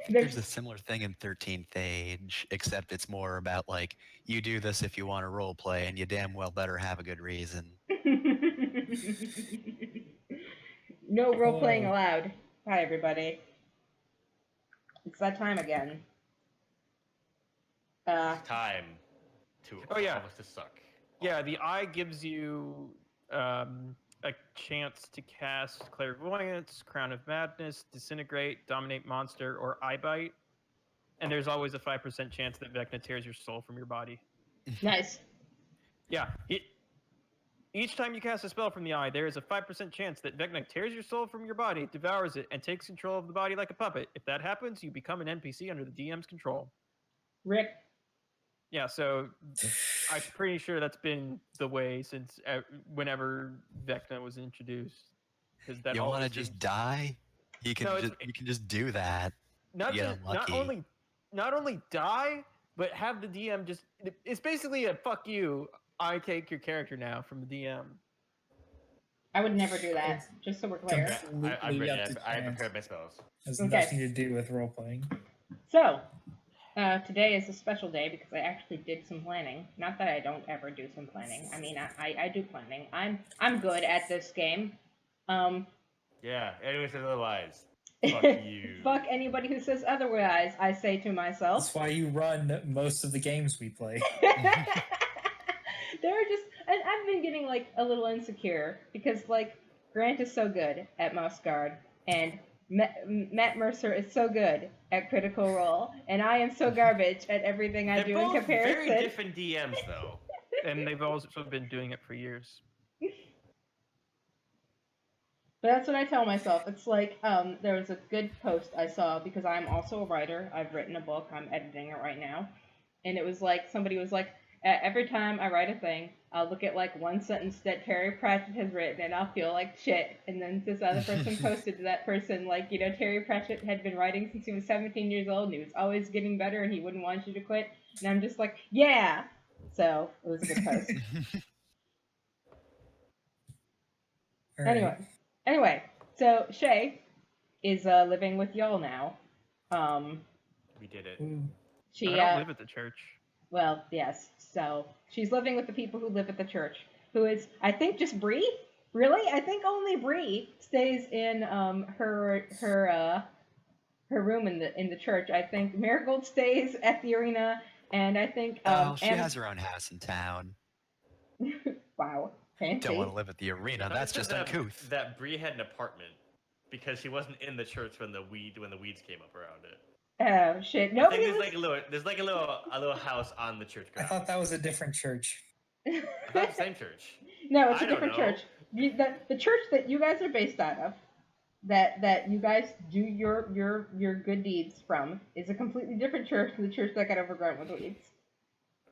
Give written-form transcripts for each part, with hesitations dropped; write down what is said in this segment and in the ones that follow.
There's a similar thing in 13th Age, except it's more about like you do this if you want to role play, and you damn well better have a good reason. No role playing Hello. allowed. Hi, everybody. It's that time again. Uh, It's time to Oh, yeah. all of us to suck. Yeah, the eye gives you a chance to cast Clairvoyance, Crown of Madness, Disintegrate, Dominate Monster, or Eye Bite. And there's always a 5% chance that Vecna tears your soul from your body. nice. Yeah. Each time you cast a spell from the eye, there is a 5% chance that Vecna tears your soul from your body, devours it, and takes control of the body like a puppet. If that happens, you become an NPC under the DM's control. Rick. Yeah, so I'm pretty sure that's been the way since whenever Vecna was introduced. Because that You want to always just seems- die? You can No, just you can just do that. not You get to, not unlucky. only die, but have the DM just. It's basically a fuck you. I take your character now from the DM. I would never do that, just so we're clear. I'm ready. Up to I chance. prepared my spells. Has Okay. nothing to do with role playing. So, today is a special day because I actually did some planning. Not that I don't ever do some planning. I mean, I do planning. I'm good at this game. Yeah. Anyone says otherwise, fuck you. Fuck anybody who says otherwise, I say to That's myself. why you run most of the games we play. There are just, and I've been getting like a little insecure because like Grant is so good at Mouse Guard and Matt Mercer is so good at Critical Role, and I am so garbage at everything I They're do in both comparison. very different DMs, though. And they've also been doing it for years. But that's what I tell myself. It's like there was a good post I saw because I'm also a writer. I've written a book. I'm editing it right now, and it was like somebody was like, every time I write a thing, I'll look at like one sentence that Terry Pratchett has written, and I'll feel like shit. And then this other person posted to that person like, you know, Terry Pratchett had been writing since he was 17 years old, and he was always getting better, and he wouldn't want you to quit. And I'm just like, yeah. So it was a good post. All right. Anyway, so Shay is living with y'all now. We did it. Ooh. She I don't live at the church. well, yes. So she's living with the people who live at the church. Who is, I think, just Bree. Really, I think only Bree stays in her room in the church. I think Marigold stays at the arena, and I think Oh, she has her own house in town. wow, fancy. Don't want to live at the arena. That's just uncouth. That Bree had an apartment because she wasn't in the church when the weeds came up around it. Oh shit! I think Nobody there's was. like a little house on the church I ground. thought that was a different church. I thought it was the same church. No, it's I a don't different know. church. The church that you guys are based out of, that you guys do your good deeds from, is a completely different church from the church that got overgrown with weeds.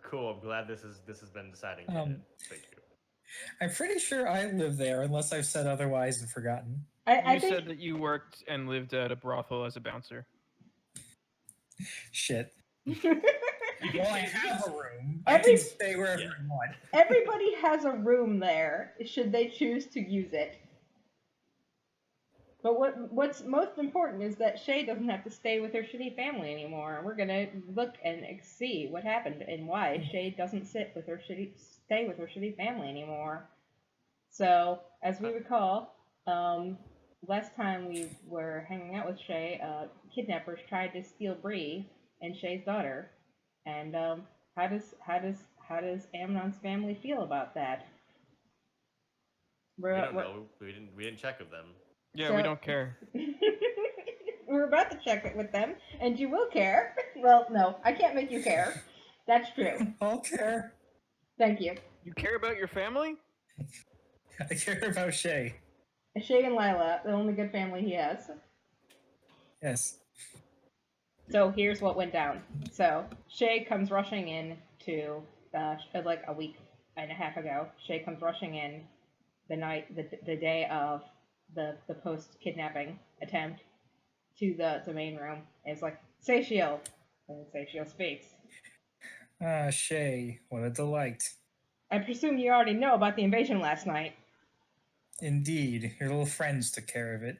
Cool. I'm glad this has been deciding. Um, Thank you. I'm pretty sure I live there, unless I've said otherwise and forgotten. I You think said that you worked and lived at a brothel as a bouncer. Shit. You Well, I can have a room. I Every- can stay wherever Yeah. I want. everybody has a room there, should they choose to use it. But what's most important is that Shay doesn't have to stay with her shitty family anymore. We're gonna look and see what happened and why Shay doesn't stay with her shitty family anymore. So, as we recall, last time we were hanging out with Shay, kidnappers tried to steal Bree and Shay's daughter. And how does Amnon's family feel about that? We don't know. We didn't check with them. Yeah, So- we don't care. We're about to check it with them, and you will care. Well, no, I can't make you care. That's true. I'll care. Thank you. You care about your family? I care about Shay. Shay and Lila, the only good family he has. Yes. So here's what went down. So Shay comes rushing in to like a week and a half ago. Shay comes rushing in the day of the post kidnapping attempt to the main room. And it's like, Satiel. And Satiel speaks. Ah, Shay, what a delight. I presume you already know about the invasion last night. Indeed, your little friends took care of it.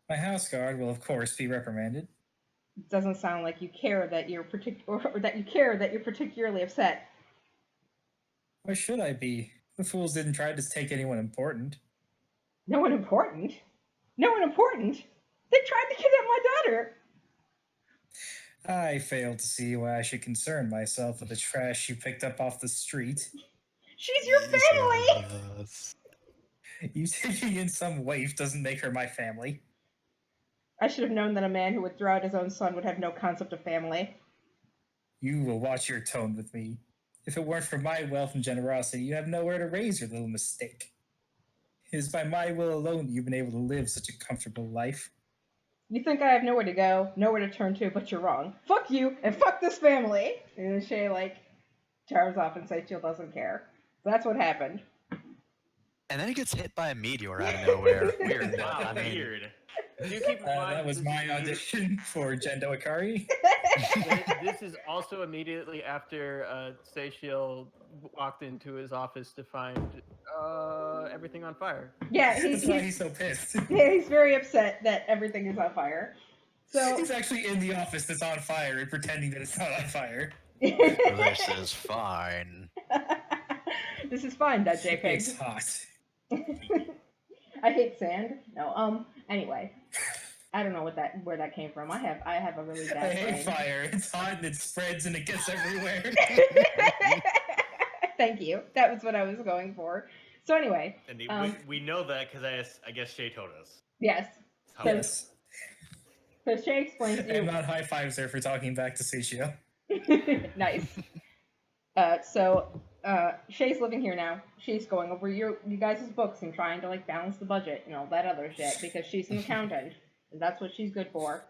My house guard will, of course, be reprimanded. It doesn't sound like you care that you're or that you care that you're particularly upset. Why should I be? The fools didn't try to take anyone important. No one important? No one important? They tried to kidnap my daughter! I fail to see why I should concern myself with the trash you picked up off the street. She's your family! Jesus. You taking in some waif doesn't make her my family. I should have known that a man who would throw out his own son would have no concept of family. You will watch your tone with me. If it weren't for my wealth and generosity, you have nowhere to raise your little mistake. It is by my will alone that you've been able to live such a comfortable life. You think I have nowhere to go, nowhere to turn to, but you're wrong. Fuck you, and fuck this family! And then Shay, charms off and Seychelles doesn't care. So that's what happened. And then he gets hit by a meteor out of nowhere. Weird. though. Wow, I mean, weird. Do keep in mind That was this my is- audition for Jendo Ikari. This is also immediately after Seychelles walked into his office to find everything on fire. Yeah, That's why he's so pissed. yeah, he's very upset that everything is on fire. So He's actually in the office that's on fire and pretending that it's not on fire. this is fine. this is fine, It's JPEG. hot. I hate sand. No, anyway. I don't know where that came from. I have a really I bad hate brain. fire. It's hot and it spreads and it gets everywhere. Thank you. That was what I was going for. So anyway, And we know that because I guess Shay told us. yes. How So- Yes. So Shay explains to And you. not high fives there for talking back to Seichio. Nice. Shay's living here now. She's going over you guys' books and trying to balance the budget and all that other shit because she's an accountant. And that's what she's good for.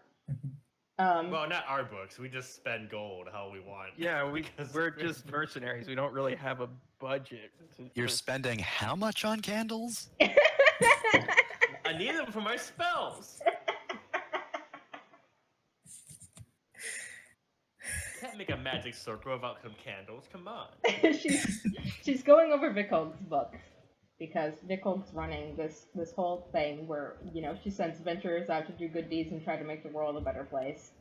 Well, not our books. We just spend gold how we want. Yeah, Because we're just mercenaries. We don't really have a budget. You're spending how much on candles? I need them for my spells. Can't make a magic circle without some candles. Come on. she's going over Vicog's books because Vicog's running this whole thing where she sends adventurers out to do good deeds and try to make the world a better place.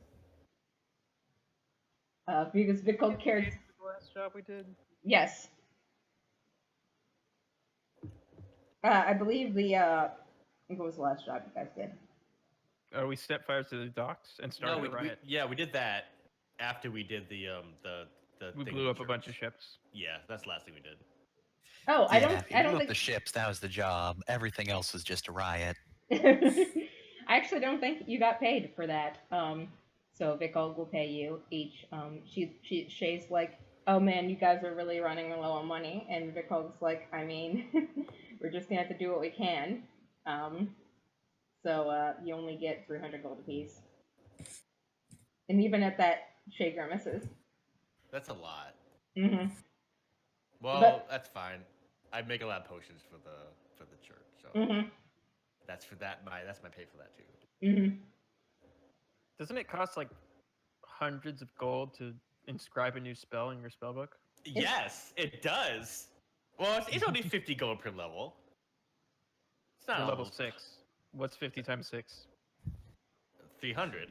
Because Vicog cares. The last job we did. Yes. I believe what was the last job you guys did? We set fires to the docks and started a riot. we did that after we did the We thing blew in up a bunch of church. ships. Yeah, that's the last thing we did. Oh, I don't you blew up think the ships. That was the job. Everything else was just a riot. I actually don't think you got paid for that. So Vicog will pay you each. Shay's like, oh man, you guys are really running low on money, and Vicog's like, I mean, we're just gonna have to do what we can. So you only get 300 gold apiece, and even at that, Shay grimaces. That's a lot. Mm-hmm. Well, But- that's fine. I make a lot of potions for the church, so Mm-hmm. that's for that. That's my pay for that too. Mm-hmm. Doesn't it cost hundreds of gold to inscribe a new spell in your spellbook? Yes, it does. Well, it's only 50 gold per level. It's not You're a level 6. What's 50 times 6? 300.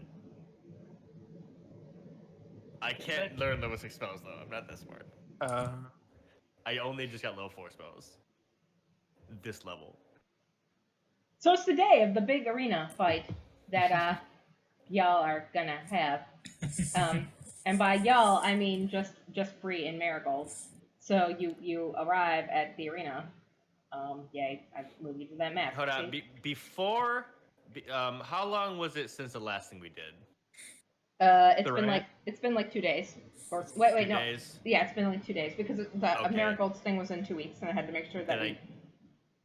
I can't learn level 6 spells though. I'm not that smart. I only just got level 4 spells. This level. So it's the day of the big arena fight that y'all are gonna have. And by y'all, I mean just Bree and Marigold. So you arrive at the arena. Yay! I moved you to that map. Hold on. See? How long was it since the last thing we did? It's The been riot? it's been 2 days. Or wait, 2 no. days? Yeah, it's been 2 days because the Okay. Marigold's thing was in 2 weeks, and I had to make sure that And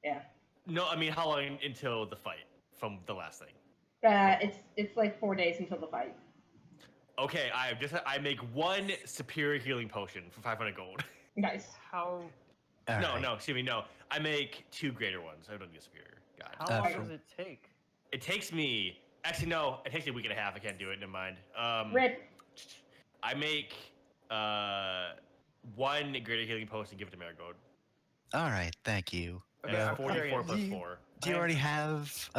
yeah. No, I mean how long until the fight from the last thing? It's 4 days until the fight. Okay, I make 1 superior healing potion for 500 gold. Nice. How All no, right. no, excuse me, no. I make 2 greater ones. I don't need a superior. God. how long sure. does it take? It takes me. Actually, no. It takes me a week and a half. I can't do it. Never mind. Rip. I make 1 greater healing potion and give it to Marigold. All right. Thank you. And Okay, it's I'm 44 curious. plus You- 4. Do you already have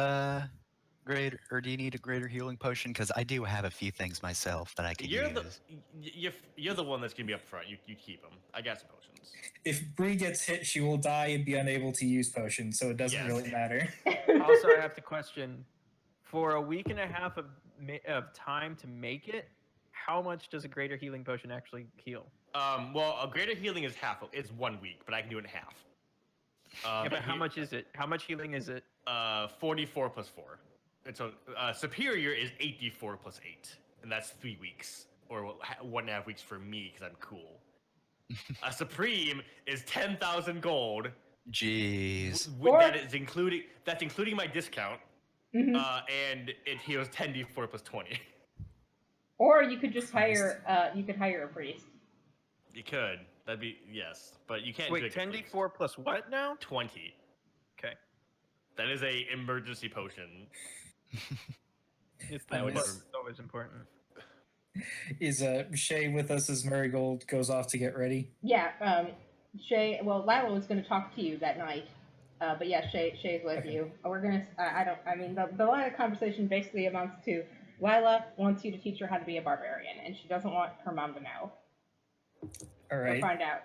greater, or do you need a greater healing potion? Because I do have a few things myself that I could You're use. you're the one that's gonna be up front. You keep them. I got some potions. If Bree gets hit, she will die and be unable to use potions, so it doesn't Yes. really matter. Also, I have to question: for a week and a half of time to make it, how much does a greater healing potion actually heal? Well, a greater healing is 1 week, but I can do it in half. Yeah, but how much is it? How much healing is it? 44 plus 4. And so superior is 84 plus 8, and that's 3 weeks, or 1.5 weeks for me because I'm cool. Supreme is 10,000 gold. Jeez. That's including my discount, Mhm. and it heals 10d4 plus 20. Or you could just hire a priest. You could. That'd be yes, but you can't. Wait, do it 10d4 plus what now? 20. Okay. That is a emergency potion. It's I would- always important. Is Shay with us as Marigold goes off to get ready? Yeah, Shay. Well, Lila was going to talk to you that night, but yeah, Shay's with Okay. you. We're gonna. The line of conversation basically amounts to Lila wants you to teach her how to be a barbarian, and she doesn't want her mom to know All or right. find out.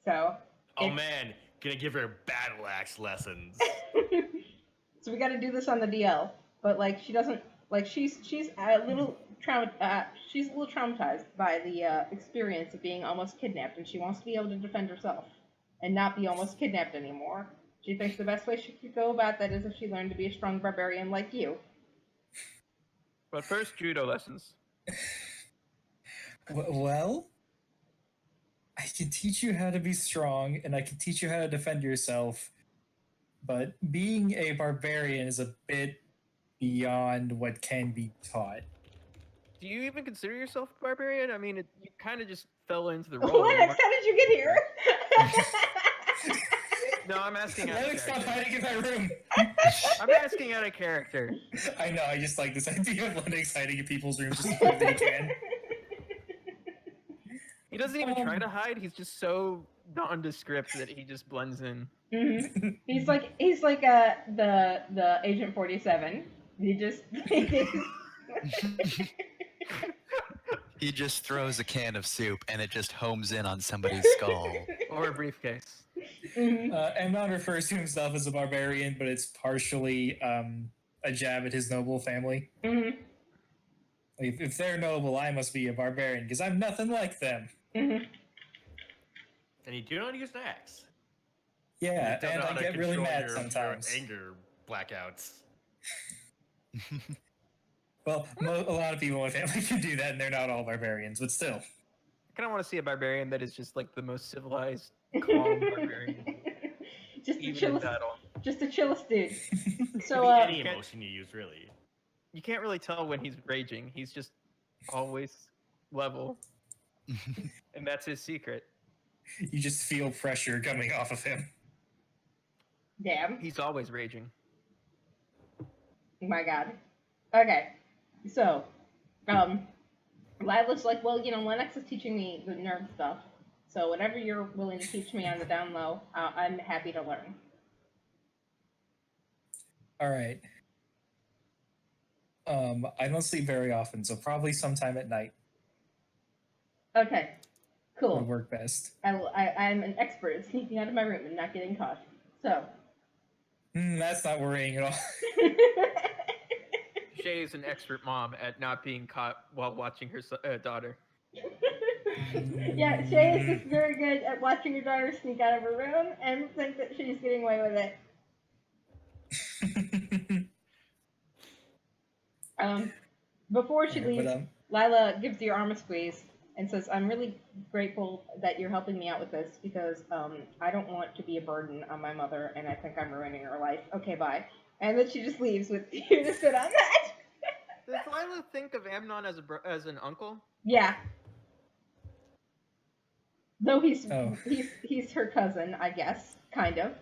So. Oh if- man, gonna give her battle axe lessons. So we got to do this on the DL, but like she doesn't like she's a little she's a little traumatized by the experience of being almost kidnapped, and she wants to be able to defend herself and not be almost kidnapped anymore. She thinks the best way she could go about that is if she learned to be a strong barbarian like you. But first, judo lessons. Well, I can teach you how to be strong, and I can teach you how to defend yourself. But being a barbarian is a bit beyond what can be taught. Do you even consider yourself a barbarian? I mean, you kind of just fell into the role. Lennox, how did you get here? No, I'm asking out of Lennox, stop character. hiding in my room! I'm asking out of character. I know, I just like this idea of Lennox hiding in people's rooms just to prove that he can. He doesn't even try to hide. He's just so nondescript that he just blends in. Mhm. He's like the Agent 47. He just He just throws a can of soup and it just homes in on somebody's skull. Or a briefcase. Mhm. Amnon refers to himself as a barbarian, but it's partially a jab at his noble family. Mhm. Like, if they're noble, I must be a barbarian, because I'm nothing like them. Mhm. And you do not use an axe. Yeah, You don't and know how I to get really control mad your sometimes. anger blackouts. Well, a lot of people in my family can do that, and they're not all barbarians, but still. I kind of want to see a barbarian that is just like the most civilized, calm barbarian, just the even in chillest, battle. just the chillest dude. Could So be any okay. emotion you use, really. You can't really tell when he's raging. He's just always level, and that's his secret. You just feel pressure coming off of him. damn, He's always raging. my God. Okay, so Lila's like, well, Lennox is teaching me the nerd stuff. So whatever you're willing to teach me on the down low, I'm happy to learn. All right. I don't sleep very often, so probably sometime at night Okay, cool. would work best. I'm an expert at sneaking out of my room and not getting caught. So. That's not worrying at all. Shay is an expert mom at not being caught while watching her daughter. Yeah, Shay is just very good at watching her daughter sneak out of her room and think that she's getting away with it. Before she leaves, Lila gives your arm a squeeze and says, I'm really grateful that you're helping me out with this because I don't want to be a burden on my mother and I think I'm ruining her life. Okay, bye. And then she just leaves with you to sit on that. Does Lila think of Amnon as an uncle? Yeah. Though he's Oh. he's her cousin, I guess, kind of.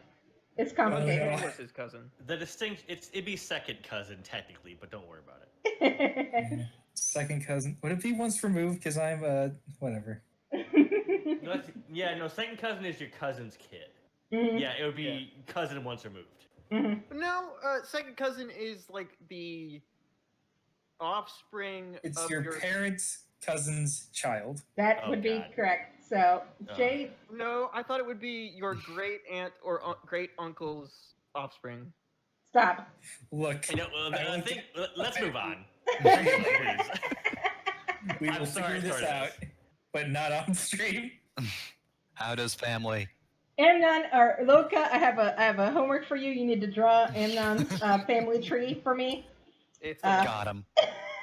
It's Shay complicated. no. was his cousin. The it'd be second cousin technically, but don't worry about it. Second cousin. Would it be once removed? Because I'm whatever. No, second cousin is your cousin's kid. Mhm. Yeah, it would be cousin once removed. Mhm. No, second cousin is like the offspring It's of your parents' cousin's child. That Oh, would be God. correct. So Ugh. Shay, No, I thought it would be your great aunt or great uncle's offspring. stop. Look, You know, well, I I looked think let's move on. we I'm will sorry figure this for out, but not on stream. How does family? Amnon or Loka, I have a homework for you. You need to draw Amnon's family tree for me. It's Got him.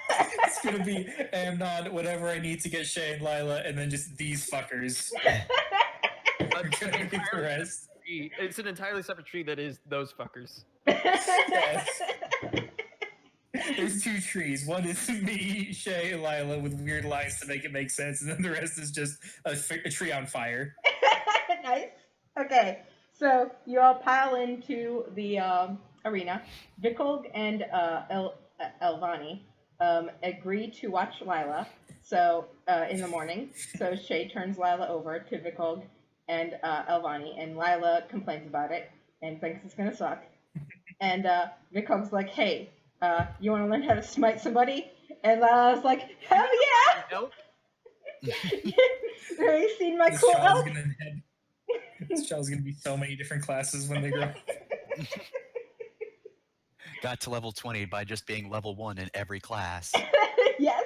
It's gonna be Amnon, whatever I need to get Shay and Lila, and then just these fuckers. Are gonna be the rest. It's an entirely separate tree that is those fuckers. Yes. There's two trees. One is me, Shay, and Lila with weird lines to make it make sense, and then the rest is just a tree on fire. Nice. Okay, so you all pile into the arena. Vikolg and Elvani agree to watch Lila. So in the morning, so Shay turns Lila over to Vikolg and Elvani, and Lila complains about it and thinks it's gonna suck. And Vikolg's like, "Hey, you want to learn how to smite somebody?" And Lila's like, "Hell yeah! Nope. Have you seen my This cool child's elk?" gonna this child's gonna be so many different classes when they grow up. Got to level 20 by just being level 1 in every class. Yes.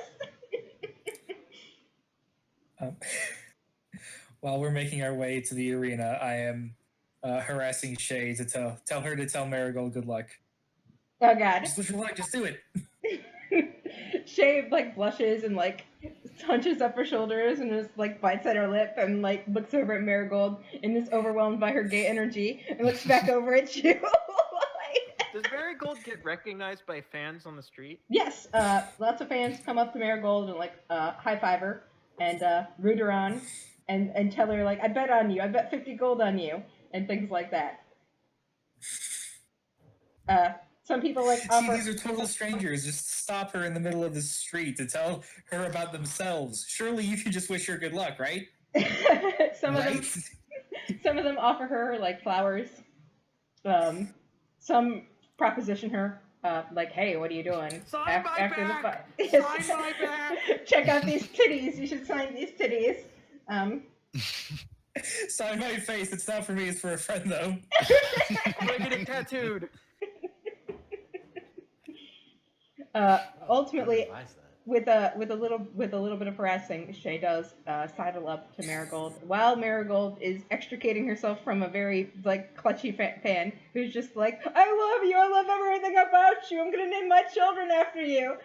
While we're making our way to the arena, I am harassing Shay to tell her to tell Marigold good luck. Oh god. Just wish her luck. Just do it. Shay like blushes and like hunches up her shoulders and just like bites at her lip and like looks over at Marigold and is overwhelmed by her gay energy and looks back over at you. Like- Does Marigold get recognized by fans on the street? Yes, lots of fans come up to Marigold and like high five her and root her on and tell her like, "I bet on you. I bet 50 gold on you," and things like that. Some people like See, offer. these are total strangers. Just stop her in the middle of the street to tell her about themselves. Surely you could just wish her good luck, right? Some of them. Some of them offer her like flowers. Some proposition her, like, "Hey, what are you doing Sign my after back! the fight? Sign my back! Check out these titties. You should sign these titties." Sign my face. It's not for me. It's for a friend, though. We're getting tattooed. Ultimately, Advise that. with a little bit of harassing, Shay does sidle up to Marigold while Marigold is extricating herself from a very like clutchy fan who's just like, "I love you, I love everything about you. I'm gonna name my children after you."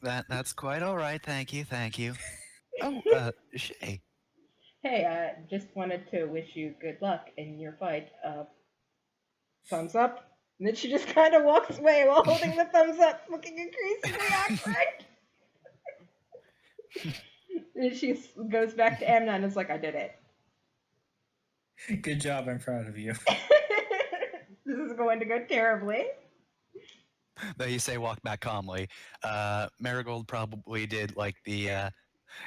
That's quite all right. Thank you. Oh, Shay. Hey, I just wanted to wish you good luck in your fight. Thumbs up. And then she just kind of walks away while holding the thumbs up, looking increasingly awkward. And she goes back to Amnon and is like, "I did it." Good job. I'm proud of you. This is going to go terribly. Though you say walk back calmly. Marigold probably did like the.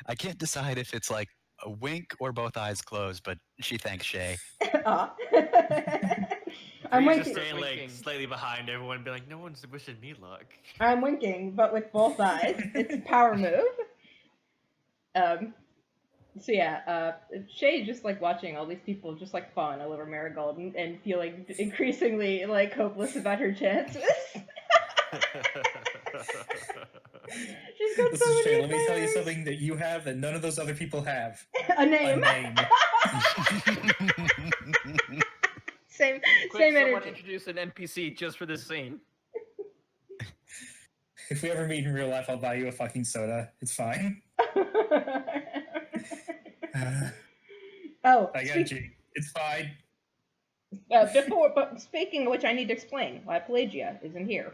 I can't decide if it's like a wink or both eyes closed, but she thanks Shay. Aw. I'm Bree's just winking. staying like Winking. slightly behind everyone, and be like, "No one's wishing me luck." I'm winking, but with both eyes. It's a power move. So yeah, Shay just like watching all these people just like fawn all over Marigold and feeling increasingly like hopeless about her chances. She's got This so is many Shay. Let me tell you affairs. something that you have that none of those other people have. A A name. name. Same Quick, same someone energy. introduce an NPC just for this scene. If we ever meet in real life, I'll buy you a fucking soda. It's fine. Oh, I got you. It's fine. but speaking of which, I need to explain why Pelagia isn't here.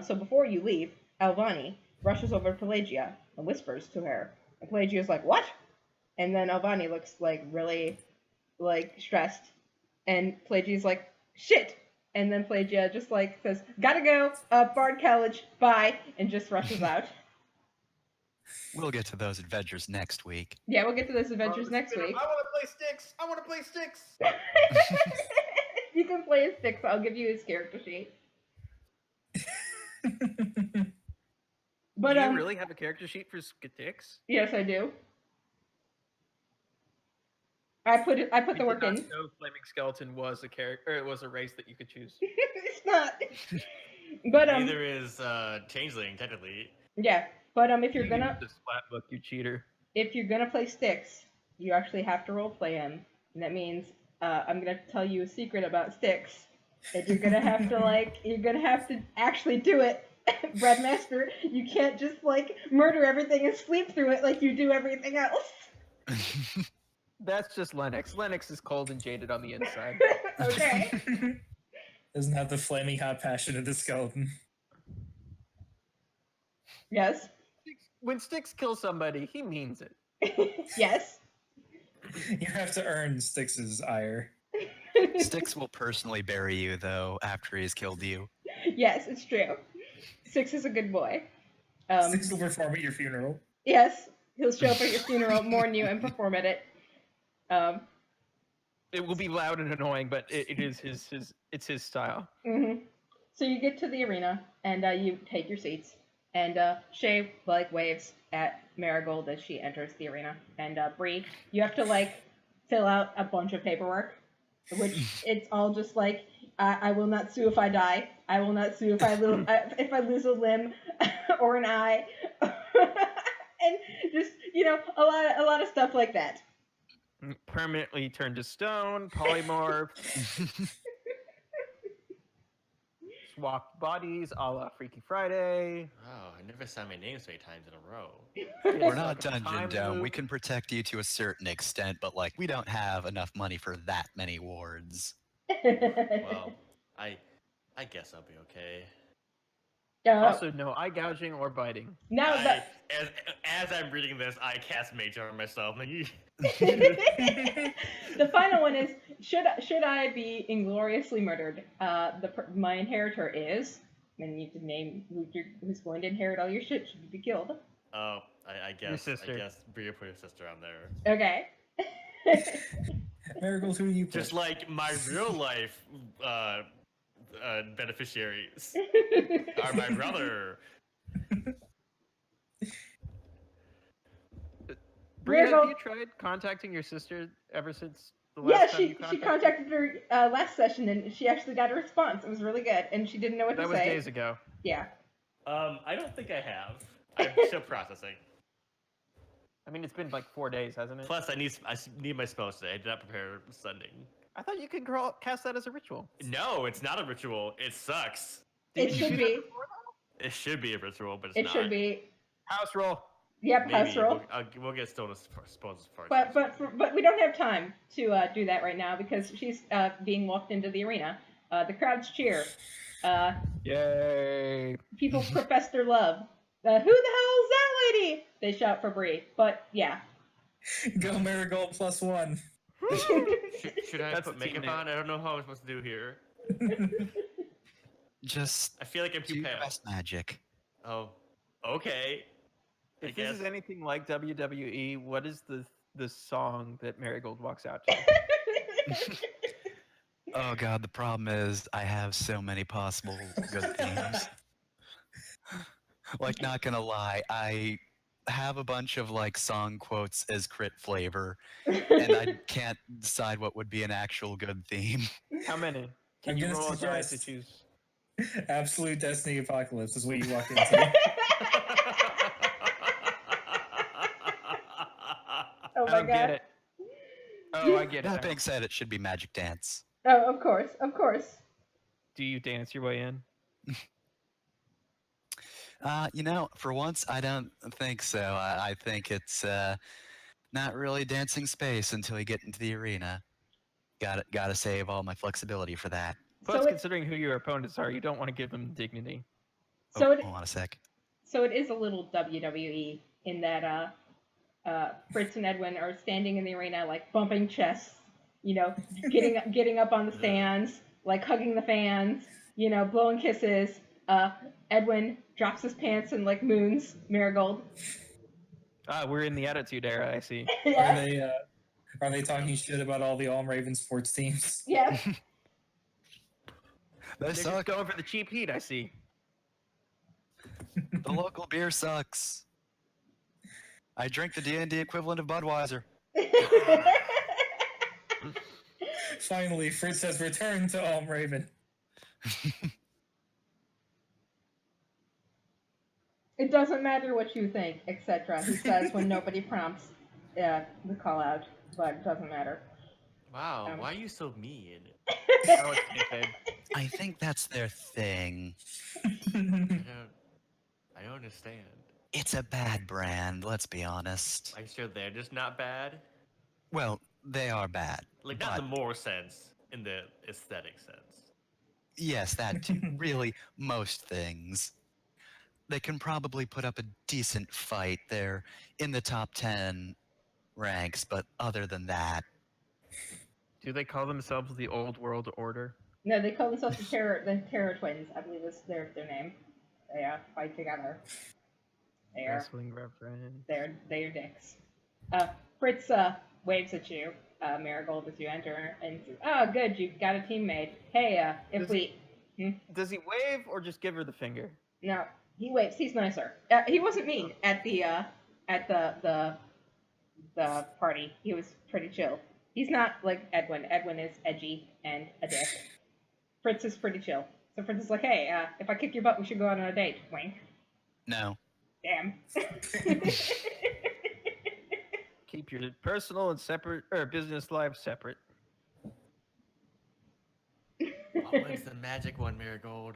So before you leave, Elvani rushes over to Pelagia and whispers to her. And Pelagia's like, "What?" And then Elvani looks like really like stressed. And Pelagia's like, "Shit!" And then Pelagia just like says, "Gotta go, Bard College, bye," and just rushes out. We'll get to those adventures next week. Yeah, we'll get to those adventures next week. I want to play sticks. I want to play sticks. You can play as Styx. I'll give you his character sheet. But Do you really have a character sheet for Styx? yes, I do. I put the We work did in. not know Flaming Skeleton was a character, or it was a race that you could choose. It's not. But Neither is Changeling, technically. yeah. But if you're You gonna used the splat book, you cheater. play Styx, you actually have to roleplay him, and that means I'm gonna tell you a secret about Styx. That you're gonna have to actually do it, Breadmaster. You can't just like murder everything and sleep through it like you do everything else. That's just Lennox. Lennox is cold and jaded on the inside. Okay. Doesn't have the flaming hot passion of the skeleton. Yes. When Styx kills somebody, he means it. Yes. You have to earn Styx's ire. Styx will personally bury you, though, after he's killed you. Yes, it's true. Styx is a good boy. Styx will perform at your funeral. Yes, he'll show up at your funeral, mourn you, and perform at it. It will be loud and annoying, but it is it's his style. Mm-hmm. So you get to the arena, and you take your seats, and Shay like waves at Marigold as she enters the arena, and Bree, you have to like fill out a bunch of paperwork, which it's all just like I will not sue if I die. I will not sue if I lose a limb or an eye, and just a lot of stuff like that. Permanently turned to stone, polymorph, swapped bodies, a la Freaky Friday. Oh, I never saw my name so many times in a row. We're not Welcome to Dungeon Time Dome. We Loop. can protect you to a certain extent, but like we don't have enough money for that many wards. Well, I guess I'll be okay. Also, no eye gouging or biting. Now that As I'm reading this, I cast Mage on myself. Like, the final one is should I be ingloriously murdered? My inheritor is, and you can name who's going to inherit all your shit. Should you be killed? oh, I guess. sister. I guess Bria put her sister on there. Okay. Marigold, who do you Just pick? like my real life beneficiaries are my brother. Bria, Marigold- have you tried contacting your sister ever since the Yeah, last time she you contacted? contacted her last session, and she actually got a response. It was really good, and she didn't know what That to was say. days ago. Yeah. I don't think I have. I'm still processing. I mean, it's been like 4 days, hasn't it? Plus, I need my spells today. I did not prepare sending. I thought you could cast that as a ritual. No, it's not a ritual. It sucks. It Didn't you should do be. that before, though? It should be a ritual, but it's It not. should be. House roll. Yep, Maybe house roll. we'll get Stona's spells first. But we don't have time to do that right now because she's being walked into the arena. The crowds cheer. Yay. People profess their love. Who the hell is that lady? They shout for Bree. But yeah. Go Marigold +1. Should I That's put the team makeup name. on? I don't know how I'm supposed to do here. Just I feel like I'm do too your pale. best magic. Oh, okay. I If this guess. is anything like WWE, what is the song that Marigold walks out to? Oh god, the problem is I have so many possible good themes. Like, not gonna lie, I have a bunch of like song quotes as crit flavor, and I can't decide what would be an actual good theme. How many? Can I'm you gonna roll a dice to suggest- choose? Absolute Destiny Apocalypse is what you walk into. Oh I my don't get god. it. Oh, I get That it. being said, it should be Magic Dance. Oh, of course, of course. Do you dance your way in? For once, I don't think so. I think it's not really dancing space until you get into the arena. Gotta save all my flexibility for that. Plus, So it- considering who your opponents are, you don't want to give them dignity. So it Hold on a sec. so it is a little WWE in that Fritz and Edwin are standing in the arena like bumping chests, getting up on the stands, like hugging the fans, blowing kisses. Edwin drops his pants and like moons Marigold. Ah, we're in the Attitude Era, I see. Are they talking shit about all the Raven sports teams? Yes. They're just suck. going for the cheap heat, I see. The local beer sucks. I drink the D&D equivalent of Budweiser. Finally, Fritz has returned to Almraven. It doesn't matter what you think, etc. He says when nobody prompts the call out, but it doesn't matter. Wow, why are you so mean? Oh, it's kayfabe. I think that's their thing. I don't understand. It's a bad brand, let's be honest. Like, sure, they're just not bad. Well, they are bad. Like, not in but the moral sense, in the aesthetic sense. yes, that too. Really, most things. They can probably put up a decent fight. They're in the top 10 ranks, but other than that, Do they call themselves the Old World Order? No, they call themselves the Terror Twins. I believe is their name. They fight together. Wrestling reference. They're dicks. Fritz waves at you, Marigold, as you enter, and says, "Oh, good, you got a teammate. Hey, if Does he wave or just give her the finger? no, he waves. He's nicer. He wasn't mean at the party. He was pretty chill. He's not like Edwin. Edwin is edgy and a dick. Fritz is pretty chill. So Fritz is like, hey, if I kick your butt, we should go out on a date. Wink. no. Damn. Keep your personal and separate or business life separate. What was the magic one, Marigold?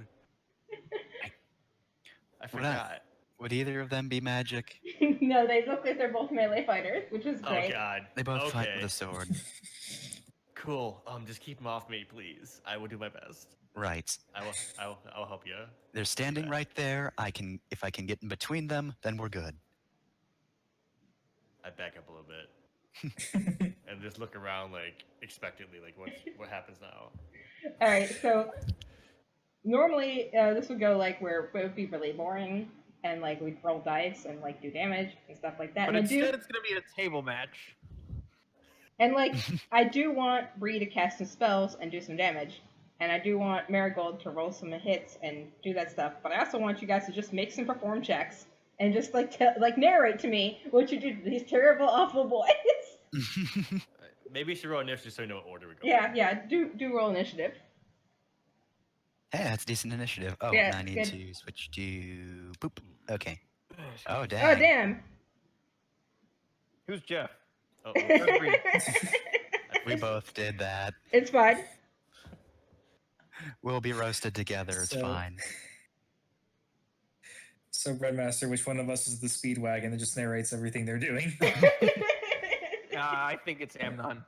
I forgot. Would either of them be magic? No, they look like they're both melee fighters, which is Oh great. God. They both fight Okay. with a sword. Cool. Just keep them off me, please. I will do my best. Right. I'll help you. They're standing right there. If I can get in between them, then we're good. I back up a little bit and just look around, like expectantly, like what happens now. All right, so normally this would go like where it would be really boring, and like we'd roll dice and like do damage and stuff like that. But And instead, it's gonna be a table match. And like, I do want Bree to cast some spells and do some damage. And I do want Marigold to roll some hits and do that stuff. But I also want you guys to just make some perform checks and just like narrate to me what you do to these terrible, awful boys. Maybe you should roll initiative so you know what order we go. yeah. Do roll initiative. Hey, that's decent initiative. Oh, Yeah, and I need good. to switch to poop. Okay. Oh, Oh dang. damn. Who's Jeff? Oh, Where's Bree? We both did that. It's fine. We'll be roasted together. It's So- fine. So, Breadmaster, which one of us is the Speedwagon that just narrates everything they're doing? I think it's Amnon.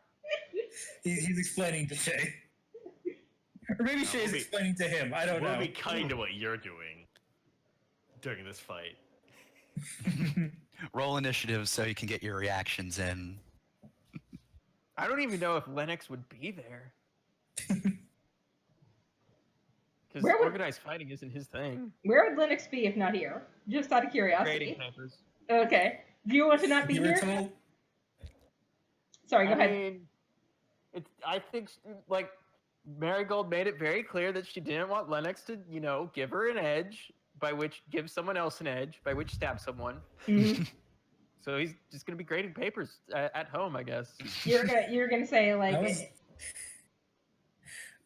He's explaining to Shay. Or maybe Shay's we'll be- explaining to him. I don't We'll know. be kind of what you're doing during this fight. Roll initiative so you can get your reactions in. I don't even know if Lennox would be there. Because Where would- organized fighting isn't his thing. Where would Linux be if not here? Just out of curiosity. Grading papers. Okay. Do you want to not be You were here? told Sorry, go I ahead. mean, I think like Marigold made it very clear that she didn't want Lennox to, give her an edge, by which give someone else an edge, by which stab someone. Mhm. So he's just gonna be grading papers at home, I guess. You're gonna say like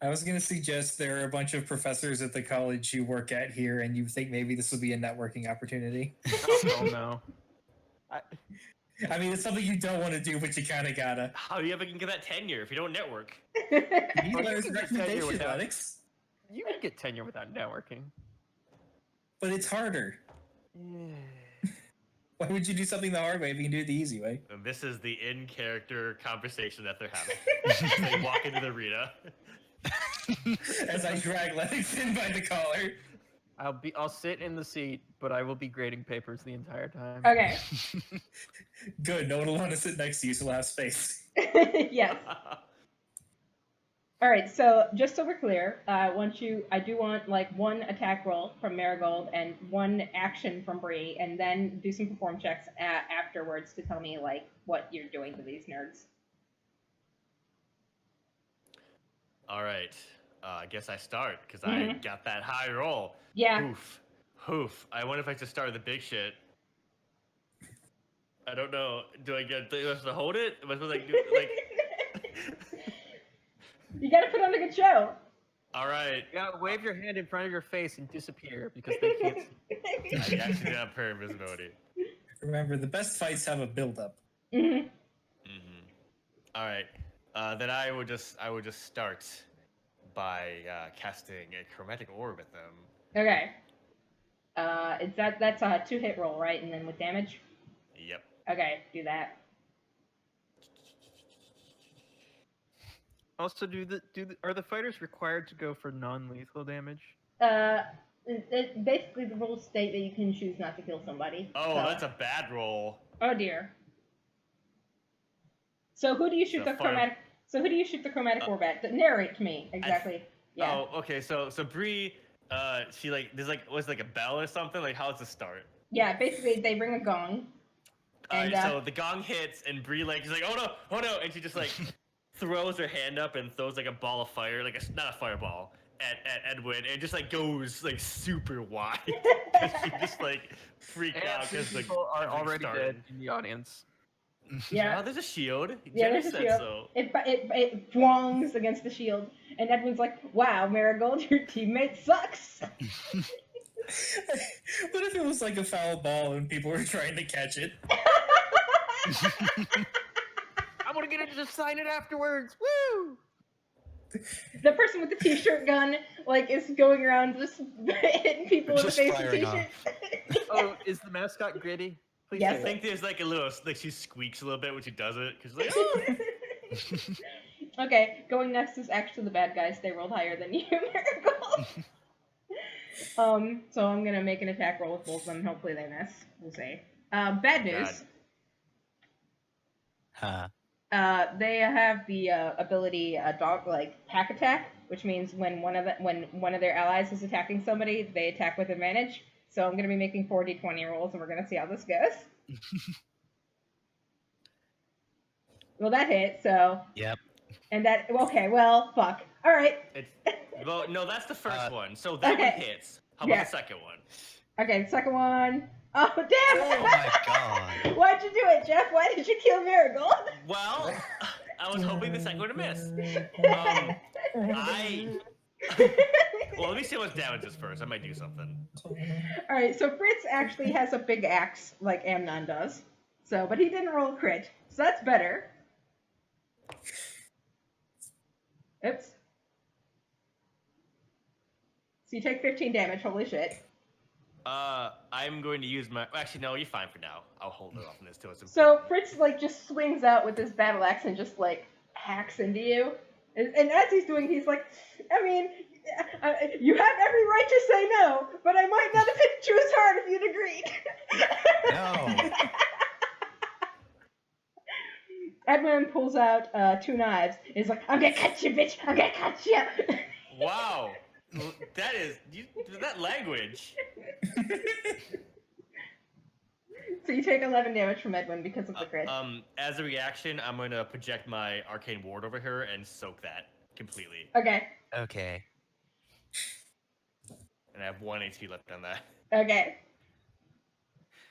I was going to suggest there are a bunch of professors at the college you work at here, and you think maybe this would be a networking opportunity. Oh no. I mean, it's something you don't want to do, but you kind of gotta. How do you ever get that tenure if you don't network? These you are his can just tell you recommendations, without- Alex. You can get tenure without networking. But it's harder. Yeah. Why would you do something the hard way if you can do it the easy way? And this is the in-character conversation that they're having. They walk into the arena. As I drag Lennox in by the collar. I'll sit in the seat, but I will be grading papers the entire time. Okay. Good, no one will want to sit next to you, so we'll have space. Yes. All right. So just so we're clear, I do want like one attack roll from Marigold and one action from Bree, and then do some perform checks afterwards to tell me like what you're doing to these nerds. All right. I guess I start because I got that high roll. Yeah. Hoof. I wonder if I should start with the big shit. I don't know. Do I supposed to hold it? Am I supposed to do You gotta put on a good show. All right. You gotta wave your hand in front of your face and disappear because they can't see. I actually did have prayer invisibility. Remember, the best fights have a build-up. Mhm. All right. Then I would just start by casting a chromatic orb at them. Okay. That's a 2-hit roll, right? And then with damage. Yep. Okay, do that. Also, are the fighters required to go for non-lethal damage? Basically the rules state that you can choose not to kill somebody. Oh, so. that's a bad roll. Oh dear. So who do you shoot So the fire- chromatic? So who do you shoot the chromatic orb at? Narrate to me exactly. Yeah. Oh, okay. So Bree, she was a bell or something. Like, how does it start? Yeah. Basically, they ring a gong. And, So the gong hits, and Bree she's like, oh no, and she just like throws her hand up and throws like a ball of fire, not a fireball, at Edwin, and it just like goes like super wide. She just like freaked out because the people are everything already started. dead in the audience. Yeah. Oh, there's a shield. Yeah, Jenny there's a said shield. so. It thwongs against the shield, and Edwin's like, "Wow, Marigold, your teammate sucks." What if it was like a foul ball and people were trying to catch it? I'm gonna get it to sign it afterwards. Woo! The person with the t-shirt gun, like, is going around just hitting people in the Just face with firing off. t-shirts. Oh, is the mascot Gritty? Please Yes. I say think there's like a little she squeaks a little bit when she does it because like, oh. Okay, going next is actually the bad guys. They rolled higher than you, Marigold. So I'm gonna make an attack roll with both of them. Hopefully they miss. We'll see. Bad news. Huh. They have the ability dog pack attack, which means when one of their allies is attacking somebody, they attack with advantage. So I'm gonna be making 4d20 rolls, and we're gonna see how this goes. Well, that hit. So. Yep. And that okay. Well, fuck. All right. Well, no, that's the first one. So that okay. one hits. How Yeah. about the second one? Okay, the second one. Oh damn! Oh my god. Why'd you do it, Jeff? Why did you kill Marigold? Well, I was hoping the second one to miss. Well, let me see what damage is first. I might do something. All right, so Fritz actually has a big axe like Amnon does. So, but he didn't roll a crit, so that's better. Oops. So you take 15 damage. Holy shit. I'm going to use my. Actually, no, you're fine for now. I'll hold it off on this till it's. So Fritz just swings out with his battle axe and just hacks into you. And as he's doing, he's like, I mean, you have every right to say no, but I might not have hit you as hard if you'd agreed. No. Edwin pulls out 2 knives. He's like, I'm gonna cut you, bitch. I'm gonna cut you. Wow, that is that language. So you take 11 damage from Edwin because of the crit. As a reaction, I'm going to project my arcane ward over her and soak that completely. Okay. Okay. And I have 1 HP left on that. Okay.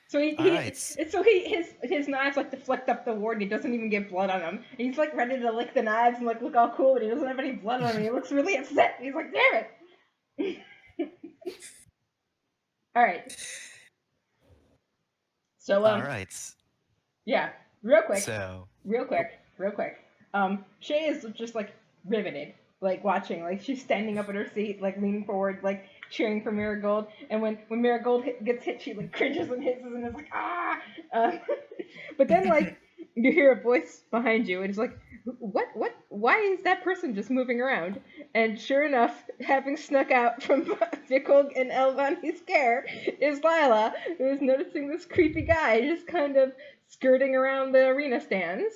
So his knives deflect up the ward and he doesn't even get blood on him. And he's ready to lick the knives and look all cool, and he doesn't have any blood on him. He looks really upset. He's like, damn it. All right. So All right. yeah, real quick. So. Real quick. Shay is just riveted, watching. She's standing up in her seat, leaning forward, cheering for Marigold. And when Marigold gets hit, she cringes and hisses and is like, ah. But then you hear a voice behind you, and it's like, what? Why is that person just moving around? And sure enough, having snuck out from Vikog and Elvani's care is Lila, who is noticing this creepy guy just kind of skirting around the arena stands.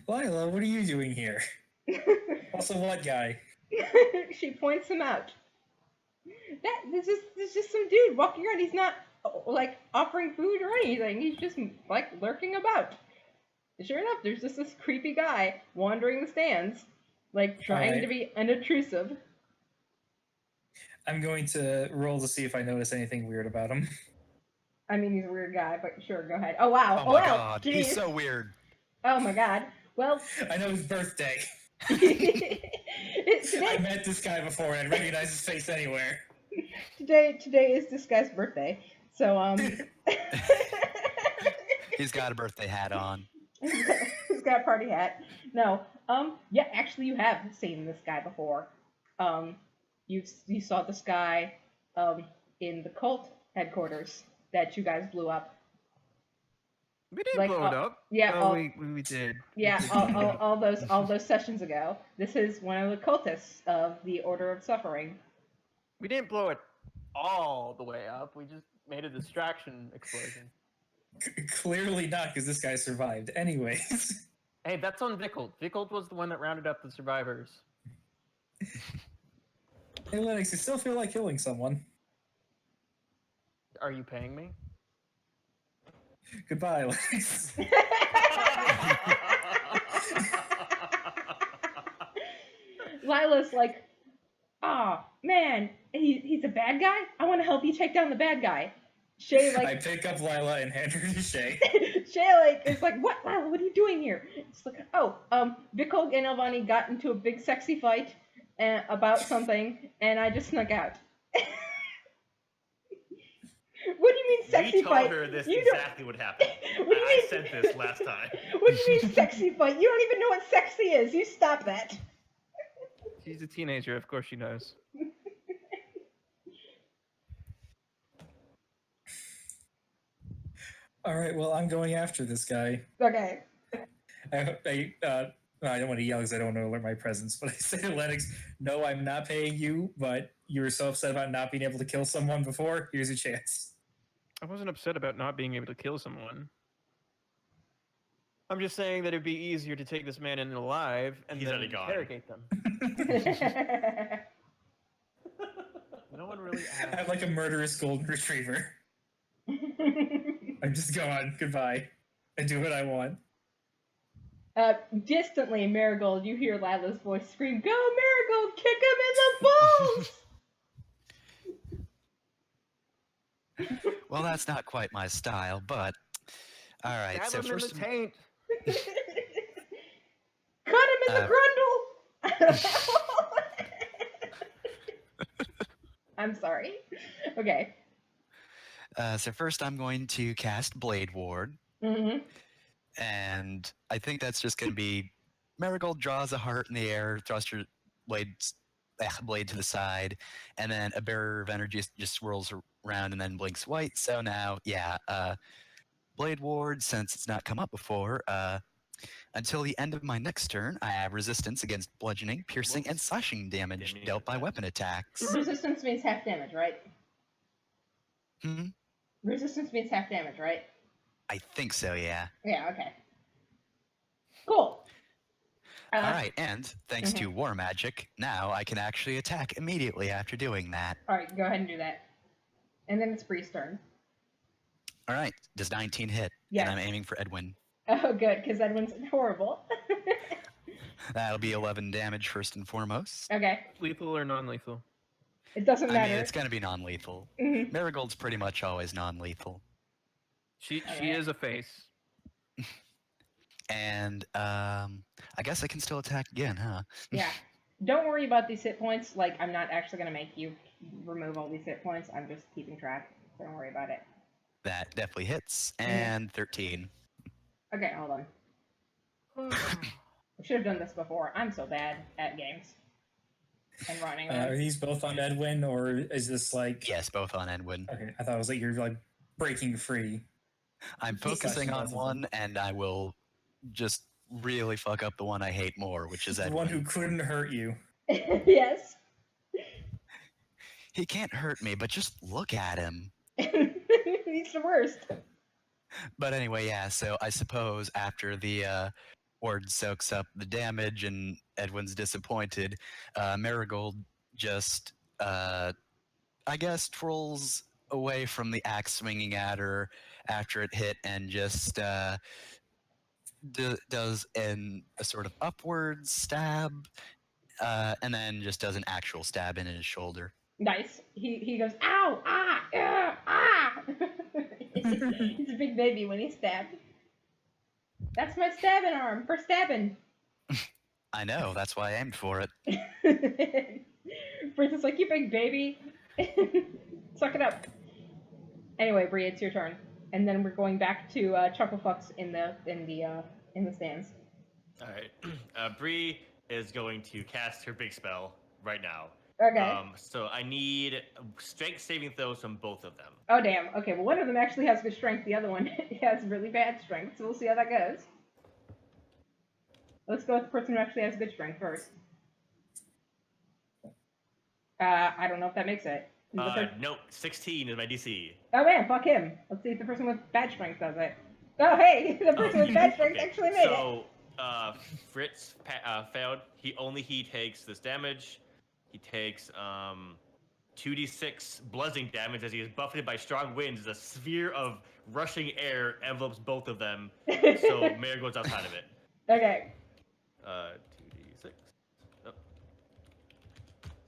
Lila, what are you doing here? Also, what guy? She points him out. There's just some dude walking around. He's not offering food or anything. He's just lurking about. sure enough, there's just this creepy guy wandering the stands, like trying Alright. to be unobtrusive. I'm going to roll to see if I notice anything weird about him. I mean, he's a weird guy, but sure, go ahead. Oh wow! Oh my wow! god, Jeez. he's so weird. Oh my god. Well, I know his birthday. today, I met this guy before and I'd recognize his face anywhere. today is this guy's birthday. So He's got a birthday hat on. he's got a party hat. No. Yeah, actually you have seen this guy before. You saw this guy in the cult headquarters that you guys blew up. We didn't Like, blow it up. Yeah, Oh, we did. We yeah, did. all those sessions ago. This is one of the cultists of the Order of Suffering. We didn't blow it all the way up. We just made a distraction explosion. Clearly not, because this guy survived. Anyways. Hey, that's on Vickold. Vickold was the one that rounded up the survivors. Hey Lennox, you still feel like killing someone. Are you paying me? Goodbye, Lennox. Lila's like, ah, man, he's a bad guy? I want to help you take down the bad guy. Shay, I like, pick up Lila and hand her to Shay. Shay, like, is like, what, Lila, what are you doing here? It's like, oh, Vikog and Elvani got into a big sexy fight about something, and I just snuck out. What do you mean sexy We told fight? her this You don't- exactly what happened. What do you I mean- said this last time. What do you mean sexy fight? You don't even know what sexy is. You stop that. She's a teenager, of course she knows. All right, well, I'm going after this guy. Okay. I don't want to yell because I don't want to alert my presence, but I say to Lennox, no, I'm not paying you, but you were so upset about not being able to kill someone before. Here's your chance. I wasn't upset about not being able to kill someone. I'm just saying that it'd be easier to take this man in alive and He's then already gone. interrogate them. No one really I'm asked. like a murderous golden retriever. I'm just gone. Goodbye. I do what I want. Distantly, Marigold, you hear Lila's voice scream, "Go, Marigold! Kick him in the balls!" Well, that's not quite my style, but all right. Stab So him in first, the taint. Cut him in the grundle! I'm sorry. Okay. so first, I'm going to cast Blade Ward, Mm-hmm. and I think that's just going to be Marigold draws a heart in the air, thrusts her blade to the side, and then a barrier of energy just swirls around and then blinks white. So now, yeah, Blade Ward, since it's not come up before, until the end of my next turn, I have resistance against bludgeoning, piercing, and Whoops. slashing damage Didn't dealt hit by that. weapon attacks. Resistance means half damage, right? Hmm? Resistance means half damage, right? I think so, yeah. Yeah, okay. Cool. All right, and thanks to War Magic, now I can actually attack immediately after doing that. Alright, go ahead and do that. And then it's Bree's turn. All right, does 19 hit? Yes. And I'm aiming for Edwin. Oh, good, because Edwin's horrible. That'll be 11 damage first and foremost. Okay, Lethal or non-lethal? it doesn't I matter. mean, it's going to be non-lethal. Mhm. Marigold's pretty much always non-lethal. She Alright. is a face. And I guess I can still attack again, huh? Yeah. Don't worry about these hit points. Like, I'm not actually going to make you remove all these hit points. I'm just keeping track. So don't worry about it. That definitely hits. And 13. Okay, hold on. I should have done this before. I'm so bad at games. And running Are them. these both on Edwin, or is this like... Yes, both on Edwin. Okay, I thought it was like you're like breaking free. I'm Slashing focusing on both of them. one, and I will just really fuck up the one I hate more, which is The Edwin. one who couldn't hurt you. Yes. He can't hurt me, but just look at him. He's the worst. But anyway, yeah, so I suppose after the Ward soaks up the damage and Edwin's disappointed, Marigold just, I guess, twirls away from the axe swinging at her after it hit and just does a sort of upward stab, and then just does an actual stab in his shoulder. Nice. He goes, ow, ah, ah. He's a big baby when he's stabbed. That's my stabbing arm for stabbing. I know, that's why I aimed for it. Fritz is like, you big baby. Suck it up. Anyway, Bree, it's your turn. And then we're going back to Chucklefucks in the stands. All right. Bree is going to cast her big spell right now. Okay. So I need strength saving throws from both of them. Oh, damn. Okay, well, one of them actually has good strength. The other one has really bad strength, so we'll see how that goes. Let's go with the person who actually has good strength first. I don't know if that makes it. Nope, 16 is my DC. Oh, man, fuck him. Let's see if the person with bad strength does it. Oh, hey, the person with bad strength actually made it. So, Fritz failed. He takes this damage. He takes 2d6 bludgeoning damage as he is buffeted by strong winds as a sphere of rushing air envelopes both of them. So Mayor goes outside of it. Okay. 2d6. Oh.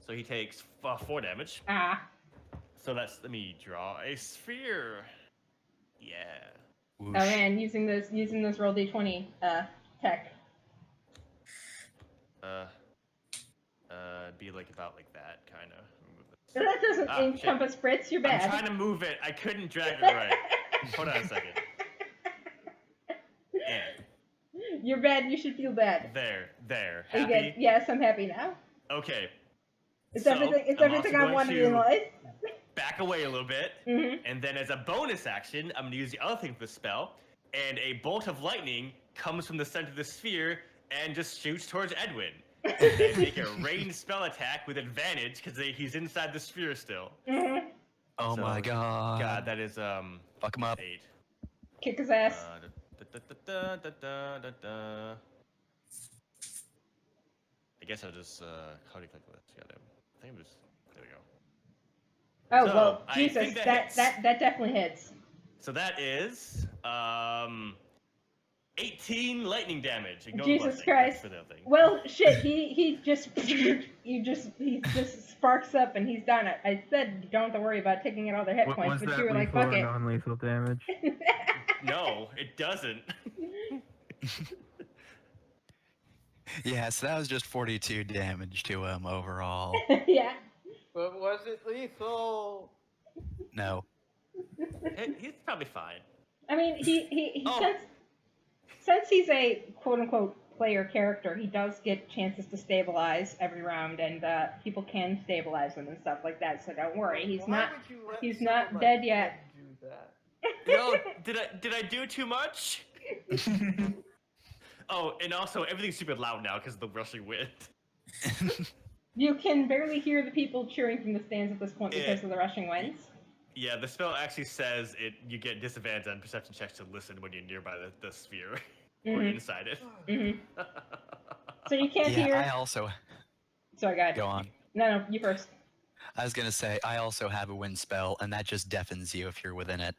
So he takes 4 damage. Ah. So let me draw a sphere. Yeah. Oh man, using this roll d20 tech. Be like about like that, kind of. So that doesn't encompass Fritz. You're bad. I'm trying to move it. I couldn't drag it right. Hold on a second. Yeah. You're bad. You should feel bad. There. Are you Happy? good? Yes, I'm happy now. Okay. It's So, everything. I'm I also wanted going in to life. back away a little bit, Mhm. and then as a bonus action, I'm gonna use the other thing for the spell, and a bolt of lightning comes from the center of the sphere and just shoots towards Edwin. And make a ranged spell attack with advantage because he's inside the sphere still. Mhm. Oh So, my god. God, that is Fuck him up. 8. Kick his ass. I guess I'll just how do you click this? Yeah, I think I'm just there we go. Oh so, well, I Jesus, think that that hits. that definitely hits. So that is 18 lightning damage. Ignore Jesus the blessing. Christ. That's for the other thing. Well, shit, he just he just sparks up and he's done it. I said you don't have to worry about taking out all their hit Was points, but that you were like, lethal fuck or it. non-lethal damage? No, it doesn't. Yeah, so that was just 42 damage to him overall. Yeah. But was it lethal? No. He's probably fine. I mean, he Oh. since he's a quote unquote player character, he does get chances to stabilize every round, and people can stabilize him and stuff like that. So don't worry, he's Why not. would you let he's someone not like dead him yet. Do that? No, did I do too much? Oh, and also everything's super loud now because of the rushing wind. You can barely hear the people cheering from the stands at this point because of the rushing winds. Yeah, the spell actually says you get disadvantage on perception checks to listen when you're nearby the sphere or Mhm. inside it. Mhm. So you can't Yeah, hear. I also Sorry, guys. go on. No, you first. I was gonna say I also have a wind spell, and that just deafens you if you're within it.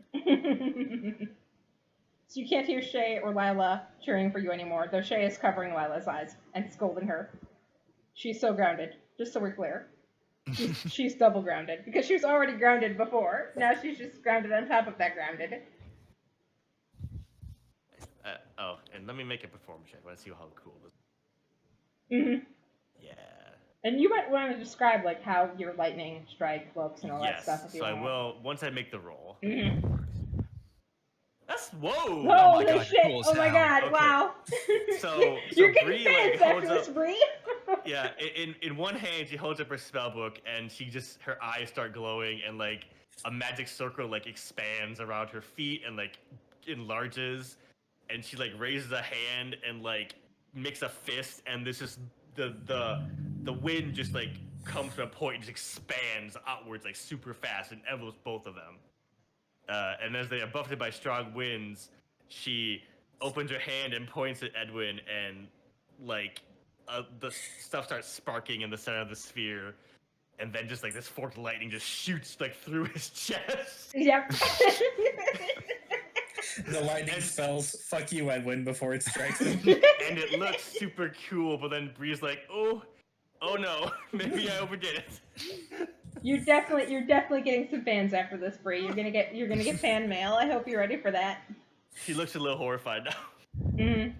So you can't hear Shay or Lila cheering for you anymore, though Shay is covering Lila's eyes and scolding her. She's so grounded, just so we're clear. She's double grounded, because she was already grounded before. Now she's just grounded on top of that grounded. Oh, and let me make a performance check. I want to see how cool this. hmm Yeah. And you might want to describe like how your lightning strike looks and all that Yes. stuff if you So I want. will once I make the roll. Mm-hmm. That's whoa. Holy God, shit! cool Oh my sound. god! Okay. Wow. So You're getting Bree, fans like, after holds this, Bree. Yeah, in one hand she holds up her spell book and her eyes start glowing and like a magic circle like expands around her feet and like enlarges and she like raises a hand and like makes a fist and this is the wind just like comes to a point and just expands outwards like super fast and envelopes both of them. And as they are buffeted by strong winds, she opens her hand and points at Edwin and like the stuff starts sparking in the center of the sphere, and then just like this forked lightning just shoots like through his chest. Yep. The lightning And- spells "fuck you, Edwin" before it strikes him. And it looks super cool, but then Bree's like, oh no, maybe I overdid it. You're definitely getting some fans after this, Bree. You're gonna get fan mail. I hope you're ready for that. She looks a little horrified now, Mm-hmm.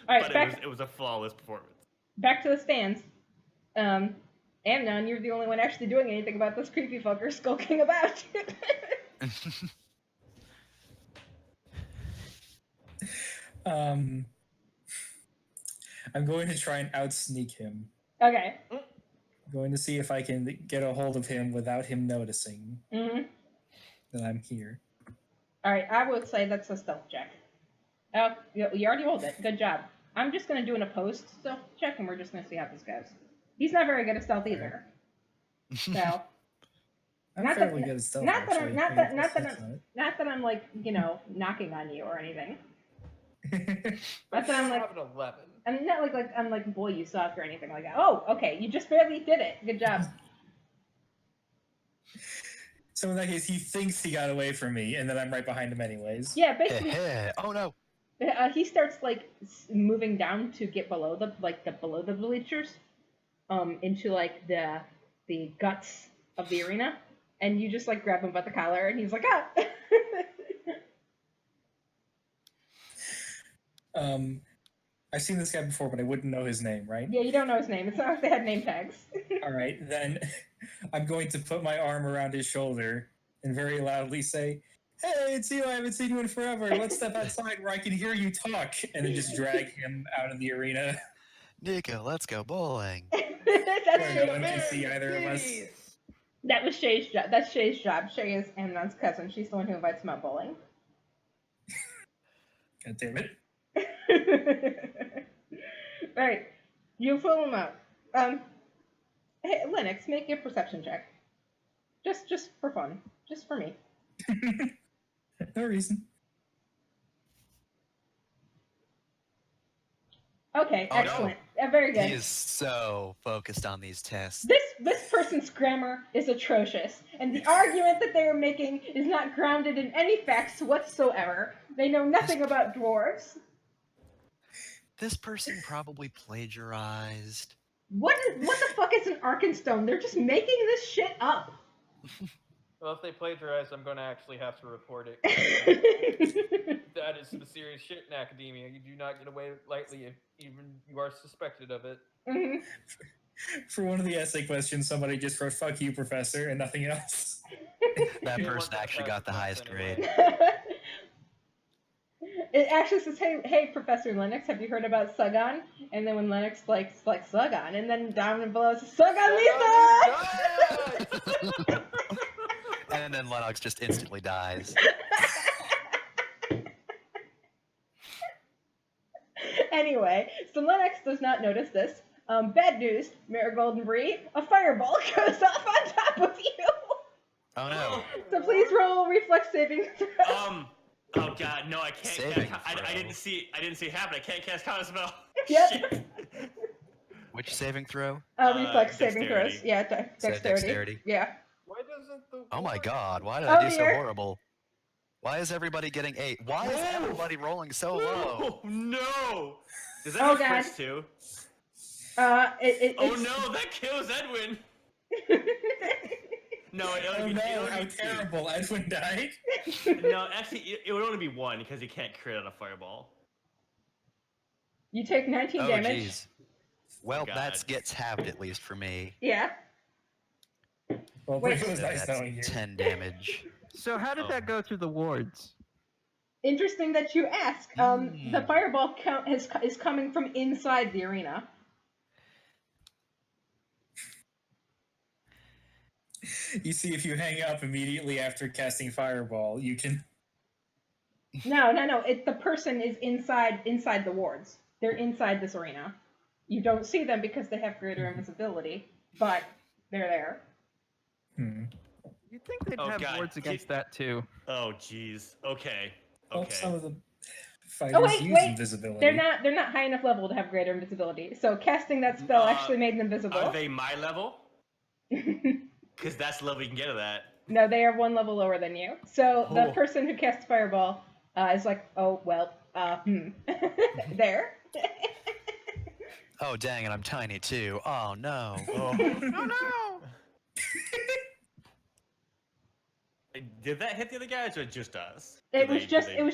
All right, but it was a flawless performance. back to the stands. Amnon, you're the only one actually doing anything about this creepy fucker skulking about. I'm going to try and outsneak him. Okay. Going to see if I can get a hold of him without him noticing Mm-hmm. that I'm here. All right, I would say that's a stealth check. Oh, you already rolled it. Good job. I'm just gonna do an opposed stealth check, and we're just gonna see how this goes. He's not very good at stealth either. So, I'm Not fairly that- good at stealth. not that I'm- actually. not I that- get not that plus six not that I'm like, knocking on you or anything. on it. Not that I'm I like, have an 11. I'm not like I'm like, boy, you suck or anything like that. Oh, okay, you just barely did it. Good job. So in that case, he thinks he got away from me, and then I'm right behind him anyways. Yeah, basically, Oh no. he starts like moving down to get below the bleachers, into like the guts of the arena, and you just like grab him by the collar, and he's like, ah. I've seen this guy before, but I wouldn't know his name, right? Yeah, you don't know his name. It's not like they had name tags. All right, then I'm going to put my arm around his shoulder and very loudly say, "Hey, it's you! I haven't seen you in forever. Let's step outside where I can hear you talk," and then just drag him out of the arena Nico, let's go bowling. That's where no Shay. one can see either of us. That was Shay's job. That's Shay's job. Shay is Amnon's cousin. She's the one who invites him out bowling. God damn it! Right. You fill him out. Hey, Linux, make a perception check. Just for fun. Just for me. No reason. Okay, Oh, no. excellent. Very good. He is so focused on these tests. This person's grammar is atrocious, and the argument that they are making is not grounded in any facts whatsoever. They know nothing about dwarves. This person probably plagiarized. What the fuck is an Arkenstone? They're just making this shit up. Well, if they plagiarize, I'm going to actually have to report it. That is some serious shit in academia. You do not get away lightly if even you are suspected of it. Mhm. For one of the essay questions, somebody just wrote "fuck you, professor" and nothing else. That You don't want person that actually got the class highest anyway. grade. It actually says, hey, Professor Lennox, have you heard about Sugon? And then when Lennox like Sugon, and then down below it says, Sugon Lisa! And then Lennox just instantly dies. Anyway, so Lennox does not notice this. Bad news, Marigold and Bree, a fireball goes off on top of you. Oh no. So please roll reflex saving throw. Oh god, no, I can't. Saving I throw. didn't see it happen. I can't cast counter spell. Yep. Shit. Which saving throw? Reflex saving dexterity. throws. Yeah, So dexterity. dexterity. Yeah. Why doesn't the Oh my ward- god, why did Oh, I do so dear. horrible? Why is everybody getting 8? Why is Whoa. everybody rolling so low? Oh no! Does that Oh, hit God. Chris too? Oh Oh no, that kills Edwin. No, it Oh only no! be, it How only be two. terrible! Edwin died. No, actually, it would only be one because he can't crit on a fireball. You take 19 Oh damage. jeez. Well, God. that gets halved at least for me. Yeah. Well, Wait. it was So nice that's knowing you. 10 damage. So how did Oh. that go through the wards? Interesting that you ask. The fireball count is coming from inside the arena. You see, if you hang up immediately after casting Fireball, you can. No. The person is inside the wards. They're inside this arena. You don't see them because they have greater invisibility, but they're there. You'd think they'd Oh, have God. wards against that too. Oh jeez. Okay. Well, Okay. some of the fighters Oh, wait, use wait. invisibility. They're not high enough level to have greater invisibility. So casting that spell actually made them visible. Are they my level? Because that's the level you can get of that. No, they are one level lower than you. So the Oh. person who casts fireball It's like, oh well, there. Oh dang it! I'm tiny too. Oh no. Oh. No, no. Did that hit the other guys or just us? It was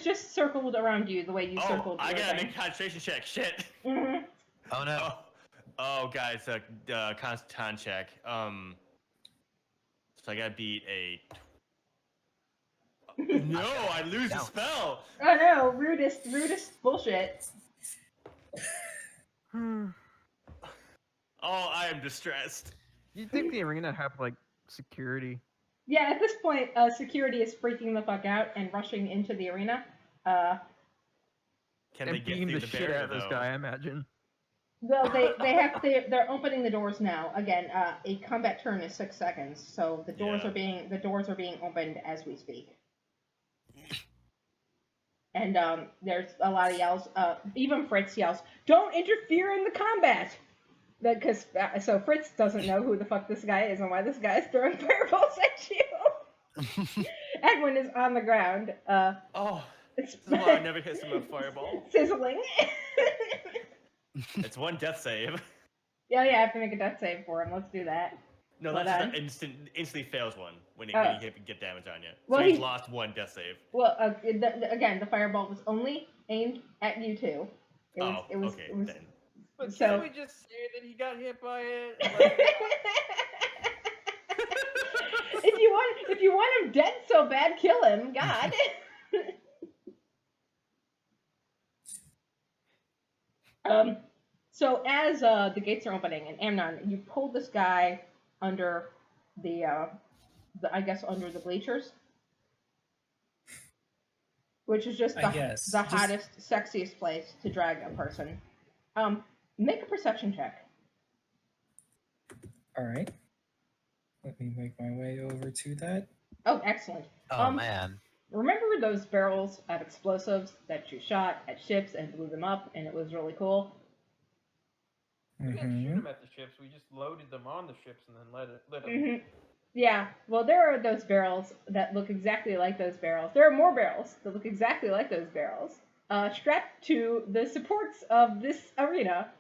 just circled around you the way you Oh, circled. I your gotta thing. make a concentration check. Shit. Mhm. Oh no. Oh, guys, con check. So I gotta beat a. No, I lose the No. spell. Oh no, rudest bullshit. Oh, I am distressed. You think the arena have like security? Yeah, at this point, security is freaking the fuck out and rushing into the arena. Can And they get beating through the the shit barrier out of this though? guy, I imagine. Well, they're opening the doors now. Again, a combat turn is 6 seconds, so the doors Yeah. are being opened as we speak. And there's a lot of yells. Even Fritz yells, "Don't interfere in the combat!" Because so Fritz doesn't know who the fuck this guy is and why this guy is throwing fireballs at you. Edwin is on the ground. Oh, It's this is why I never hit someone with a fireball. sizzling. It's one death save. Yeah, I have to make a death save for him. Let's do that. No, Well that's done. just instantly fails one when he, Oh. when he get damage on you. Well, So he's he- lost one death save. Well, again, the fireball was only aimed at you two. Okay, then. But So- can we just say that he got hit by it? if you want him dead so bad, kill him. God. So as the gates are opening, and Amnon, you pulled this guy under the I guess under the bleachers, which is just I guess. the Just- hottest, sexiest place to drag a person. Make a perception check. All right. Let me make my way over to that. Oh, excellent. Oh man. Remember those barrels of explosives that you shot at ships and blew them up, and it was really cool? We didn't shoot Mhm. them at the ships. We just loaded them on the ships and then lit them. Mm-hmm. Yeah, well, there are those barrels that look exactly like those barrels. There are more barrels that look exactly like those barrels, strapped to the supports of this arena.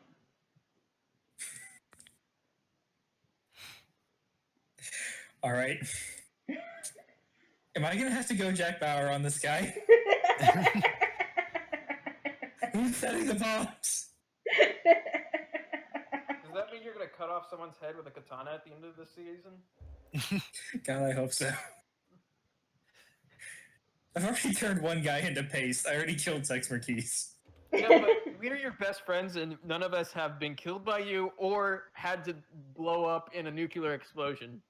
All right. Am I gonna have to go Jack Bauer on this guy? Who's setting the bombs? Does that mean you're gonna cut off someone's head with a katana at the end of the season? God, I hope so. I've already turned one guy into paste. I already killed Sex Marquise. Yeah, but we're your best friends, and none of us have been killed by you or had to blow up in a nuclear explosion.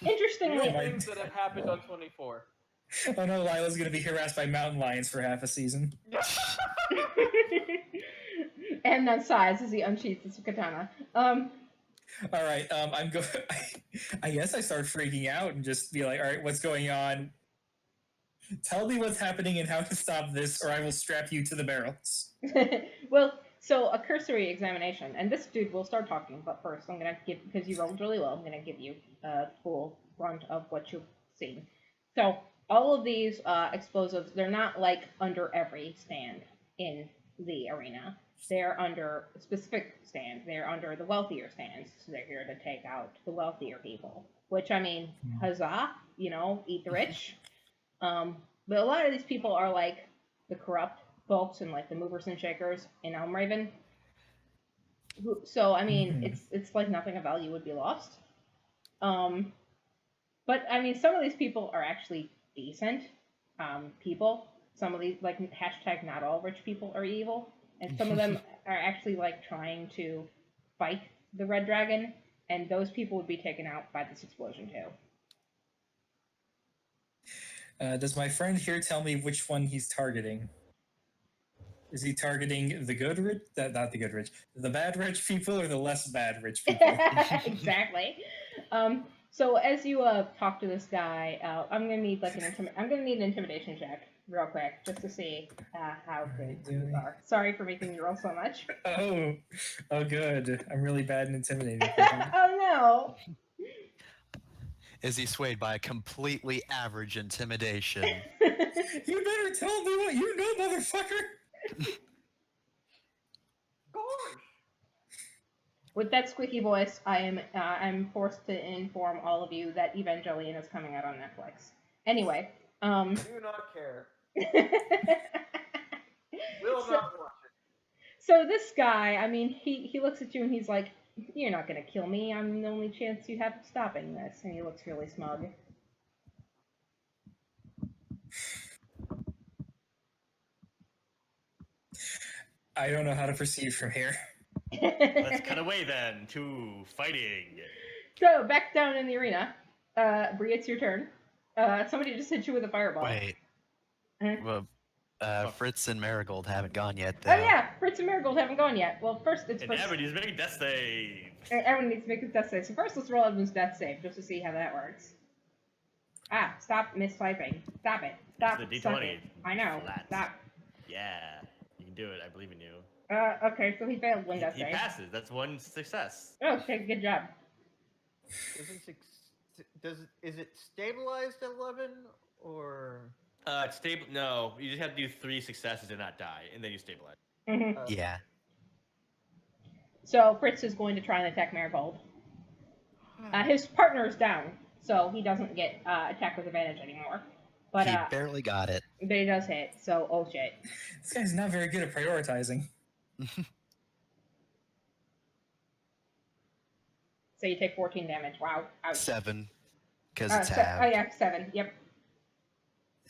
Interestingly, Real things that have happened on 24. Oh no, Lila's gonna be harassed by mountain lions for half a season. and then sighs as he unsheaths his katana. All right, I'm go. I guess I start freaking out and just be like, all right, what's going on? Tell me what's happening and how to stop this, or I will strap you to the barrels. Well, so a cursory examination, and this dude will start talking, but first I'm gonna give, because you rolled really well, I'm gonna give you a full brunt of what you've seen. So all of these explosives, they're not like under every stand in the arena. They're under specific stands. They're under the wealthier stands. So they're here to take out the wealthier people. Which, I mean, huzzah, you know, eat the rich. But a lot of these people are like the corrupt folks and like the movers and shakers in Elmraven. So I mean, it's like nothing of value would be lost. But I mean, some of these people are actually decent people. Some of these, like hashtag not all rich people are evil, and some of them are actually like trying to fight the Red Dragon, and those people would be taken out by this explosion too. Does my friend here tell me which one he's targeting? Is he targeting the good rich? Not the good rich. The bad rich people or the less bad rich people? Exactly. So as you talk to this guy, I'm gonna need like I'm gonna need an intimidation check real quick just to see how good you are. Sorry for making you roll so much. Oh, good. I'm really bad in intimidating. Oh no. Is he swayed by a completely average intimidation? You better tell me what you know, motherfucker. Gosh. With that squeaky voice, I'm forced to inform all of you that Evangelion is coming out on Netflix. Anyway, Do not care. Will So- not watch it. So this guy, I mean, he looks at you and he's like, "You're not gonna kill me. I'm the only chance you have of stopping this." And he looks really smug. I don't know how to proceed from here. Let's cut away then to fighting. So back down in the arena, Bree, it's your turn. Somebody just hit you with a fireball. Wait. Huh? Well, Fritz and Marigold haven't gone yet, though. Oh yeah, Fritz and Marigold haven't gone yet. Well, first it's And first. Evan is making death save. Everyone needs to make a death save. So first, let's roll Evan's death save just to see how that works. Ah, stop mistyping. Stop it. Stop. It's the Suck D20. it. I know. Flat. Stop. Yeah, you can do it. I believe in you. Okay, so he failed one death He save. passes. That's one success. Oh, okay, good job. Is it stabilized at 11 or? It's stable. No, you just have to do 3 successes and not die, and then you stabilize. hmm Yeah. So Fritz is going to try and attack Marigold. His partner is down, so he doesn't get attack with advantage anymore. But He barely got it. but he does hit. So oh shit. This guy's not very good at prioritizing. So you take 14 damage. Wow. Ouch. 7. Because it's Oh halved. yeah, 7. Yep.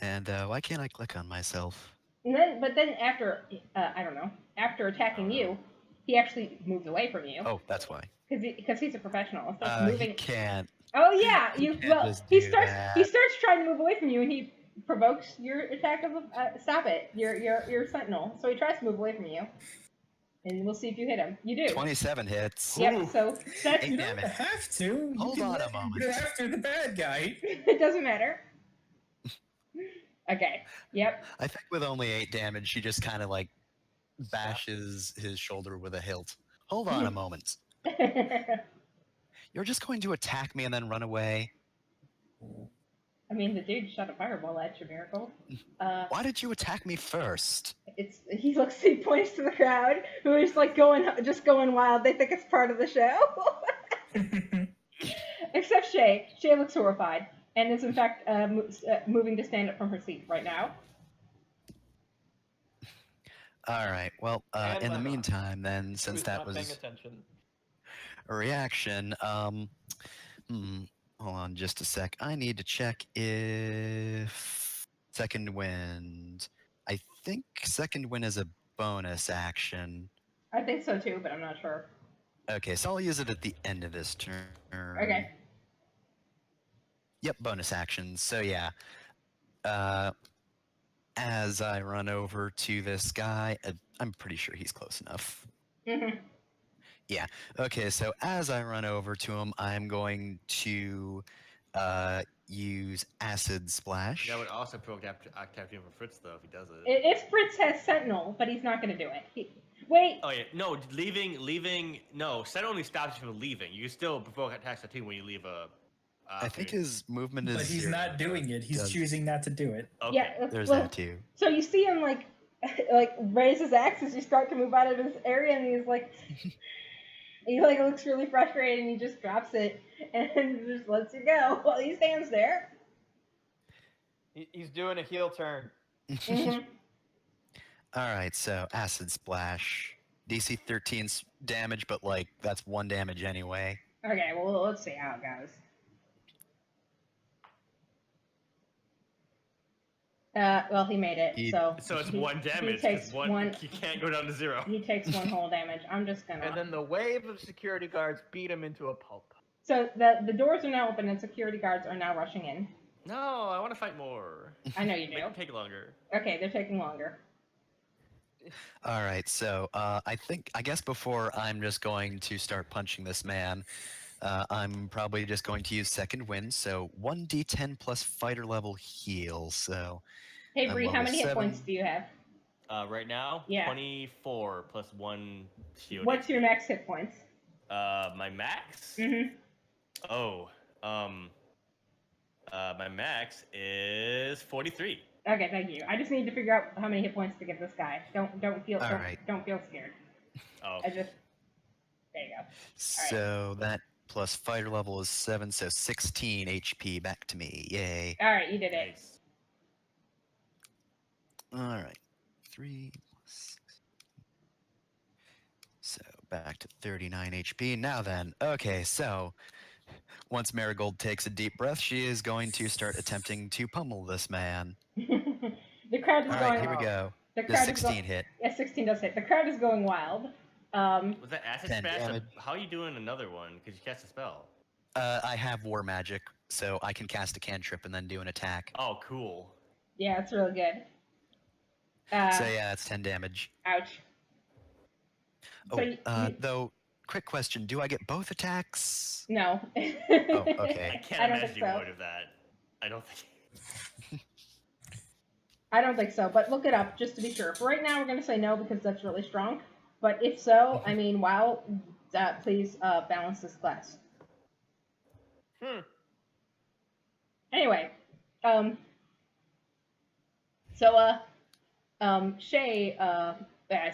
And why can't I click on myself? And then after I don't know, after attacking you, he actually moved away from you Oh, that's why. because he's a professional. It's like He moving. can't. Oh yeah, you can't well just he do starts that. he starts trying to move away from you and he provokes your attack of stop it your sentinel. So he tries to move away from you, and we'll see if you hit him. You do. 27 hits. Yep. Ooh. So that's 8 You damage. don't have to. You Hold can on let a him moment. Go after the bad guy. it doesn't matter. Okay. Yep. I think with only 8 damage, she just kind of like bashes his shoulder with a hilt. Hold on a moment. You're just going to attack me and then run away? I mean, the dude shot a fireball at you, Miracle. Why did you attack me first? He points to the crowd who is like going wild. They think it's part of the show. Except Shay. Shay looks horrified and is in fact moving to stand up from her seat right now. All right. Well, And in the I'm not. meantime, then, since Who's that not was paying attention. a reaction, hold on just a sec. I need to check if Second Wind. I think Second Wind is a bonus action. I think so too, but I'm not sure. Okay, so I'll use it at the end of this turn. Okay. Yep, bonus actions. So yeah, as I run over to this guy, I'm pretty sure he's close enough. hmm Okay, so as I run over to him, I'm going to use Acid Splash. That would also provoke activity for Fritz, though, if he does it. If Fritz has Sentinel, but he's not going to do it. Wait. Oh yeah, no, leaving. No, Set only stops you from leaving. You can still provoke attacks at 2 when you leave a. I think his movement is. But he's 0, not doing it. He's does- choosing not to do it. Okay. Yeah. There's well, that too. So you see him like raise his axe as you start to move out of his area, and he's like, he like looks really frustrated, and he just drops it and just lets you go while he stands there. He's doing a heel turn. Mhm. All right, so Acid Splash, DC 13 damage, but like that's 1 damage anyway. Okay, well let's see how it goes. Well he made it, He- so So it's he- 1 damage. He takes 'cause one. You can't go down to 0. He takes 1 whole damage. I'm just gonna. And then the wave of security guards beat him into a pulp. So the doors are now open and security guards are now rushing in. No, I want to fight more. I know you Make do. it take longer. Okay, they're taking longer. All right, so I guess before I'm just going to start punching this man, I'm probably just going to use Second Wind. So 1d10 plus fighter level heal. So Hey I'm Bree, how level many hit 7. points do you have? Right now, Yeah. 24 plus 1 shield. What's your max hit points? My max? Mm-hmm. Oh, my max is 43. Okay, thank you. I just need to figure out how many hit points to give this guy. Don't feel All don't, right. don't feel scared. Oh, I just there you go. So that plus fighter level is 7, so 16 HP back to me. Yay. All right, you did it. nice. All right. 3 plus 6. So back to 39 HP. Now then, okay, so once Marigold takes a deep breath, she is going to start attempting to pummel this man. The crowd is All going. right, here we go. The Does crowd is 16 hit? Yeah, 16 does hit. The crowd is going wild. Was that acid 10 smash? damage. How are you doing another one? Because you cast a spell. I have war magic, so I can cast a cantrip and then do an attack. Oh, cool. Yeah, it's really good. So yeah, it's 10 damage. Ouch. Oh, So you- though, quick question: do I get both attacks? No. Oh, okay. I can't I don't imagine think you so. would of that. I don't think. I don't think so, but look it up just to be sure. For right now, we're going to say no because that's really strong. But if so, I mean, wow, please balance this class. Anyway, Shay,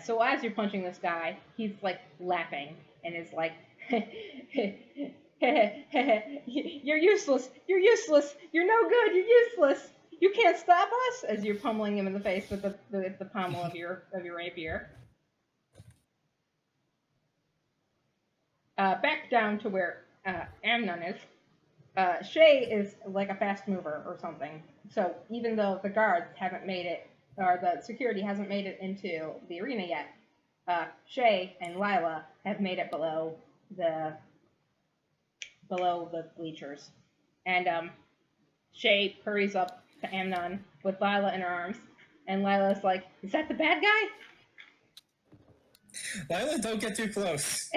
so as you're punching this guy, he's like laughing and is like, you're useless, you're useless, you're no good, you're useless, you can't stop us, as you're pummeling him in the face with the pommel of your rapier. Back down to where Amnon is. Shay is like a fast mover or something. So even though the guards haven't made it, or the security hasn't made it into the arena yet, Shay and Lila have made it below the bleachers. And Shay hurries up to Amnon with Lila in her arms, and Lila's like, "Is that the bad guy?" Lila, don't get too close.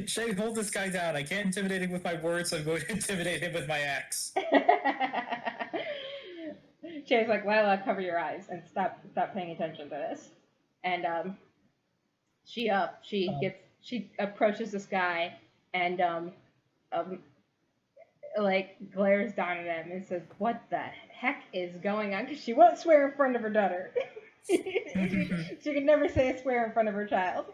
Shay, hold this guy down. I can't intimidate him with my words, so I'm going to intimidate him with my axe. Shay's like, "Lila, cover your eyes and stop paying attention to this." And she approaches this guy and like glares down at him and says, "What the heck is going on?" Because she won't swear in front of her daughter. She can never say a swear in front of her child.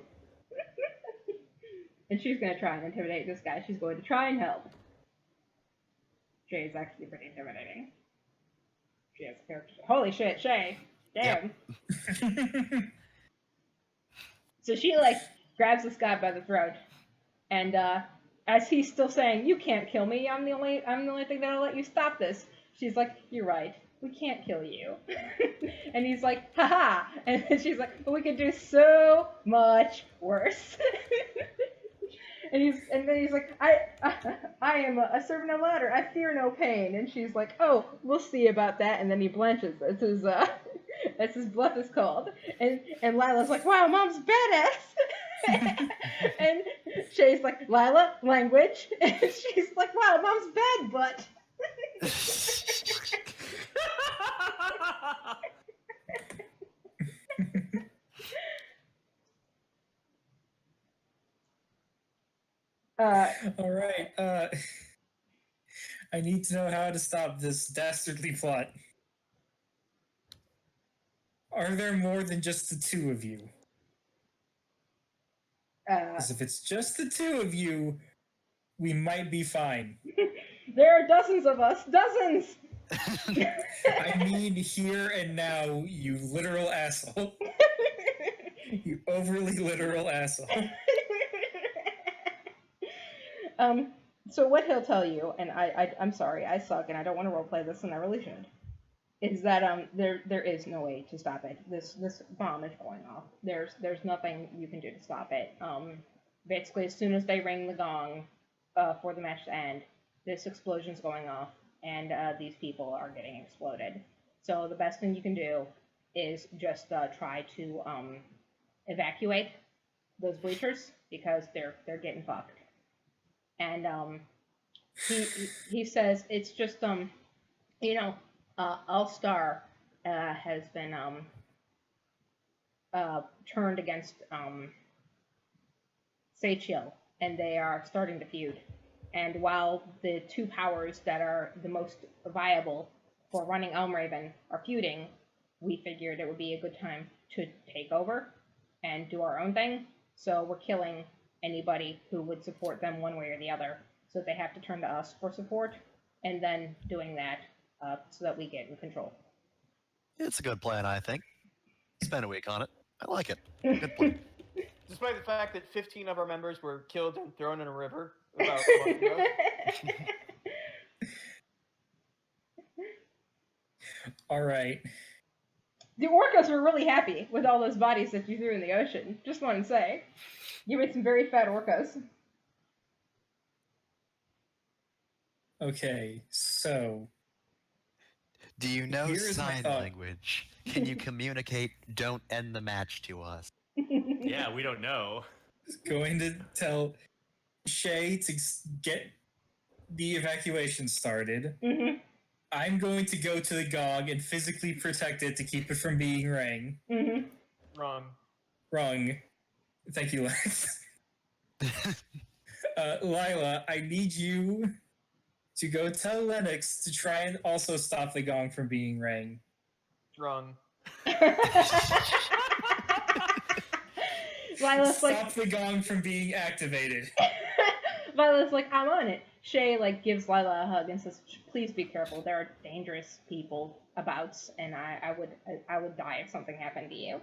And she's going to try and intimidate this guy. She's going to try and help. Shay is actually pretty intimidating. She has character. Holy shit, Shay! Damn. Yep. So she like grabs this guy by the throat, and as he's still saying, "You can't kill me. I'm the only thing that'll let you stop this." She's like, "You're right. We can't kill you." And he's like, "Haha!" And then she's like, "But we could do so much worse." And then he's like, I am a servant of ladder. I fear no pain. And she's like, "Oh, we'll see about that." And then he blenches. That's his bluff is called. And Lila's like, "Wow, Mom's badass." And Shay's like, "Lila, language." And she's like, "Wow, Mom's bad butt." All right. I need to know how to stop this dastardly plot. Are there more than just the two of you? Because if it's just the two of you, we might be fine. There are dozens of us. Dozens! I mean here and now, you literal asshole. You overly literal asshole. So what he'll tell you, and I'm sorry, I suck, and I don't want to roleplay this, and I really should, is that there is no way to stop it. This bomb is going off. There's nothing you can do to stop it. Basically, as soon as they ring the gong for the match to end, this explosion's going off, and these people are getting exploded. So the best thing you can do is just try to evacuate those bleachers, because they're getting fucked. And he says it's just All-Star has been turned against Sage Hill, and they are starting to feud. And while the two powers that are the most viable for running Elmraven are feuding, we figured it would be a good time to take over and do our own thing. So we're killing anybody who would support them one way or the other. So they have to turn to us for support, and then doing that so that we get in control. It's a good plan, I think. Spend a week on it. I like it. Good plan. Despite the fact that 15 of our members were killed and thrown in a river about a month ago. All right. The orcas were really happy with all those bodies that you threw in the ocean. Just want to say. You made some very fat orcas. Okay, so Do you know Here is my sign thought. language? Can you communicate, don't end the match to us? Yeah, we don't know. going to tell Shay to get the evacuation started. Mm-hmm. I'm going to go to the GOG and physically protect it to keep it from being rang. Mm-hmm. Wrong. Thank you, Lex. Lila, I need you to go tell Lennox to try and also stop the gong from being rang. Wrong. Lila's like, Stop the gong from being activated. Lila's like, I'm on it. Shay like gives Lila a hug and says, "Please be careful. There are dangerous people abouts, and I would die if something happened to you."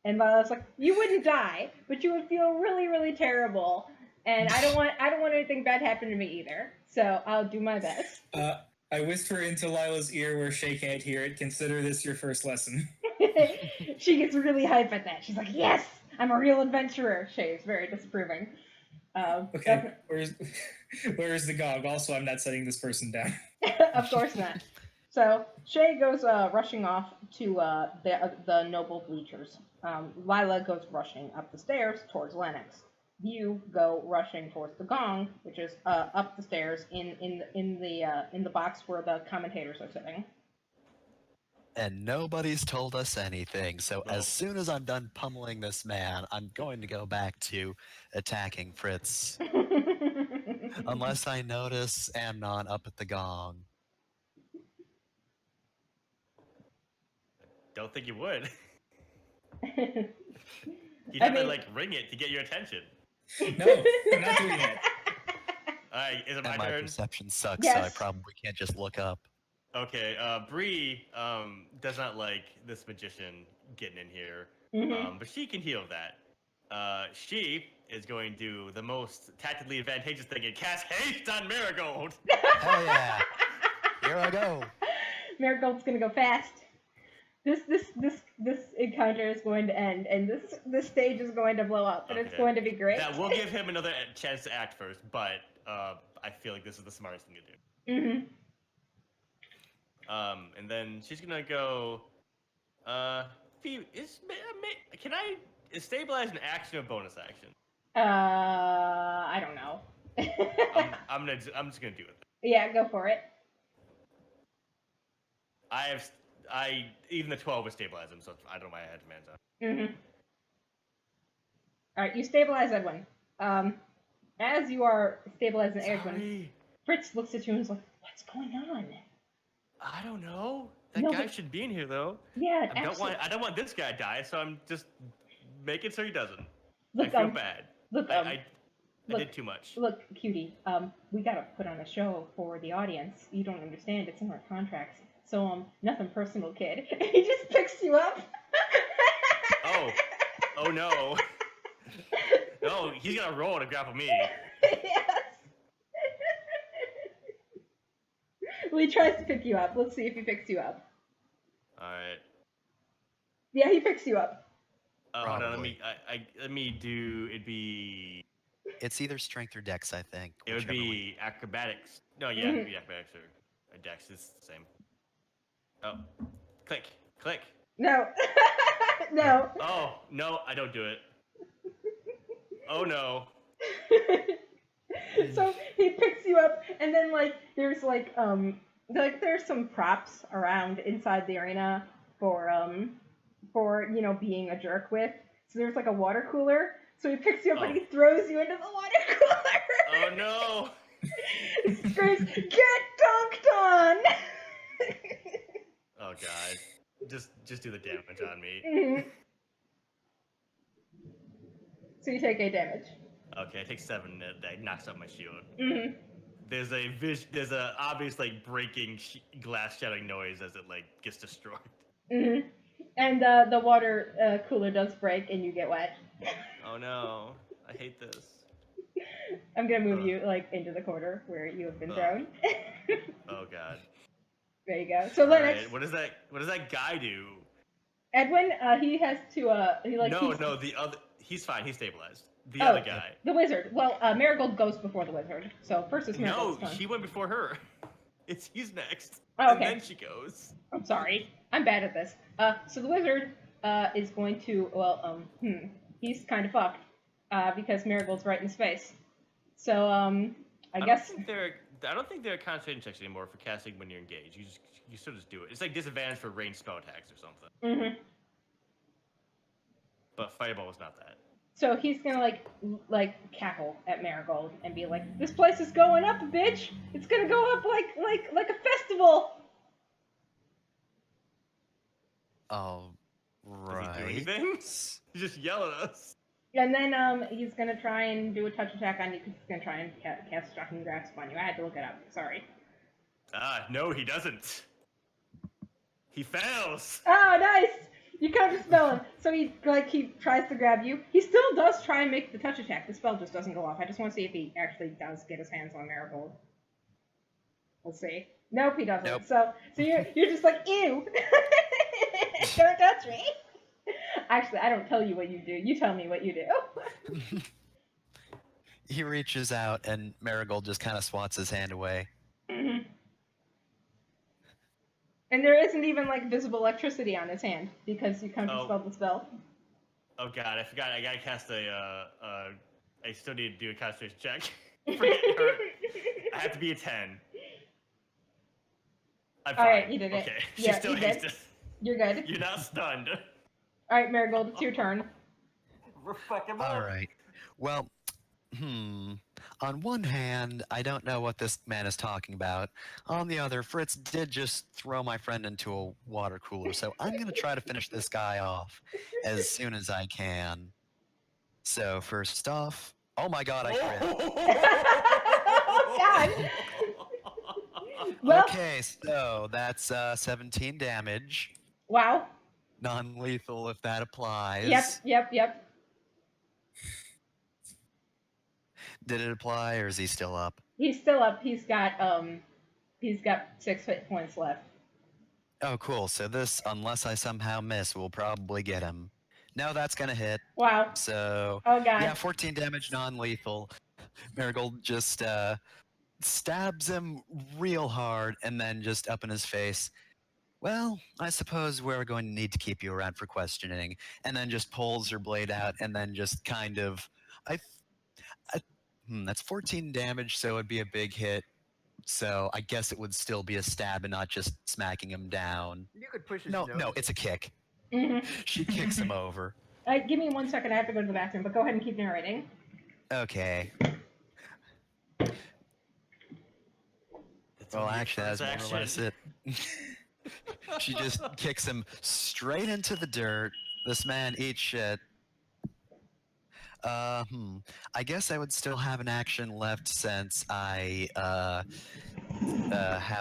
And Lila's like, "You wouldn't die, but you would feel really, really terrible. And I don't want anything bad happen to me either. So I'll do my best." I whisper into Lila's ear where Shay can't hear it. Consider this your first lesson. She gets really hype at that. She's like, "Yes, I'm a real adventurer." Shay is very disapproving. Okay, where's the GOG? Also, I'm not setting this person down. Of course not. So Shay goes rushing off to the noble bleachers. Lila goes rushing up the stairs towards Lennox. You go rushing towards the gong, which is up the stairs in the box where the commentators are sitting. And nobody's told us anything, so No. as soon as I'm done pummeling this man, I'm going to go back to attacking Fritz. Unless I notice Amnon up at the gong. Don't think you would. I You'd have to mean- like ring it to get your attention. No, I'm not doing it. Alright, is it my And my turn? perception sucks, so I Yes. probably can't just look up. Okay, Bree does not like this magician getting in here, Mhm. but she can heal that. She is going to do the most tactically advantageous thing and cast haste on Marigold. Hell yeah! Here I go. Marigold's gonna go fast. This encounter is going to end, and this stage is going to blow up, and it's Okay. going to be great. That will give him another chance to act first, but I feel like this is the smartest thing to do. Mm-hmm. And then she's gonna go. Can I stabilize an action or bonus action? I don't know. I'm just gonna do it. Yeah, go for it. Even the 12 would stabilize him, so I don't know why I had demands on. Mm-hmm. All right, you stabilize Edwin. As you are stabilizing Edwin, Sorry, Fritz looks at you and is like, "What's going on?" I don't know. That No, guy but- should be in here though. Yeah, I don't want this guy to die, so I'm just making sure he doesn't. Look, I feel bad. look, I look, did too much. Look, cutie. We gotta put on a show for the audience. You don't understand. It's in our contracts. So, nothing personal, kid. He just picks you up. Oh no. No, he's gonna roll to grapple me. Yes. Well, he tries to pick you up. Let's see if he picks you up. Alright. Yeah, he picks you up. Hold on, Probably. let me do. It'd be. It's either strength or dex, I think. It would whichever one. be acrobatics. No, yeah, it'd be acrobatics or dex. It's the same. Oh, click. No. No. Oh no, I don't do it. Oh no. So he picks you up, and then there's there's some props around inside the arena for being a jerk with. So there's like a water cooler. So he picks you up and he throws you into the water cooler. Oh no. Screams, "Get dunked on!" Oh god. Just do the damage on me. Mhm. So you take 8 damage. Okay, I take 7. That knocks out my shield. Mhm. There's a obvious like breaking glass shattering noise as it like gets destroyed. Mhm. And the water cooler does break, and you get wet. Oh no, I hate this. I'm gonna move Ugh. you like into the corner where you have been Ugh. thrown. Oh god. There you go. So All Lennox, right, what does that guy do? Edwin, he has to he like No, he's, no, the other. He's fine. He's stabilized. The Oh, other guy. the wizard. Well, Marigold goes before the wizard. So first is No, Marigold's turn. he went before her. He's next. Oh, And okay. then she goes. I'm sorry. I'm bad at this. So the wizard is going to he's kind of fucked because Marigold's right in his face. So I guess I don't think there are concentration checks anymore for casting when you're engaged. You still just do it. It's like disadvantage for ranged spell attacks or something. Mhm. But fireball is not that. So he's gonna like cackle at Marigold and be like, "This place is going up, bitch! It's gonna go up like a festival." All Does he do right. anything? He just yell at us. And then he's gonna try and do a touch attack on you because he's gonna try and cast Shocking Grasp on you. I had to look it up. Sorry. No, he doesn't. He fails. Oh, nice! You counter spell him. So he tries to grab you. He still does try and make the touch attack. The spell just doesn't go off. I just want to see if he actually does get his hands on Marigold. We'll see. Nope, he doesn't. Nope. So you're just like, ew! Don't touch me! Actually, I don't tell you what you do. You tell me what you do. He reaches out, and Marigold just kind of swats his hand away. Mhm. And there isn't even like visible electricity on his hand because you counterspelled the spell. Oh god, I forgot. I gotta cast I still need to do a concentration check. Forget her. I have to be a 10. I'm fine. Alright, you did it. Okay, Yeah, she's still you did. hasted. You're good. You're not stunned. Alright, Marigold, it's your turn. Fuck him All right. Well, on one hand, I don't know what this man is talking about. On the other, Fritz did just throw my friend into a water cooler, so I'm going to try to finish this guy off as soon as I can. So, first off, oh my god, I crit. Oh, God. Well, Okay, so that's 17 damage. wow. Non-lethal if that applies. Yep. Did it apply, or is he still up? He's still up. He's got 6 hit points left. Oh, cool. So this, unless I somehow miss, will probably get him. No, that's gonna hit. Wow. So Oh god. yeah, 14 damage, non-lethal. Marigold just stabs him real hard, and then just up in his face. Well, I suppose we're going to need to keep you around for questioning, and then just pulls her blade out, and then just kind of, that's 14 damage, so it'd be a big hit. So I guess it would still be a stab and not just smacking him down. You could push his No, nose. it's a kick. Mhm. She kicks him over. Give me 1 second. I have to go to the bathroom, but go ahead and keep narrating. Okay. It's Well, only your actually, that's first more or less action. it. She just kicks him straight into the dirt. This man eats shit. I guess I would still have an action left since I have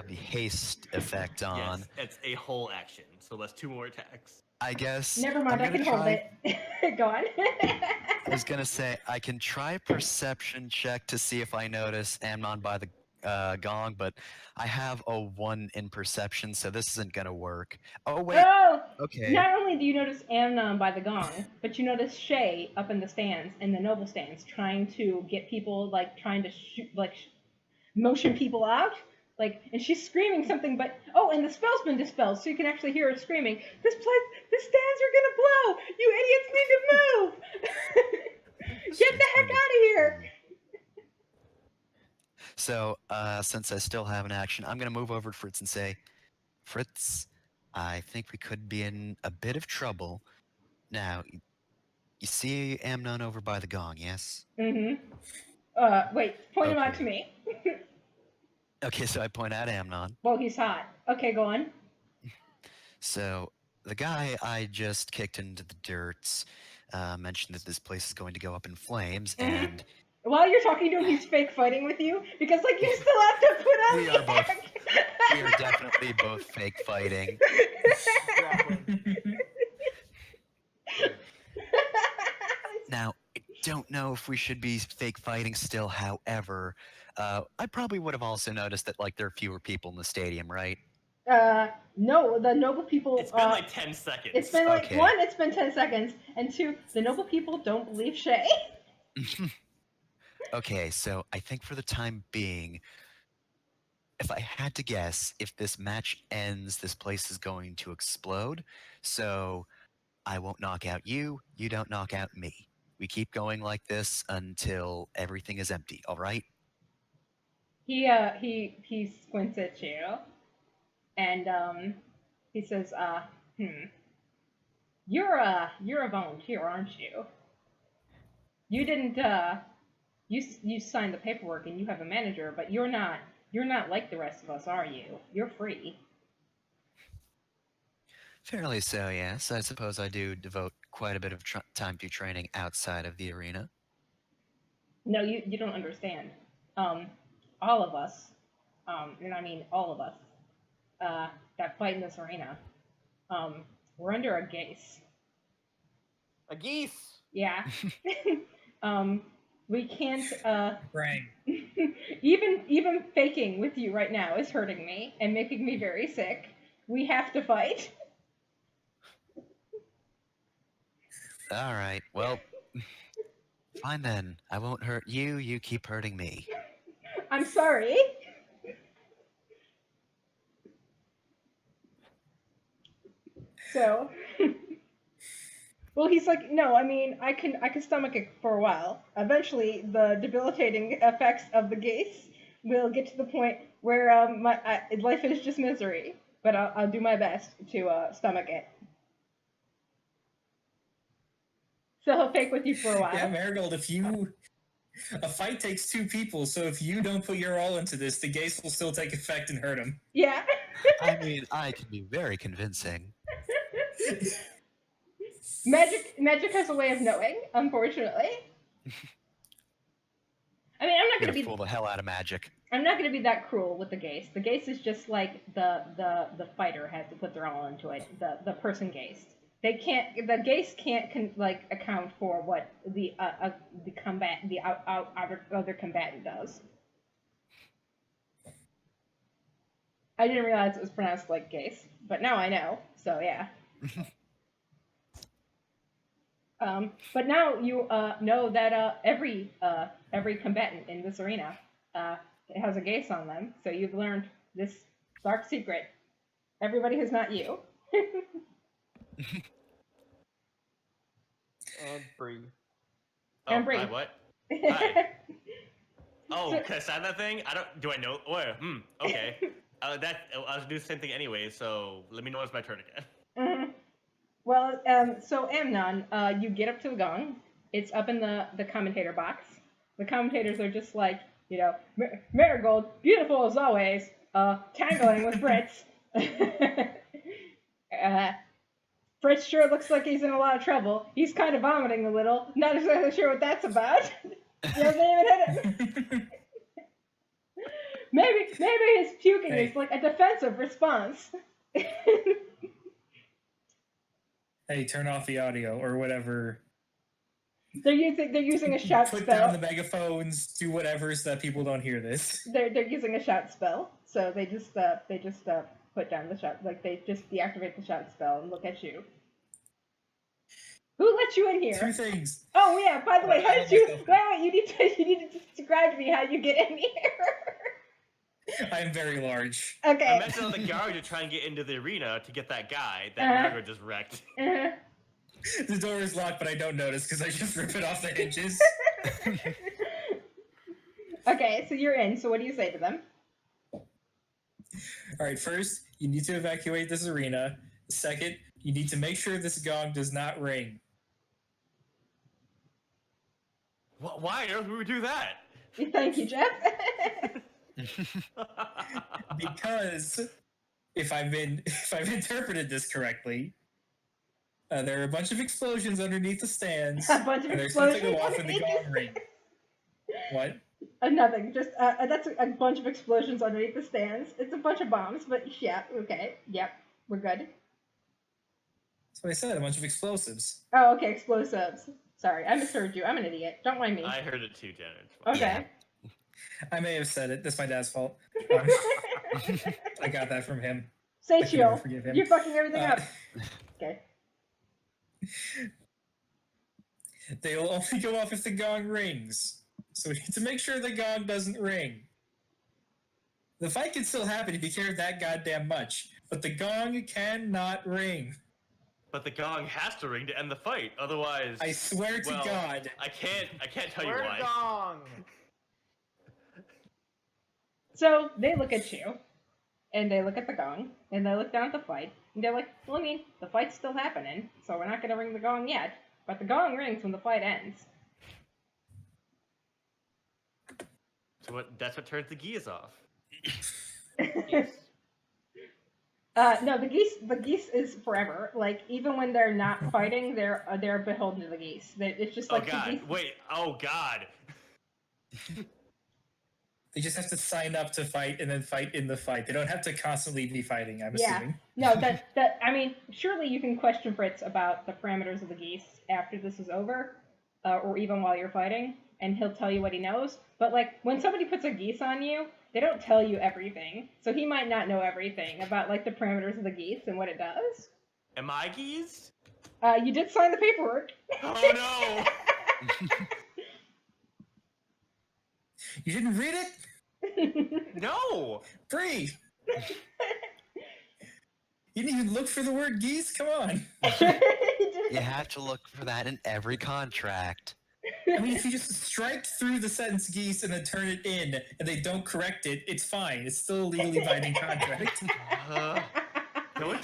the haste effect on. Yes, it's a whole action, so that's 2 more attacks. I guess. Never mind. I I'm can gonna hold try- it. Go on. I was gonna say I can try perception check to see if I notice Amnon by the gong, but I have a 1 in perception, so this isn't gonna work. Oh wait, Oh! okay. Not only do you notice Amnon by the gong, but you notice Shay up in the stands, in the noble stands, trying to get people, trying to shoot, motion people out. And she's screaming something, but, and the spell's been dispelled, so you can actually hear her screaming, the stands are gonna blow! You idiots need to move! Get the heck out of here! So, since I still have an action, I'm gonna move over to Fritz and say, Fritz, I think we could be in a bit of trouble. Now, you see Amnon over by the gong, yes? Mm-hmm. Wait, point him out Okay. to me. Okay, so I point out Amnon. Well, he's hot. Okay, go on. So the guy I just kicked into the dirt mentioned that this place is going to go up in flames, Mhm. and While you're talking to him, he's fake fighting with you because, like, you still have to put on We the are both- act. we are definitely both fake fighting. Now, I don't know if we should be fake fighting still. However, I probably would have also noticed that like there are fewer people in the stadium, right? No, the noble people. It's been like 10 seconds. It's been like Okay. one, it's been 10 seconds, and two, the noble people don't believe Shay. Okay, so I think for the time being, if I had to guess, if this match ends, this place is going to explode. So I won't knock out you, you don't knock out me. We keep going like this until everything is empty, all right? He squints at you, and he says, you're a volunteer, aren't you? You didn't you signed the paperwork and you have a manager, but you're not like the rest of us, are you? You're free. Fairly so, yes. I suppose I do devote quite a bit of time to training outside of the arena. No, you don't understand. All of us, and I mean all of us, that fight in this arena, we're under a gaze. A geese. Yeah. We can't, Rang. even faking with you right now is hurting me and making me very sick. We have to fight. All right, well, fine then. I won't hurt you, you keep hurting me. I'm sorry. So, well, he's like, no, I mean, I can stomach it for a while. Eventually, the debilitating effects of the gaze will get to the point where life is just misery. But I'll do my best to stomach it. So he'll fake with you for a while. Yeah, Marigold, a fight takes two people, so if you don't put your all into this, the gaze will still take effect and hurt him. Yeah. I mean, I can be very convincing. Magic has a way of knowing, unfortunately. I mean, I'm not I'm gonna gonna fool the hell out of magic. I'm not gonna be that cruel with the gaze. The gaze is just like the fighter has to put their all into it. The person gazed. The gaze can't account for what the other combatant does. I didn't realize it was pronounced like gaze, but now I know. So yeah. But now you know that every combatant in this arena has a gaze on them. So you've learned this dark secret. Everybody who's not you. And Bree. Oh, And Bree. hi, what? Hi. Oh, can I sign that thing? Do I know? Where? Okay. I was doing the same thing anyway, so let me know when it's my turn again. Mm-hmm. Well, so Amnon, you get up to the gong. It's up in the commentator box. The commentators are just like, you know, Marigold, beautiful as always, tangling with Fritz. Fritz sure looks like he's in a lot of trouble. He's kind of vomiting a little. Not exactly sure what that's about. He hasn't even hit him. Maybe his puking is like a defensive response. Hey, turn off the audio or whatever. They're using a shout Put spell. down the megaphones, do whatever so that people don't hear this. They're using a shout spell, so they just put down the shout, like they just deactivate the shout spell and look at you. Who let you in Two here? things. Oh yeah, by the way, how did you? Wait, you need to describe to me how you get in here. I'm very large. Okay. Imagine on the guard to try and get into the arena to get that guy that Uh-huh. Margaret just wrecked. Uh-huh. The door is locked, but I don't notice because I just rip it off the hinges. Okay, so you're in. So what do you say to them? All right, first, you need to evacuate this arena. Second, you need to make sure this gong does not ring. Why on earth would we do that? Thank you, Jeff. Because if I've interpreted this correctly, there are a bunch of explosions underneath the stands, A bunch of and there's something explosions go off in the underneath gong ring. What? Nothing. Just that's a bunch of explosions underneath the stands. It's a bunch of bombs, but yeah, okay, yep, we're good. That's what I said. A bunch of explosives. Oh, okay, explosives. Sorry, I misheard you. I'm an idiot. Don't mind me. I heard it too, Jenna. It's fine. Okay. I may have said it. That's my dad's fault. I got that from him. Say I can never chill. forgive him. You're fucking everything Uh, up. Okay. They'll only go off if the gong rings. So we need to make sure the gong doesn't ring. The fight can still happen if you care that goddamn much, but the gong cannot ring. But the gong has to ring to end the fight. Otherwise, I swear to well, God. I can't tell you Word why. gong. So they look at you, and they look at the gong, and they look down at the fight, and they're like, well, I mean, the fight's still happening, so we're not gonna ring the gong yet, but the gong rings when the fight ends. So that's what turns the gears off. No, the geese is forever. Like, even when they're not fighting, they're beholden to the geese. It's just like Oh the god! geese. Wait! Oh god! They just have to sign up to fight and then fight in the fight. They don't have to constantly be fighting, I'm Yeah. assuming. No, that I mean, surely you can question Fritz about the parameters of the geese after this is over, or even while you're fighting, and he'll tell you what he knows. But like, when somebody puts a geese on you, they don't tell you everything, so he might not know everything about like the parameters of the geese and what it does. Am I geese? You did sign the paperwork. Oh no! You didn't read it? No! Free! You didn't even look for the word geese? Come on. You have to look for that in every contract. I mean, if you just strike through the sentence geese and then turn it in and they don't correct it, it's fine. It's still a legally binding contract.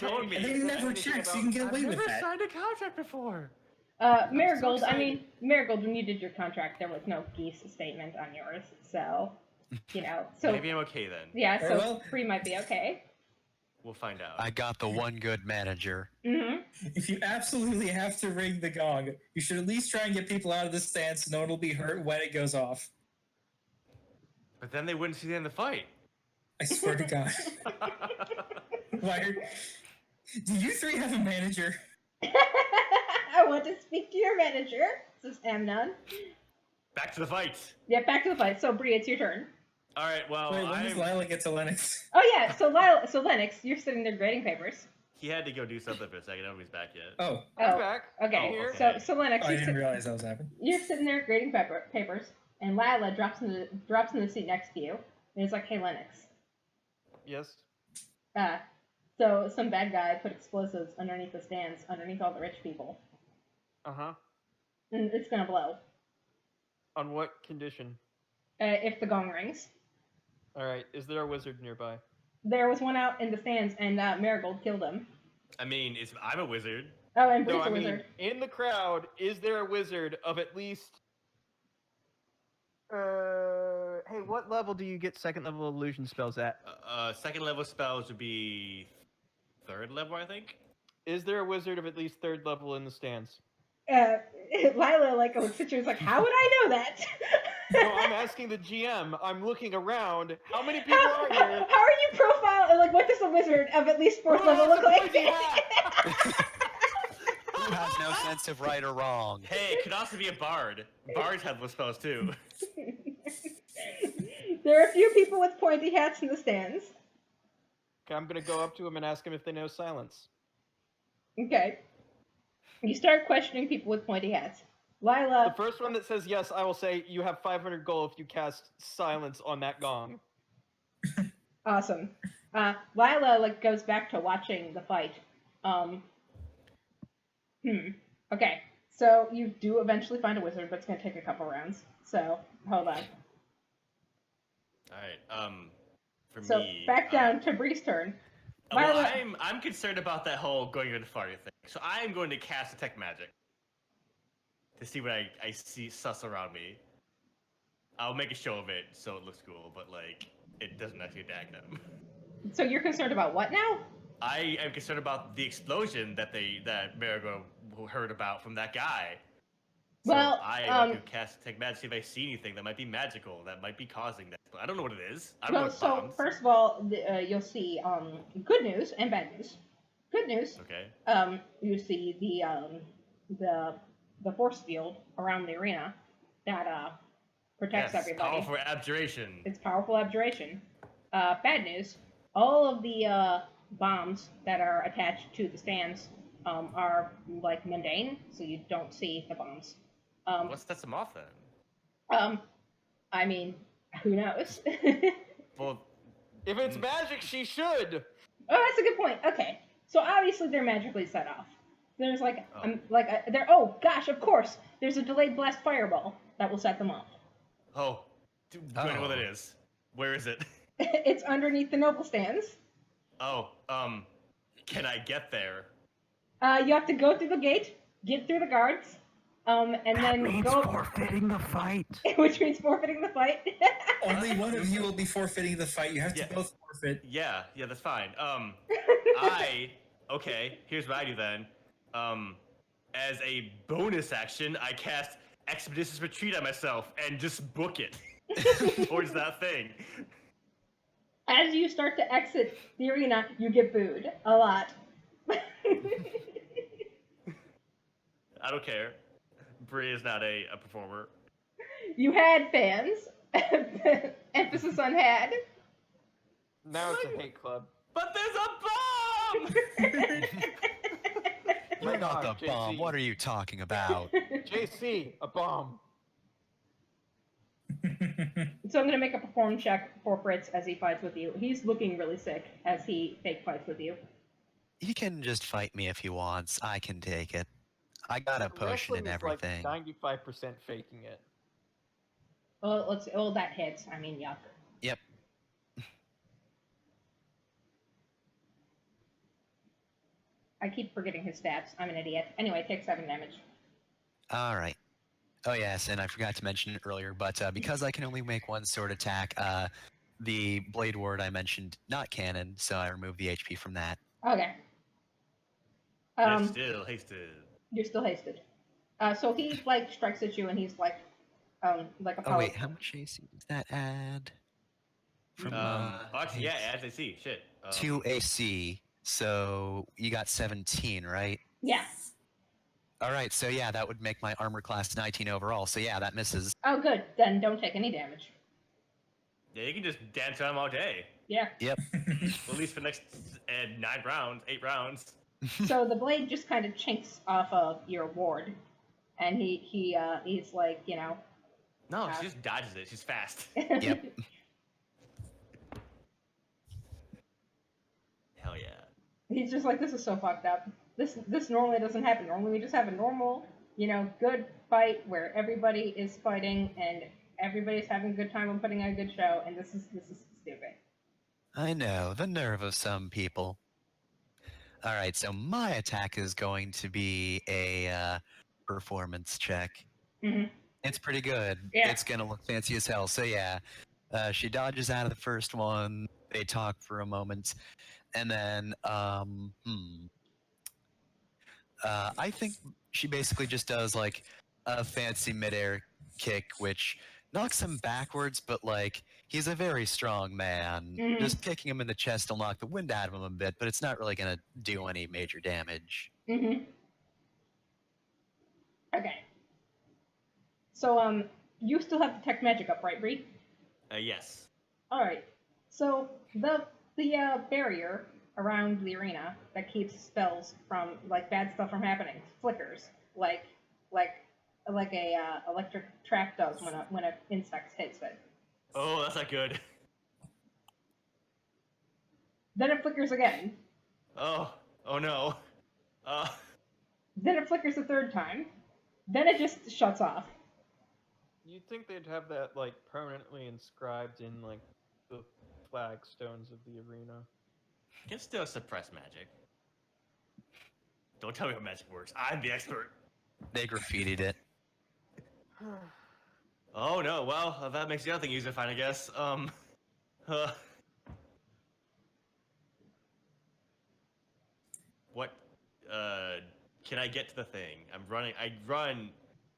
Don't me. And they never check, so you can get away I've with never that. signed a contract before. Marigold, so I mean, Marigold, when you did your contract, there was no geese statement on yours, so, you know, so, Maybe I'm okay then. yeah, so Well- Free might be okay. We'll find out. I got the one good manager. Mm-hmm. If you absolutely have to ring the gong, you should at least try and get people out of the stand so no one will be hurt when it goes off. But then they wouldn't see the end of the fight. I swear to God. Do you three have a manager? I want to speak to your manager, says Amnon. Back to the fight. Yeah, back to the fight. So, Bree, it's your turn. All right. Well, Wait, when does Lila get to Lennox? Oh, yeah, so Lennox, you're sitting there grading papers. he had to go do something for a second. Nobody's back yet. Oh, I'm back. Okay, Oh, Here. okay. so Lennox, I didn't realize that was happening. you're sitting there grading papers, and Lila drops in the seat next to you, and he's like, "Hey, Lennox, Yes. so some bad guy put explosives underneath the stands, underneath all the rich people, Uh-huh. and it's gonna blow On what condition? if the gong rings." All right. Is there a wizard nearby? There was one out in the stands, and Marigold killed him. I mean, I'm a wizard. Oh, and No, Bree's I a mean, wizard. in the crowd, is there a wizard of at least... hey, what level do you get second level illusion spells at? Second level spells would be third level, I think. Is there a wizard of at least third level in the stands? Lila looks at you and is like, "How would I know that?" No, I'm asking the GM. I'm looking around. How many people are How here? are you profile? Like, what does a wizard of at least fourth Who level has look a like? pointy hat? Who has no sense of right or wrong? Hey, it could also be a bard. Bards have those spells too. There are a few people with pointy hats in the stands. Okay, I'm gonna go up to him and ask him if they know silence. Okay. You start questioning people with pointy hats. The Lila, first one that says yes, I will say you have 500 gold if you cast silence on that gong. awesome. Lila goes back to watching the fight. Okay. So you do eventually find a wizard, but it's gonna take a couple rounds. So hold on. All right. For So me. back down to Bree's turn. Well, Lila- I'm concerned about that whole going into the party thing. So I am going to cast detect magic to see what I see suss around me. I'll make a show of it so it looks cool, but like it doesn't actually attack them. So you're concerned about what now? I am concerned about the explosion that Marigold heard about from that guy. So Well, I want to cast Detect Magic, see if I see anything that might be magical, that might be causing that. But I don't know what it is. I don't know Well, what so bombs. first of all, you'll see good news and bad news. Good news. Okay. You see the force field around the arena that protects Yes, everybody. powerful abjuration. It's powerful abjuration. Bad news. All of the bombs that are attached to the stands are like mundane, so you don't see the bombs. What sets them off then? I mean, who knows? Well, If it's magic, she should. Oh, that's a good point. Okay, so obviously they're magically set off. There's like, Oh. there. Oh gosh, of course. There's a delayed blast fireball that will set them off. oh, do I know what it Oh. is? Where is it? It's underneath the noble stands. Oh, can I get there? You have to go through the gate, get through the guards, and then means go. forfeiting the fight. Which means forfeiting the fight. Only one of you will be forfeiting the fight. You have Yeah. to both forfeit. Yeah, that's fine. Okay, here's what I do then. As a bonus action, I cast Expeditious Retreat on myself and just book it towards that thing. As you start to exit the arena, you get booed a lot. I don't care. Bree is not a performer. You had fans. Emphasis on had. Now it's a hate club. But there's a bomb! You're Bring not on, the bomb. JC. What are you talking about? JC, a bomb. So I'm gonna make a perform check for Fritz as he fights with you. He's looking really sick as he fake fights with you. He can just fight me if he wants. I can take it. I got a potion Wrestling and is everything. like 95% faking it. Well, let's see. Oh, that hits. I mean, yuck. Yep. I keep forgetting his stats. I'm an idiot. Anyway, take 7 damage. All right. Oh yes, and I forgot to mention it earlier, but because I can only make one sword attack, the blade ward I mentioned not canon, so I removed the HP from that. Okay. Yes, still hasted. You're still hasted. So he like strikes at you, and he's like a Oh power. wait, how much AC does that add? From Actually, yeah, as I see, shit. 2 AC, so you got 17, right? Yeah. All right, so yeah, that would make my armor class 19 overall. So yeah, that misses. Oh, good. Then don't take any damage. Yeah, you can just dance around all day. Yeah. Yep. Well, at least for the next 8 rounds. So the blade just kind of chinks off of your ward, and he's like, you know. No, she just dodges it. She's fast. Yep. Hell yeah. He's just like, this is so fucked up. This normally doesn't happen. Normally we just have a normal, you know, good fight where everybody is fighting and everybody's having a good time and putting on a good show, and this is stupid. I know, the nerve of some people. All right, so my attack is going to be a performance check. Mm-hmm. It's pretty good. Yeah. It's gonna look fancy as hell. So yeah, she dodges out of the first one. They talk for a moment, and then I think she basically just does like a fancy midair kick, which knocks him backwards. But like he's a very strong man. Mhm. Just kicking him in the chest will knock the wind out of him a bit, but it's not really gonna do any major damage. Mm-hmm. Okay. So you still have Detect Magic up, right, Bree? Yes. All right. So the barrier around the arena that keeps spells from like bad stuff from happening flickers like a electric track does when a insect hits it. Oh, that's not good. Then it flickers again. Oh no. Then it flickers a third time. Then it just shuts off. You'd think they'd have that like permanently inscribed in like the flagstones of the arena. You can still suppress magic. Don't tell me how magic works. I'm the expert. They graffitied it. Oh no, well, that makes the other thing easier to find, I guess. Uh, what, can I get to the thing?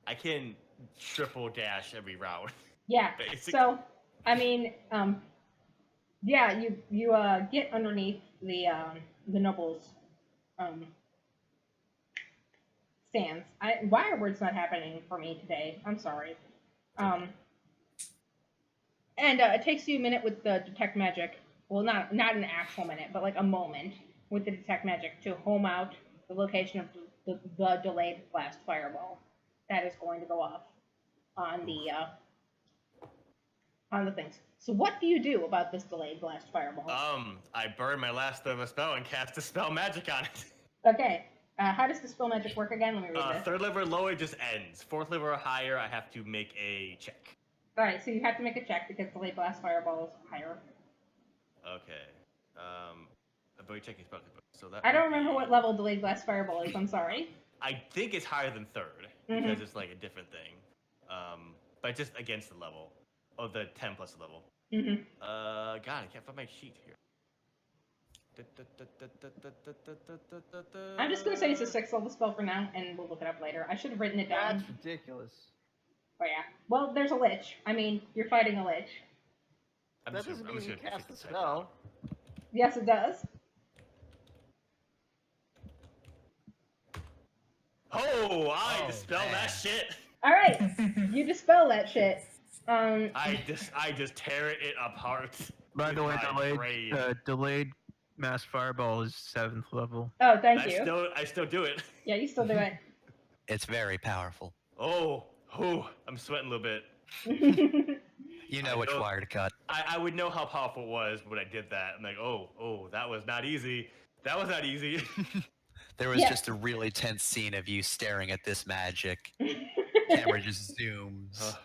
I can triple dash every round. Yeah. Basically. So, I mean, yeah, you get underneath the nobles stands. Why are words not happening for me today? I'm sorry. And it takes you a minute with the detect magic. Well, not an actual minute, but like a moment with the detect magic to home out the location of the delayed blast fireball that is going to go off on the things. So what do you do about this delayed blast fireball? I burn my last of a spell and cast Dispel Magic on it. Okay. How does Dispel Magic work again? Let me read this. Third level or lower just ends. Fourth level or higher, I have to make a check. Alright, so you have to make a check because delayed blast fireball is higher. Okay. Ability checking spell. So that. I don't would remember be- what level delayed blast fireball is. I'm sorry. I think it's higher than third because it's like a different thing. But just against the level of the 10 plus level. Mm-hmm. God, I can't find my sheet here. I'm just gonna say it's a 6th level spell for now, and we'll look it up later. I should have written it down. That's ridiculous. Oh yeah. Well, there's a lich. I mean, you're fighting a lich. I'm That just doesn't gonna- mean I'm you just gonna cast the fix this spell. Yes, it does. Oh, I Oh, dispel man. that shit. All right, you dispel that shit. I just tear it apart. By the way, My brain. delayed mass fireball is 7th level. Oh, thank you. I still do it. Yeah, you still do it. It's very powerful. Oh, I'm sweating a little bit. You know I which know. wire to cut. I would know how powerful it was when I did that. I'm like, oh, that was not easy. That was not easy. There was Yeah. just a really tense scene of you staring at this magic. Camera just zooms.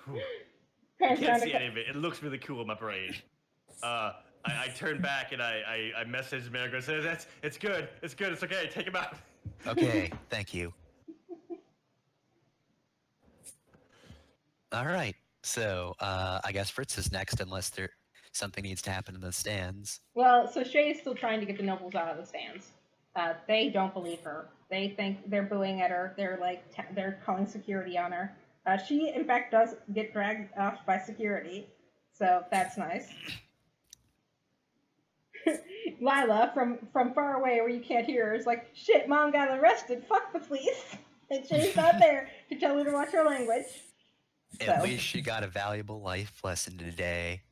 Whew. I Crank's can't trying see to any of it. It looks really cool in my brain. I turn back and I message Marigold and say, it's good, it's okay, take him out. Okay, thank you. All right, so I guess Fritz is next, unless something needs to happen in the stands. Well, so Shay is still trying to get the nobles out of the stands. They don't believe her. They think they're booing at her. They're like they're calling security on her. She, in fact, does get dragged off by security, so that's nice. Lila, from far away where you can't hear her, is like, "Shit, Mom got arrested. Fuck the police." And Shay's not there to tell her to watch her language. At So. least she got a valuable life lesson today.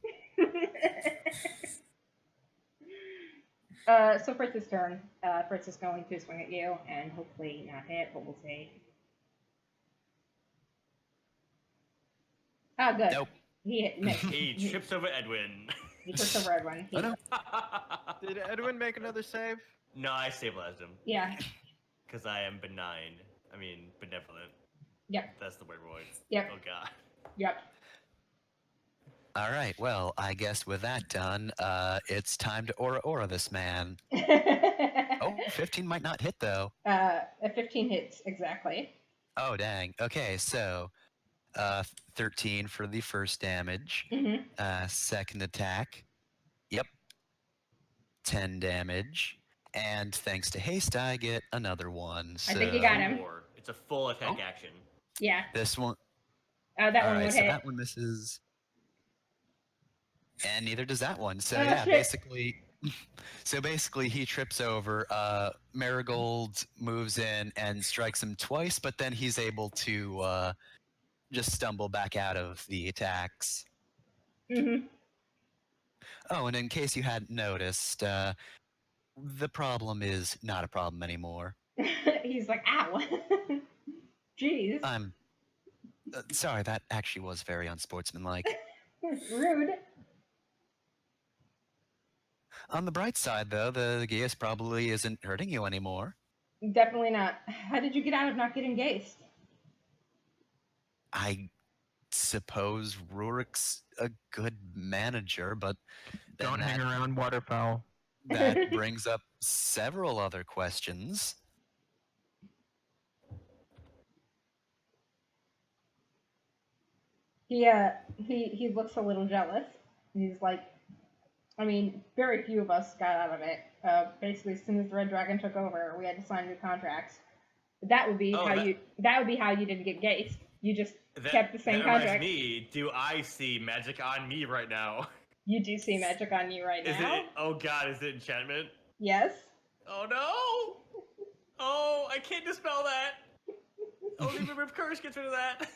So Fritz's turn. Fritz is going to swing at you and hopefully not hit, but we'll see. Oh, good. Nope. He hit. Missed. He trips over Edwin. He trips over Edwin. Oh, no. Did Edwin make another save? No, I stabilized him Yeah. because I am benign. I mean, benevolent. Yep. That's the word, Roy. Yep. Oh God. Yep. All right, well, I guess with that done, it's time to aura this man. Oh, 15 might not hit, though. A 15 hits exactly. Oh, dang. Okay, so 13 for the first damage. Mm-hmm. Second attack. Yep. 10 damage. And thanks to haste, I get another one. So I think you got him. Four. It's a full attack Oh. action. Yeah. This one. That all one right, would so hit. that one misses. And neither does that one. So Oh, yeah, shit. basically he trips over. Marigold moves in and strikes him twice, but then he's able to just stumble back out of the attacks. Mm-hmm. Oh, and in case you hadn't noticed, the problem is not a problem anymore. He's like, ow. Jeez. I'm sorry, that actually was very unsportsmanlike. Rude. On the bright side, though, the Geas probably isn't hurting you anymore. Definitely not. How did you get out of not getting gazed? I suppose Rurik's a good manager, but then Don't hang that, around waterfowl. that brings up several other questions. he looks a little jealous. He's like, I mean, very few of us got out of it. Basically, as soon as the Red Dragon took over, we had to sign new contracts. That would be Oh, how that- you didn't get gates. You just That, kept the same that reminds contract. me, do I see magic on me right now? You do see magic on you right Is now. it? Oh God, is it enchantment? Yes. Oh no! Oh, I can't dispel that. Only remove curse gets rid of that.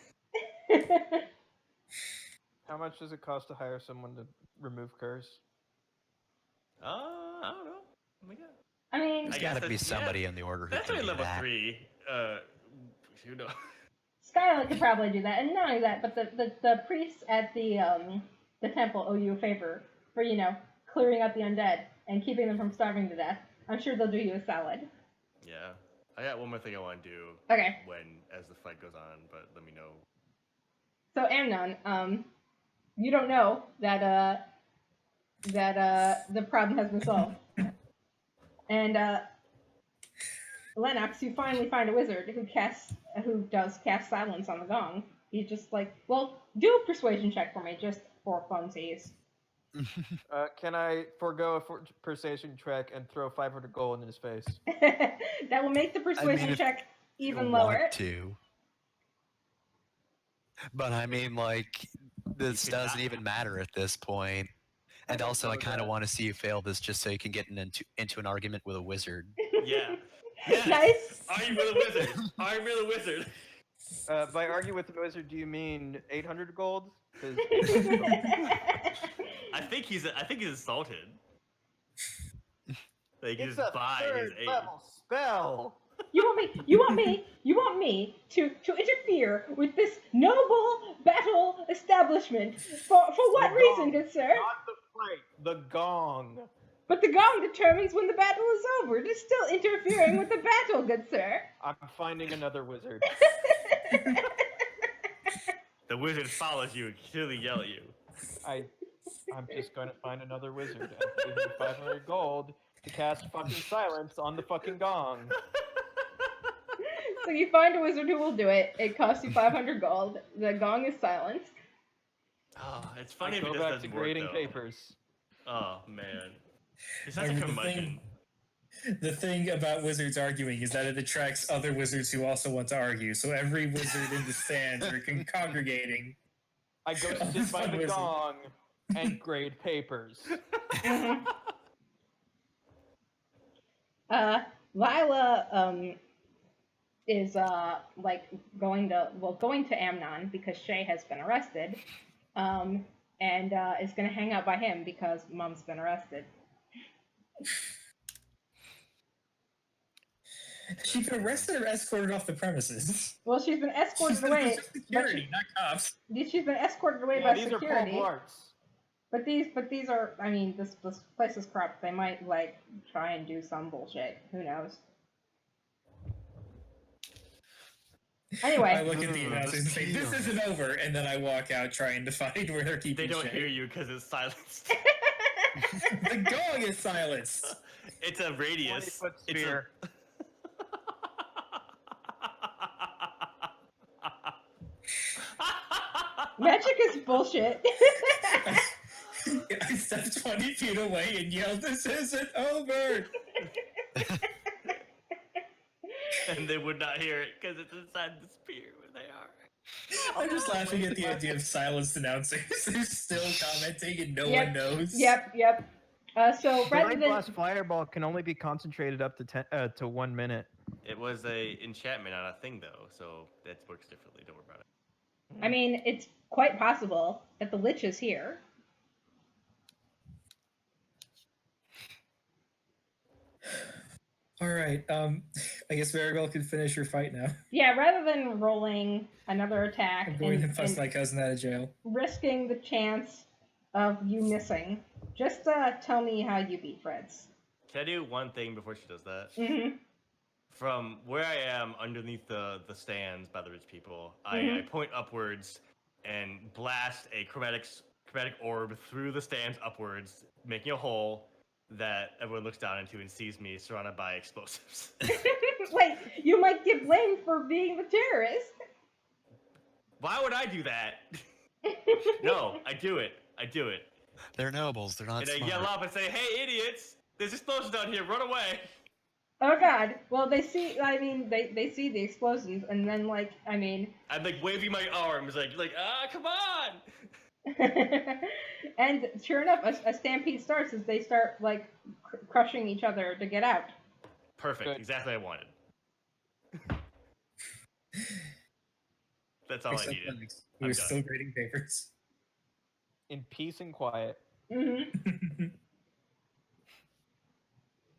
How much does it cost to hire someone to remove curse? I don't know. Oh my God. I mean, There's I guess got to be that's- somebody yeah, in the order who That's can only do level that. 3. Who knows? Skylar could probably do that, and not only that, but the priests at the temple owe you a favor for clearing out the undead and keeping them from starving to death. I'm sure they'll do you a solid. Yeah. I got one more thing I want to do Okay, as the fight goes on, but let me know. so Amnon, you don't know that the problem has been solved, and Lennox, you finally find a wizard who does cast silence on the gong. He's just like, well, do a persuasion check for me, just for funsies. Can I forego a persuasion check and throw 500 gold in his face? That will make the persuasion if check You even want lower. to. But I mean, like, this could doesn't not. even matter at this point. And don't also, I know kind of that. want to see you fail this just so you can get into an argument with a wizard. Yeah. Yes. Nice. Argue with a wizard. Argue with a wizard. By argue with the wizard, do you mean 800 gold? 'Cause- I think he's assaulted. Like he it's just a buy his third aid. level spell. You want me to interfere with this noble battle establishment for what The reason, gong, good sir? Not the fight, the gong. But the gong determines when the battle is over. It is still interfering with the battle, good sir. I'm finding another wizard. The wizard follows you and clearly yell at you. I'm just going to find another wizard and give you 500 gold to cast fucking silence on the fucking gong. So you find a wizard who will do it. It costs you 500 gold. The gong is silenced. Oh, it's I funny if it go just back to doesn't work grading though. papers. Oh man, he's such a Like, the curmudgeon. The thing about wizards arguing is that it attracts other wizards who also want to argue. So every wizard in the stands are congregating. I go Oh, sit by fun the wizard. gong and grade papers. Mhm. Lila is like going to Amnon because Shay has been arrested, and is gonna hang out by him because Mom's been arrested. She's been arrested or escorted off the premises. Well, she's been escorted away. Just security, not cops. She's been escorted away Yeah, by these are security. Paul Blarts. But these are, I mean, this place is corrupt. They might like try and do some bullshit. Who knows? Anyway. I look at the announcers and say, "This isn't over," and then I walk out trying to find where they're keeping. They don't shit. hear you because it's silenced. The gong is silenced. It's a radius. 20-foot It's a- sphere. Magic is bullshit. I stepped 20 feet away and yelled, "This isn't over!" And they would not hear it because it's inside the spear where they are. I'm just laughing at the idea of silenced announcers. They're still commenting and no Yep. one knows. Yep. So The rather Rain than Blast Fireball can only be concentrated up to 1 minute. It was a enchantment on a thing though, so that works differently. Don't worry about it. I mean, it's quite possible that the Lich is here. All right. I guess Maribel can finish your fight now. Yeah, rather than rolling another attack I'm going to and, bust my cousin out of jail. risking the chance of you missing, just tell me how you beat Fred's. Can I do one thing before she does that? Mm-hmm. From where I am underneath the stands by the rich people, I Mhm. point upwards and blast a chromatic orb through the stands upwards, making a hole that everyone looks down into and sees me surrounded by explosives. Wait, you might get blamed for being the terrorist. Why would I do that? No, I do it. I do it. They're nobles. They're not And I smart. yell up and say, "Hey, idiots! There's explosions down here. Run away!" Oh God. Well, they see. I mean, they see the explosions, and then like, I mean, I'm like waving my arms, like come on! and sure enough, a stampede starts as they start like crushing each other to get out. Perfect. Good. Exactly what I wanted. That's all I Except needed. Alex, I'm who is done. still grading papers. In peace and quiet. hmm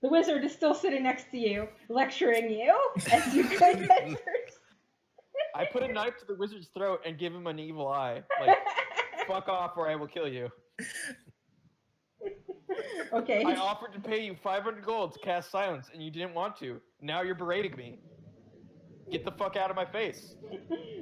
The wizard is still sitting next to you, lecturing you as you good adventures. I put a knife to the wizard's throat and give him an evil eye. Like, fuck off or I will kill you. Okay. I offered to pay you 500 gold to cast silence, and you didn't want to. Now you're berating me. Get the fuck out of my face.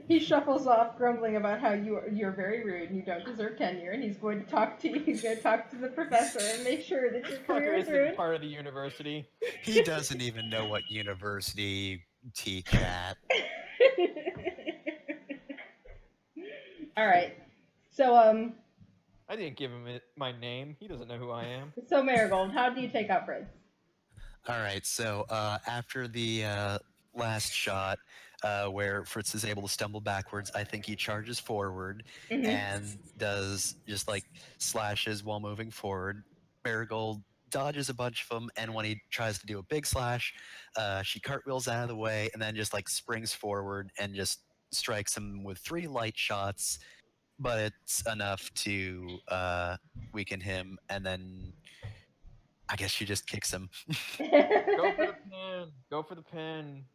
He shuffles off, grumbling about how you're very rude and you don't deserve tenure, and he's going to talk to you. He's going to talk to the professor and make sure that your This career fucker is isn't ruined. part of the university. He doesn't even know what university teach at. All right. So I didn't give him my name. He doesn't know who I am. so Marigold, how do you take out Fritz? All right, so after the last shot, where Fritz is able to stumble backwards, I think he charges forward Mhm. and does just like slashes while moving forward. Marigold dodges a bunch of them, and when he tries to do a big slash, she cartwheels out of the way and then just like springs forward and just strikes him with 3 light shots, but it's enough to weaken him, and then I guess she just kicks him. Go for the pin. Go for the pin.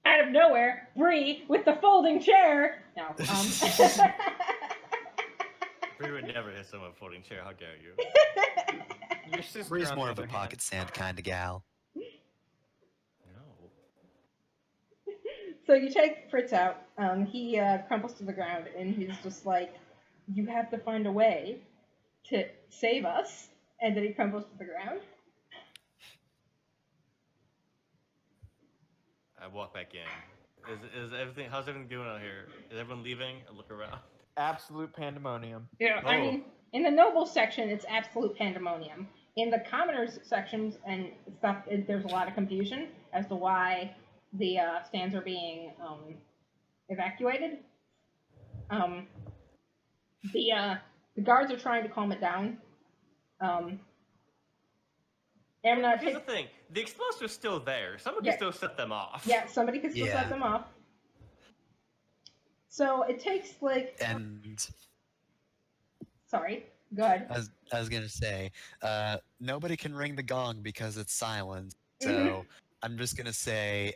Out of nowhere, Bree with the folding chair. No. Bree would never hit someone folding chair. How dare you? Your sister, Bree's on more the of a other pocket hand. sand kind of gal. No. So you take Fritz out. He crumples to the ground, and he's just like, "You have to find a way to save us." And then he crumples to the ground. I walk back in. Is everything? How's everything doing out here? Is everyone leaving? I look around. Absolute pandemonium. Yeah, I Oh. mean, in the nobles section, it's absolute pandemonium. In the commoners sections and stuff, there's a lot of confusion as to why the stands are being evacuated. The guards are trying to calm it down. Amnon Here's the takes, thing: the explosives are still there. Someone Yeah. can still set them off. yeah, somebody can still Yeah. set them off. So it takes like, And sorry, go ahead. I was gonna say, nobody can ring the gong because it's silent. So Mhm. I'm just gonna say,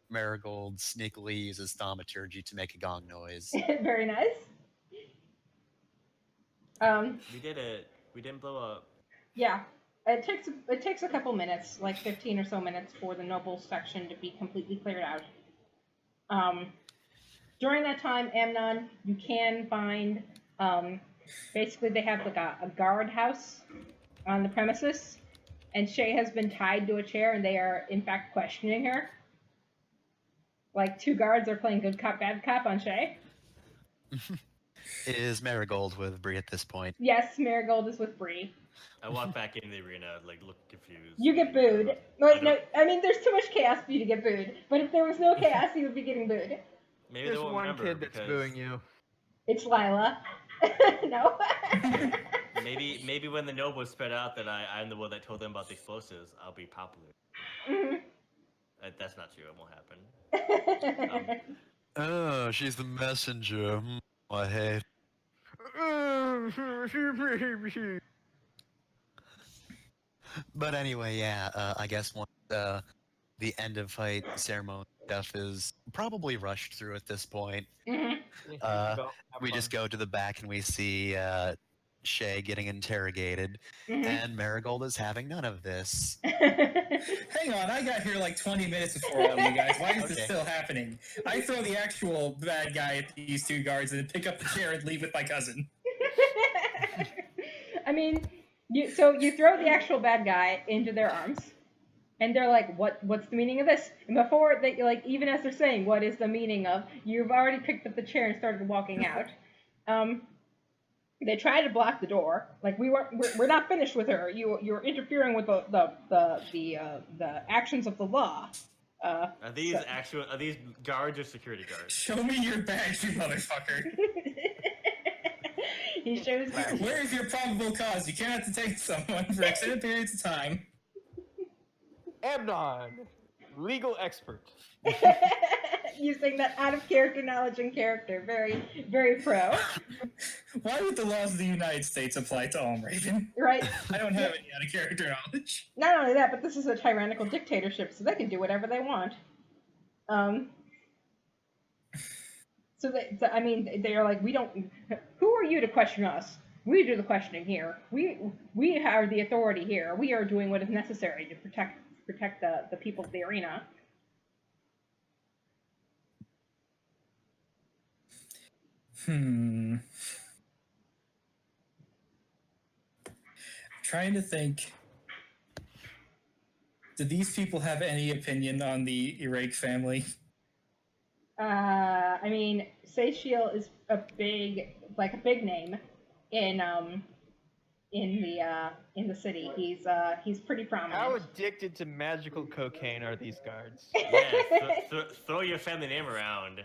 Marigold sneakily uses thaumaturgy to make a gong noise. Very nice. We did it. We didn't blow up. Yeah, it takes a couple minutes, like 15 or so minutes, for the nobles section to be completely cleared out. During that time, Amnon, you can find basically they have like a guard house on the premises, and Shay has been tied to a chair, and they are in fact questioning her. Like 2 guards are playing good cop bad cop on Shay. Is Marigold with Bree at this point? Yes, Marigold is with Bree. I walk back into the arena, like look confused. You get booed. Wait, no, I mean there's too much chaos for you to get booed. But if there was no chaos, you would be getting booed. Maybe There's they won't one remember kid that's because booing you. It's Lila. No. maybe when the nobles spread out that I'm the one that told them about the explosives, I'll be popular. Mhm. That's not true. It won't happen. Oh, she's the messenger. I hate. But anyway, yeah, I guess once the end of fight ceremony stuff is probably rushed through at this point, Mhm. we just go to the back and we see Shay getting interrogated, Mhm. and Marigold is having none of this. Hang on, I got here like 20 minutes before all you guys. Why is this Okay. still happening? I throw the actual bad guy at these 2 guards and then pick up the chair and leave with my cousin. I mean, you throw the actual bad guy into their arms. And they're like, what's the meaning of this? And before they, like, even as they're saying, what is the meaning of, you've already picked up the chair and started walking out. They tried to block the door. Like, we're not finished with her. You're interfering with the actions of the law. Are these guards or security guards? Show me your badge, you motherfucker. He shows Where is your probable cause? You cannot detain someone for extended periods of time. Amnon, legal expert. using that out of character knowledge in character. Very, very pro. Why would the laws of the United States apply to all, Raven? Right? I don't have any out of character knowledge. Not only that, but this is a tyrannical dictatorship, so they can do whatever they want. So they're like, we don't. Who are you to question us? We do the questioning here. We are the authority here. We are doing what is necessary to protect the people of the arena. Trying to think. Do these people have any opinion on the Irake family? I mean, Seishiel is a big name in the city. He's pretty prominent. How addicted to magical cocaine are these guards? Yeah, throw your family name around.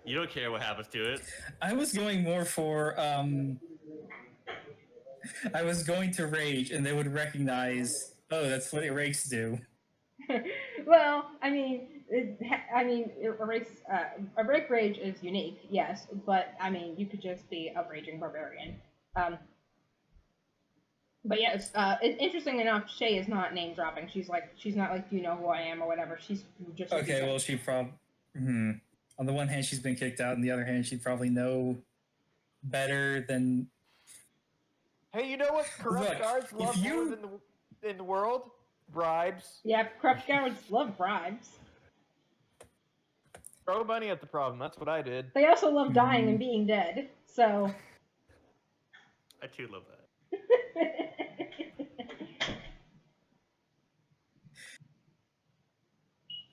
You don't care what happens to it. I was going more for I was going to rage, and they would recognize. Oh, that's what Irakes do. Well, I mean, Irake rage is unique, yes, but I mean, you could just be a raging barbarian. But yes, interesting enough, Shay is not name dropping. She's not like, do you know who I am or whatever. She's just Okay, well, she probably. On the one hand, she's been kicked out. On the other hand, she'd probably know better than. Hey, you know what corrupt Look, guards love if you- more in the world? Bribes. Yeah, corrupt guards love bribes. Throw money at the problem. That's what I did. They also love dying and being dead. So. I too love that.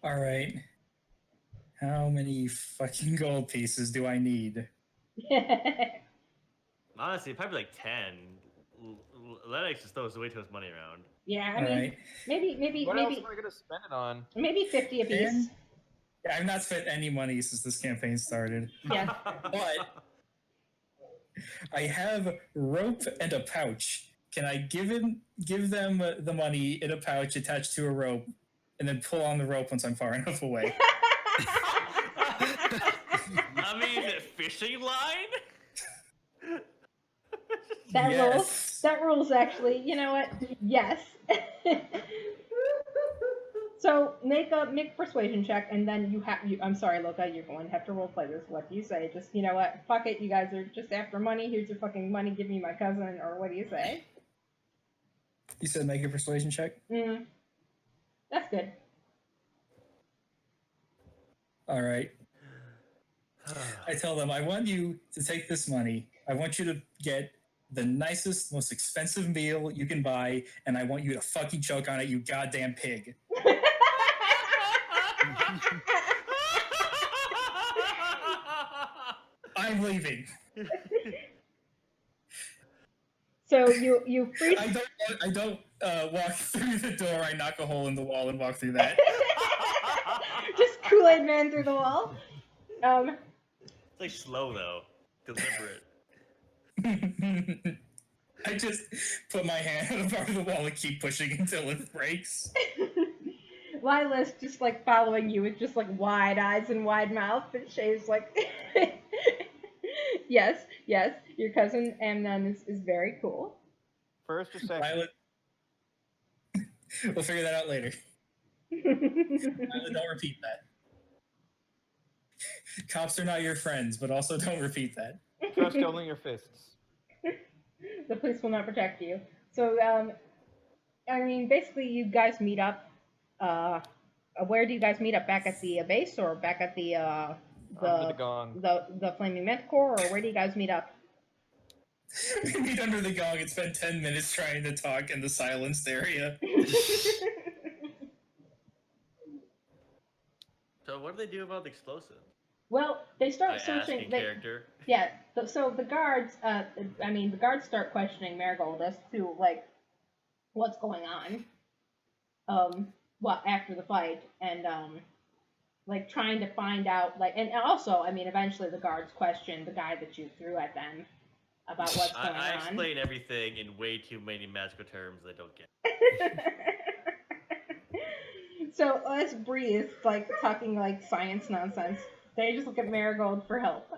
All right. How many fucking gold pieces do I need? Honestly, probably like 10. Lennox just throws way too much money around. Yeah, I All mean, right. maybe What else am I gonna spend it on? maybe 50 apiece. And- Yeah, I've not spent any money since this campaign started. Yeah. But I have rope and a pouch. Can I give them the money in a pouch attached to a rope, and then pull on the rope once I'm far enough away? I mean, fishing line? That Yes. rules. That rules, actually. You know what? Yes. So make a persuasion check, and then I'm sorry, Loka, you're going to have to roleplay this. What do you say? Just, you know what? Fuck it. You guys are just after money. Here's your fucking money. Give me my cousin, or what do you say? You said make a persuasion check? That's good. All right. I tell them, I want you to take this money. I want you to get the nicest, most expensive meal you can buy, and I want you to fucking choke on it, you goddamn pig. I'm leaving. So you freeze. I don't walk through the door. I knock a hole in the wall and walk through that. Just Kool-Aid Man through the wall. It's like slow though, deliberate. I just put my hand on the part of the wall and keep pushing until it breaks. Lila's just like following you with just like wide eyes and wide mouth, and Shay's like, yes, your cousin Amnon is very cool. First or second? Violet. We'll figure that out later. Violet, don't repeat that. Cops are not your friends, but also don't repeat that. Trust only your fists. The police will not protect you. So, I mean, basically, you guys meet up. Where do you guys meet up? Back at the base, or back at the Under the gong. the Flaming Manticore, or where do you guys meet up? We meet under the gong and spend 10 minutes trying to talk in the silenced area. So what do they do about the explosive? Well, they I start ask searching. in They, character. yeah. So the guards, the guards start questioning Marigold as to like what's going on. Well, after the fight, and like trying to find out, like, and also, I mean, eventually the guards question the guy that you threw at them about what's going I on. explain everything in way too many magical terms they don't get. So as Bree is like talking like science nonsense, they just look at Marigold for help.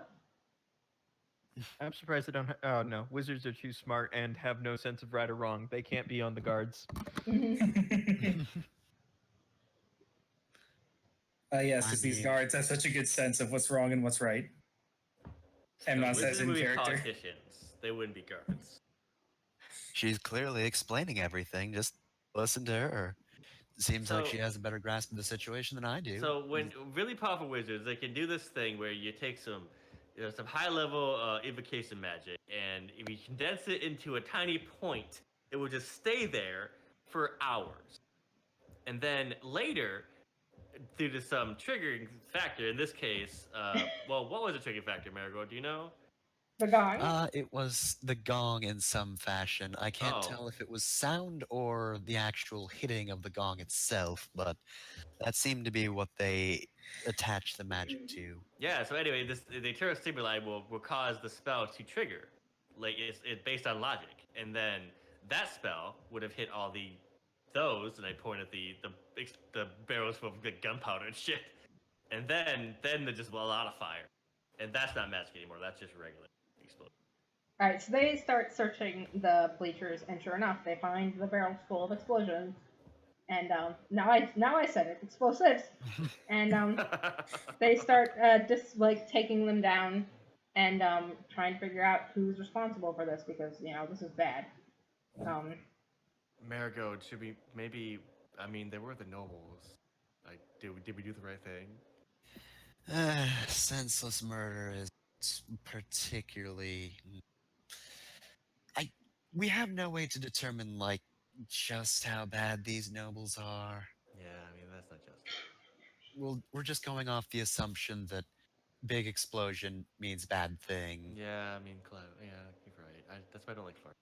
I'm surprised they don't. Oh no, wizards are too smart and have no sense of right or wrong. They can't be on the guards. Mhm. Yes, I because these mean- guards have such a good sense of what's wrong and what's right. And So not says wizards in would be character. politicians. They wouldn't be guards. She's clearly explaining everything. Just listen to her. Seems like So- she has a better grasp of the situation than I do. So when really powerful wizards, they can do this thing where you take some, some high level invocation magic, and if you condense it into a tiny point, it will just stay there for hours. And then later, due to some triggering factor, in this case, well, what was the triggering factor, Marigold? Do you know? The gong. It was the gong in some fashion. I can't Oh. tell if it was sound or the actual hitting of the gong itself, but that seemed to be what they attached the magic to. Yeah. So anyway, the eternal stimuli will cause the spell to trigger, like it's based on logic, and then that spell would have hit all those, and I point at the barrels full of gunpowder and shit, and then there's just a lot of fire, and that's not magic anymore. That's just regular explosion. All right, so they start searching the bleachers, and sure enough, they find the barrels full of explosions. And now I said it, explosives. And they start just like taking them down and trying to figure out who's responsible for this because this is bad. Marigold, should we maybe? I mean, they were the nobles. Like, did we do the right thing? Senseless murder is particularly. We have no way to determine like just how bad these nobles are. Yeah, I mean that's not just. We're just going off the assumption that big explosion means bad thing. Yeah, I mean, yeah, you're right. That's why I don't like fire.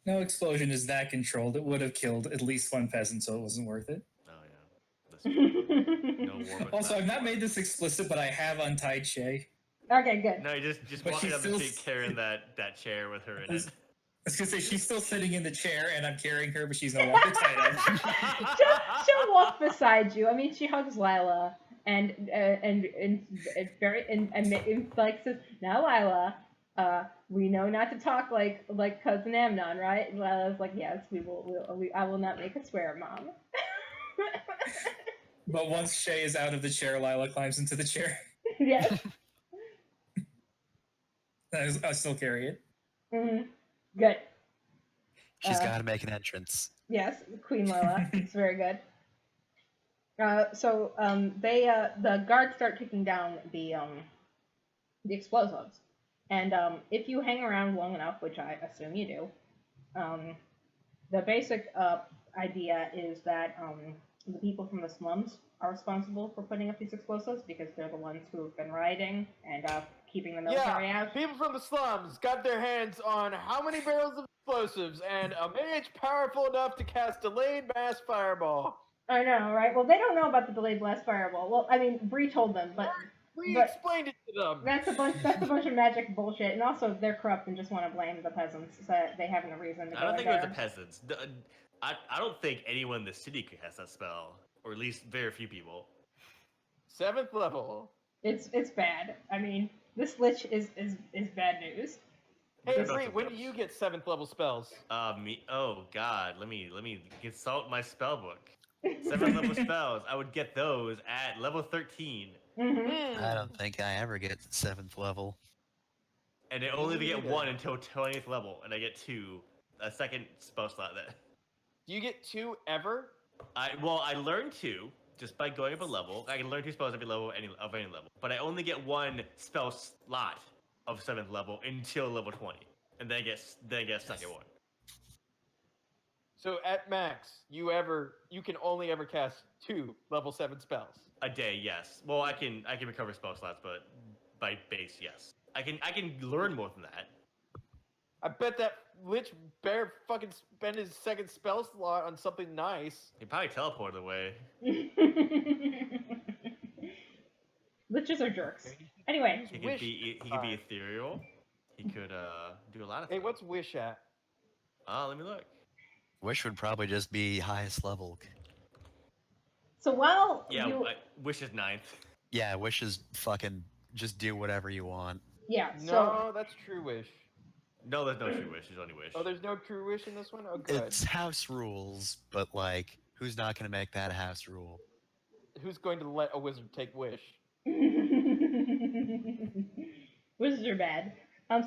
No explosion is that controlled. It would have killed at least one peasant, so it wasn't worth it. Oh yeah. That's no war. But Also, I've not war. made this explicit, but I have untied Shay. Okay, good. No, you just But walking she's up the still street carrying that chair with her in I it. was gonna say she's still sitting in the chair, and I'm carrying her, but she's no longer tied up. She'll walk beside you. I mean, she hugs Lila and like says, "Now, Lila, we know not to talk like cousin Amnon, right?" And Lila's like, "Yes, we will. I will not make a swear, Mom." But once Shay is out of the chair, Lila climbs into the chair. Yes. I still carry it. Hmm. Good. She's Uh, got to make an entrance. Yes, Queen Lila. It's very good. So the guards start taking down the explosives, and if you hang around long enough, which I assume you do, the basic idea is that the people from the slums are responsible for putting up these explosives because they're the ones who have been rioting and keeping the military out. People from the slums got their hands on how many barrels of explosives and a mage powerful enough to cast delayed mass fireball. I know, right? Well, they don't know about the delayed blast fireball. Well, I mean, Bree told them, but We But- explained it to them. that's a bunch of magic bullshit. And also, they're corrupt and just want to blame the peasants so that they have no reason to go I don't in think it was the there. peasants. I don't think anyone in the city could cast that spell, or at least very few people. 7th level. It's bad. I mean, this lich is bad news. Hey, That's Bree, not when the do you get 7th level spells? Me. Oh God. Let me consult my spell book. 7th level spells. I would get those at level 13, Hmm. I don't think I ever get 7th level. and I only Me get neither. 1 until 20th level, and I get 2, a second spell slot then. Do you get 2 ever? I learned 2 just by going up a level. I can learn 2 spells every level of any level, but I only get 1 spell slot of 7th level until level 20, and then I get a second one. So at max, you can only ever cast 2 level 7 spells. A day, yes. Well, I can recover spell slots, but by base, yes. I can learn more than that. I bet that Lich Bear fucking spend his second spell slot on something nice. He probably teleported away. Liches are jerks. Anyway, He could Wish be time. ethereal. He could do a lot of Hey, things. what's Wish at? Let me look. Wish would probably just be highest level. so while Yeah, you, Wish is 9th. Yeah, Wish is fucking just do whatever you want. yeah, so No, that's True Wish. No, there's no true wish. There's only wish. Oh, there's no True Wish in this one? Oh, good. It's house rules, but like, who's not gonna make that a house rule? Who's going to let a wizard take Wish? wizards are bad.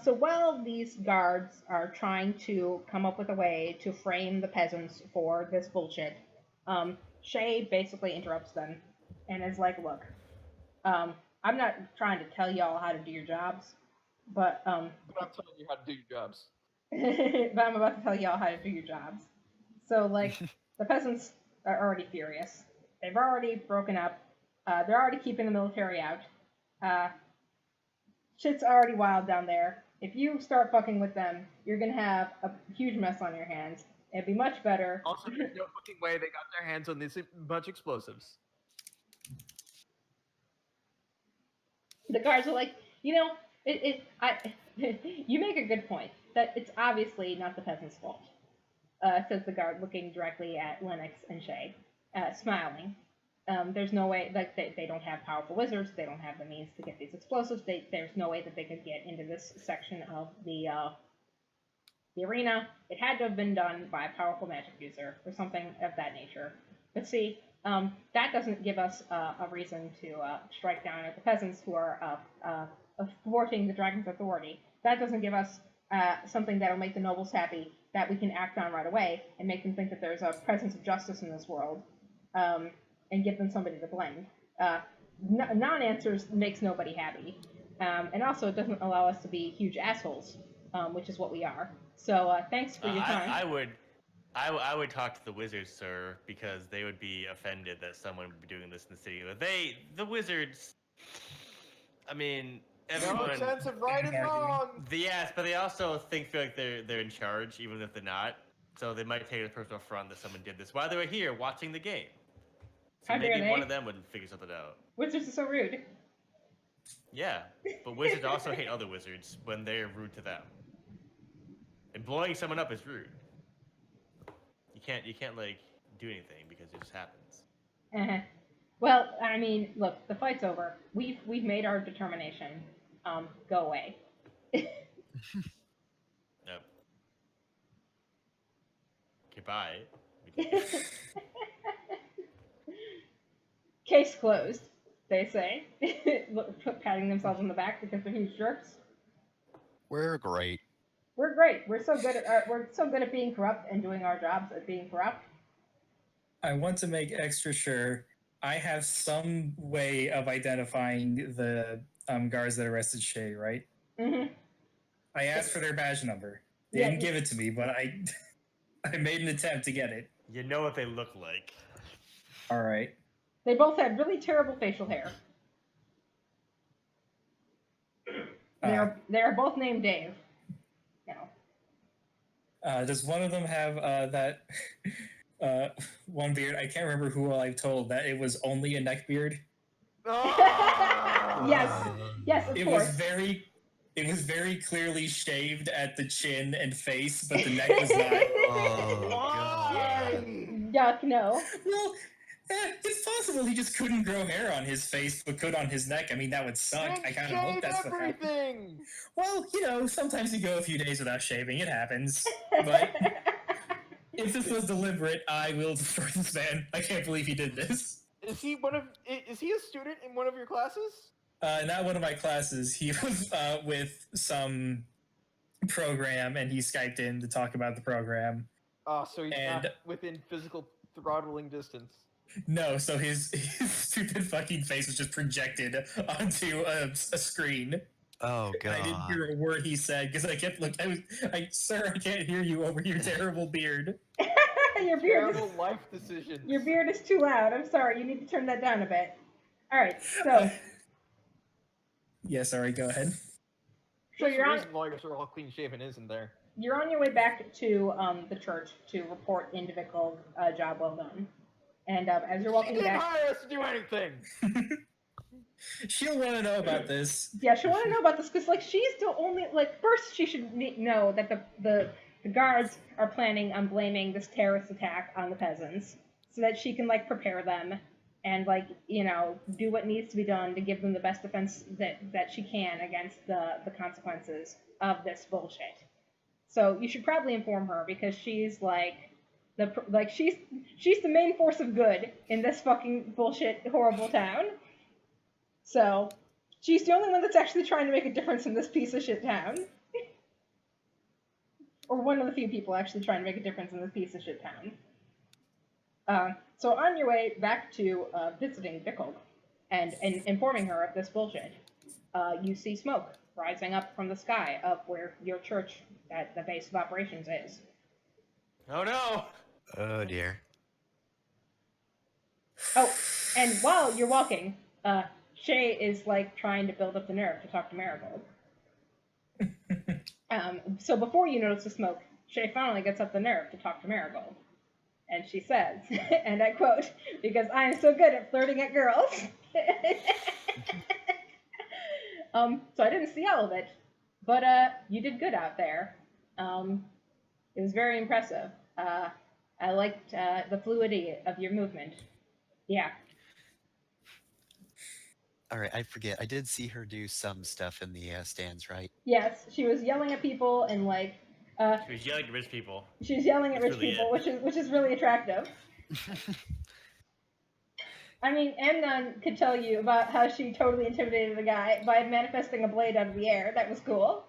So while these guards are trying to come up with a way to frame the peasants for this bullshit, Shay basically interrupts them and is like, "Look, I'm not trying to tell y'all how to do your jobs, but I'm telling you how to do your jobs. but I'm about to tell y'all how to do your jobs." So like, the peasants are already furious. They've already broken up. They're already keeping the military out. Shit's already wild down there. If you start fucking with them, you're gonna have a huge mess on your hands. It'd be much better. Also, there's no fucking way they got their hands on this much explosives. The guards are like, you know, you make a good point that it's obviously not the peasants' fault. Says the guard, looking directly at Lennox and Shay, smiling. There's no way, like, they don't have powerful wizards, they don't have the means to get these explosives, there's no way that they could get into this section of the arena. It had to have been done by a powerful magic user, or something of that nature. But see, that doesn't give us a reason to strike down at the peasants who are thwarting the dragon's authority. That doesn't give us something that'll make the nobles happy, that we can act on right away, and make them think that there's a presence of justice in this world. And give them somebody to blame. Non-answers makes nobody happy. And also it doesn't allow us to be huge assholes, which is what we are. So thanks for your time. I would talk to the wizards, sir, because they would be offended that someone would be doing this in the city. But the wizards, I mean, No everyone. sense of right and wrong. Yes, but they also feel like they're in charge, even if they're not. So they might take it as a personal affront that someone did this while they were here watching the game. So How dare maybe they? one of them would figure something out. Wizards are so rude. Yeah, but wizards also hate other wizards when they're rude to them. And blowing someone up is rude. You can't like do anything because it just happens. Uh-huh. Well, I mean, look, the fight's over. We've made our determination. Go away. Yep. Goodbye. Case closed, they say, patting themselves on the back because they're huge jerks. We're great. We're great. We're so good at being corrupt and doing our jobs at being corrupt. I want to make extra sure I have some way of identifying the guards that arrested Shay, right? Mm-hmm. I asked for their badge number. They Yeah, didn't give it to me, but I made an attempt to get it. You know what they look like. All right. They both had really terrible facial hair. They are both named Dave. No. Does one of them have that one beard? I can't remember who I told that it was only a neck beard. Yes. Yes, of It course. was very clearly shaved at the chin and face, but the neck was not. Oh, God. Yuck, no. Well, it's possible he just couldn't grow hair on his face, but could on his neck. I mean, that would suck. I kind of hope that's what happened. everything. Well, you know, sometimes you go a few days without shaving. It happens. But if this was deliberate, I will defer this man. I can't believe he did this. Is he a student in one of your classes? Not one of my classes. He was with some program, and he Skyped in to talk about the program. Oh, so he's And- not within physical throttling distance. No, so his stupid fucking face was just projected onto a screen. Oh, And I didn't God. hear a word he said because I kept looking. Sir, I can't hear you over your terrible beard. Your beard Terrible is, life decisions. your beard is too loud. I'm sorry. You need to turn that down a bit. All right, so Yeah, sorry, go ahead. so There's you're a on reason lawyers are all clean shaven, isn't there? you're on your way back to the church to report individual job well done. And as you're She walking didn't back, hire us to do anything. She'll want to know about this. yeah, she want to know about this because like she's the only like first she should know that the guards are planning on blaming this terrorist attack on the peasants so that she can like prepare them and like do what needs to be done to give them the best defense that she can against the consequences of this bullshit. So you should probably inform her because she's like she's the main force of good in this fucking bullshit horrible town. So she's the only one that's actually trying to make a difference in this piece of shit town. Or one of the few people actually trying to make a difference in this piece of shit town. So on your way back to visiting Bickle and informing her of this bullshit, you see smoke rising up from the sky of where your church at the base of operations is. Oh no! Oh dear. Oh, and while you're walking, Shay is like trying to build up the nerve to talk to Marigold. So before you notice the smoke, Shay finally gets up the nerve to talk to Marigold. And she says, and I quote, because I am so good at flirting at girls. So I didn't see all of it, but you did good out there. It was very impressive. I liked the fluidity of your movement. Yeah. All right, I forget. I did see her do some stuff in the stands, right? Yes, she was yelling at people and like She was yelling at rich people. she's yelling at That's rich really people, which is really attractive. I mean, Amnon could tell you about how she totally intimidated a guy by manifesting a blade out of the air. That was cool.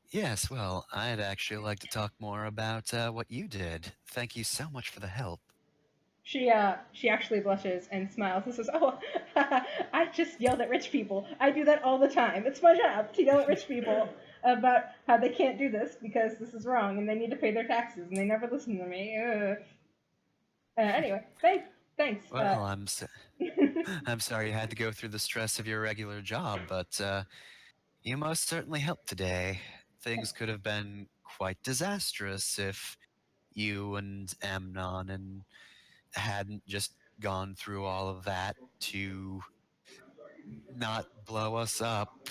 Yes, well, I'd actually like to talk more about what you did. Thank you so much for the help. She actually blushes and smiles and says, "Oh, I just yelled at rich people. I do that all the time. It's my job to yell at rich people about how they can't do this because this is wrong and they need to pay their taxes and they never listen to me." Anyway, thanks. Well, I'm sorry you had to go through the stress of your regular job, but you most certainly helped today. Things could have been quite disastrous if you and Amnon hadn't just gone through all of that to not blow us up.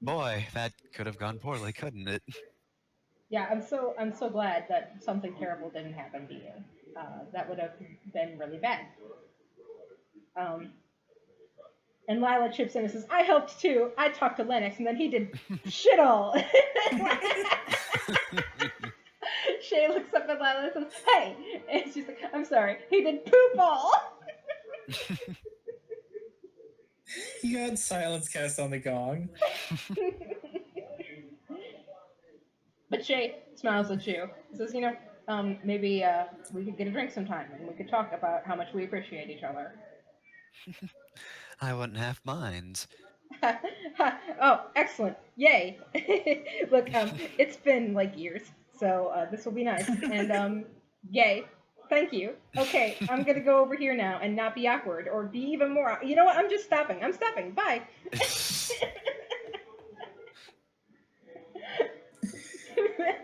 Boy, that could have gone poorly, couldn't it? Yeah, I'm so glad that something terrible didn't happen to you. That would have been really bad. And Lila chips in and says, "I helped too. I talked to Lennox, and then he did shit all." Shay looks up at Lila and says, "Hey," and she's like, "I'm sorry. He did poop all." You got silence cast on the gong. But Shay smiles at you. Says, maybe we could get a drink sometime and we could talk about how much we appreciate each other. I wouldn't half mind. Oh, excellent. Yay. Look, it's been like years, so this will be nice. And yay. Thank you. Okay, I'm gonna go over here now and not be awkward or be even more. You know what? I'm just stopping. I'm stopping. Bye.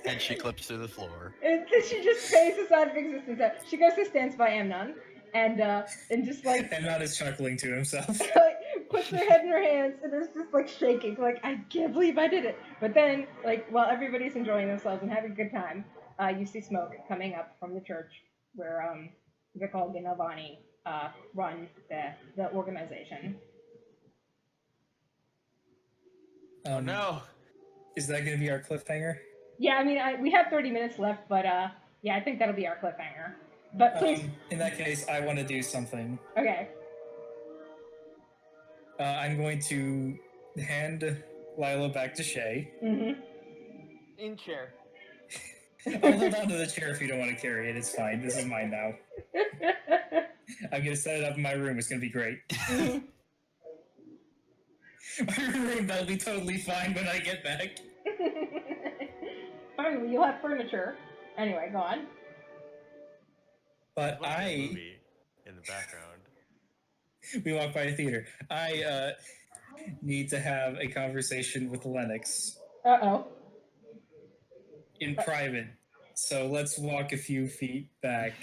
And she clips through the floor. And she just phases out of existence. She goes to stands by Amnon and just like Amnon is chuckling to himself. like, puts her head in her hands and is just like shaking, like I can't believe I did it. But then, like while everybody's enjoying themselves and having a good time, you see smoke coming up from the church where Vikal and Avani run the organization. Oh no! Is that going to be our cliffhanger? Yeah, I mean, we have 30 minutes left, but yeah, I think that'll be our cliffhanger. But please, In that case, I want to do something. okay. I'm going to hand Lila back to Shay. Mm-hmm. In chair. I'll hold on to the chair if you don't want to carry it. It's fine. This is mine now. I'm going to set it up in my room. It's going to be great. My room, that'll be totally fine when I get back. Finally, you'll have furniture. Anyway, go on. But Like this I movie. in the background. We walk by a theater. I need to have a conversation with Lennox Uh-oh. in private. So let's walk a few feet back.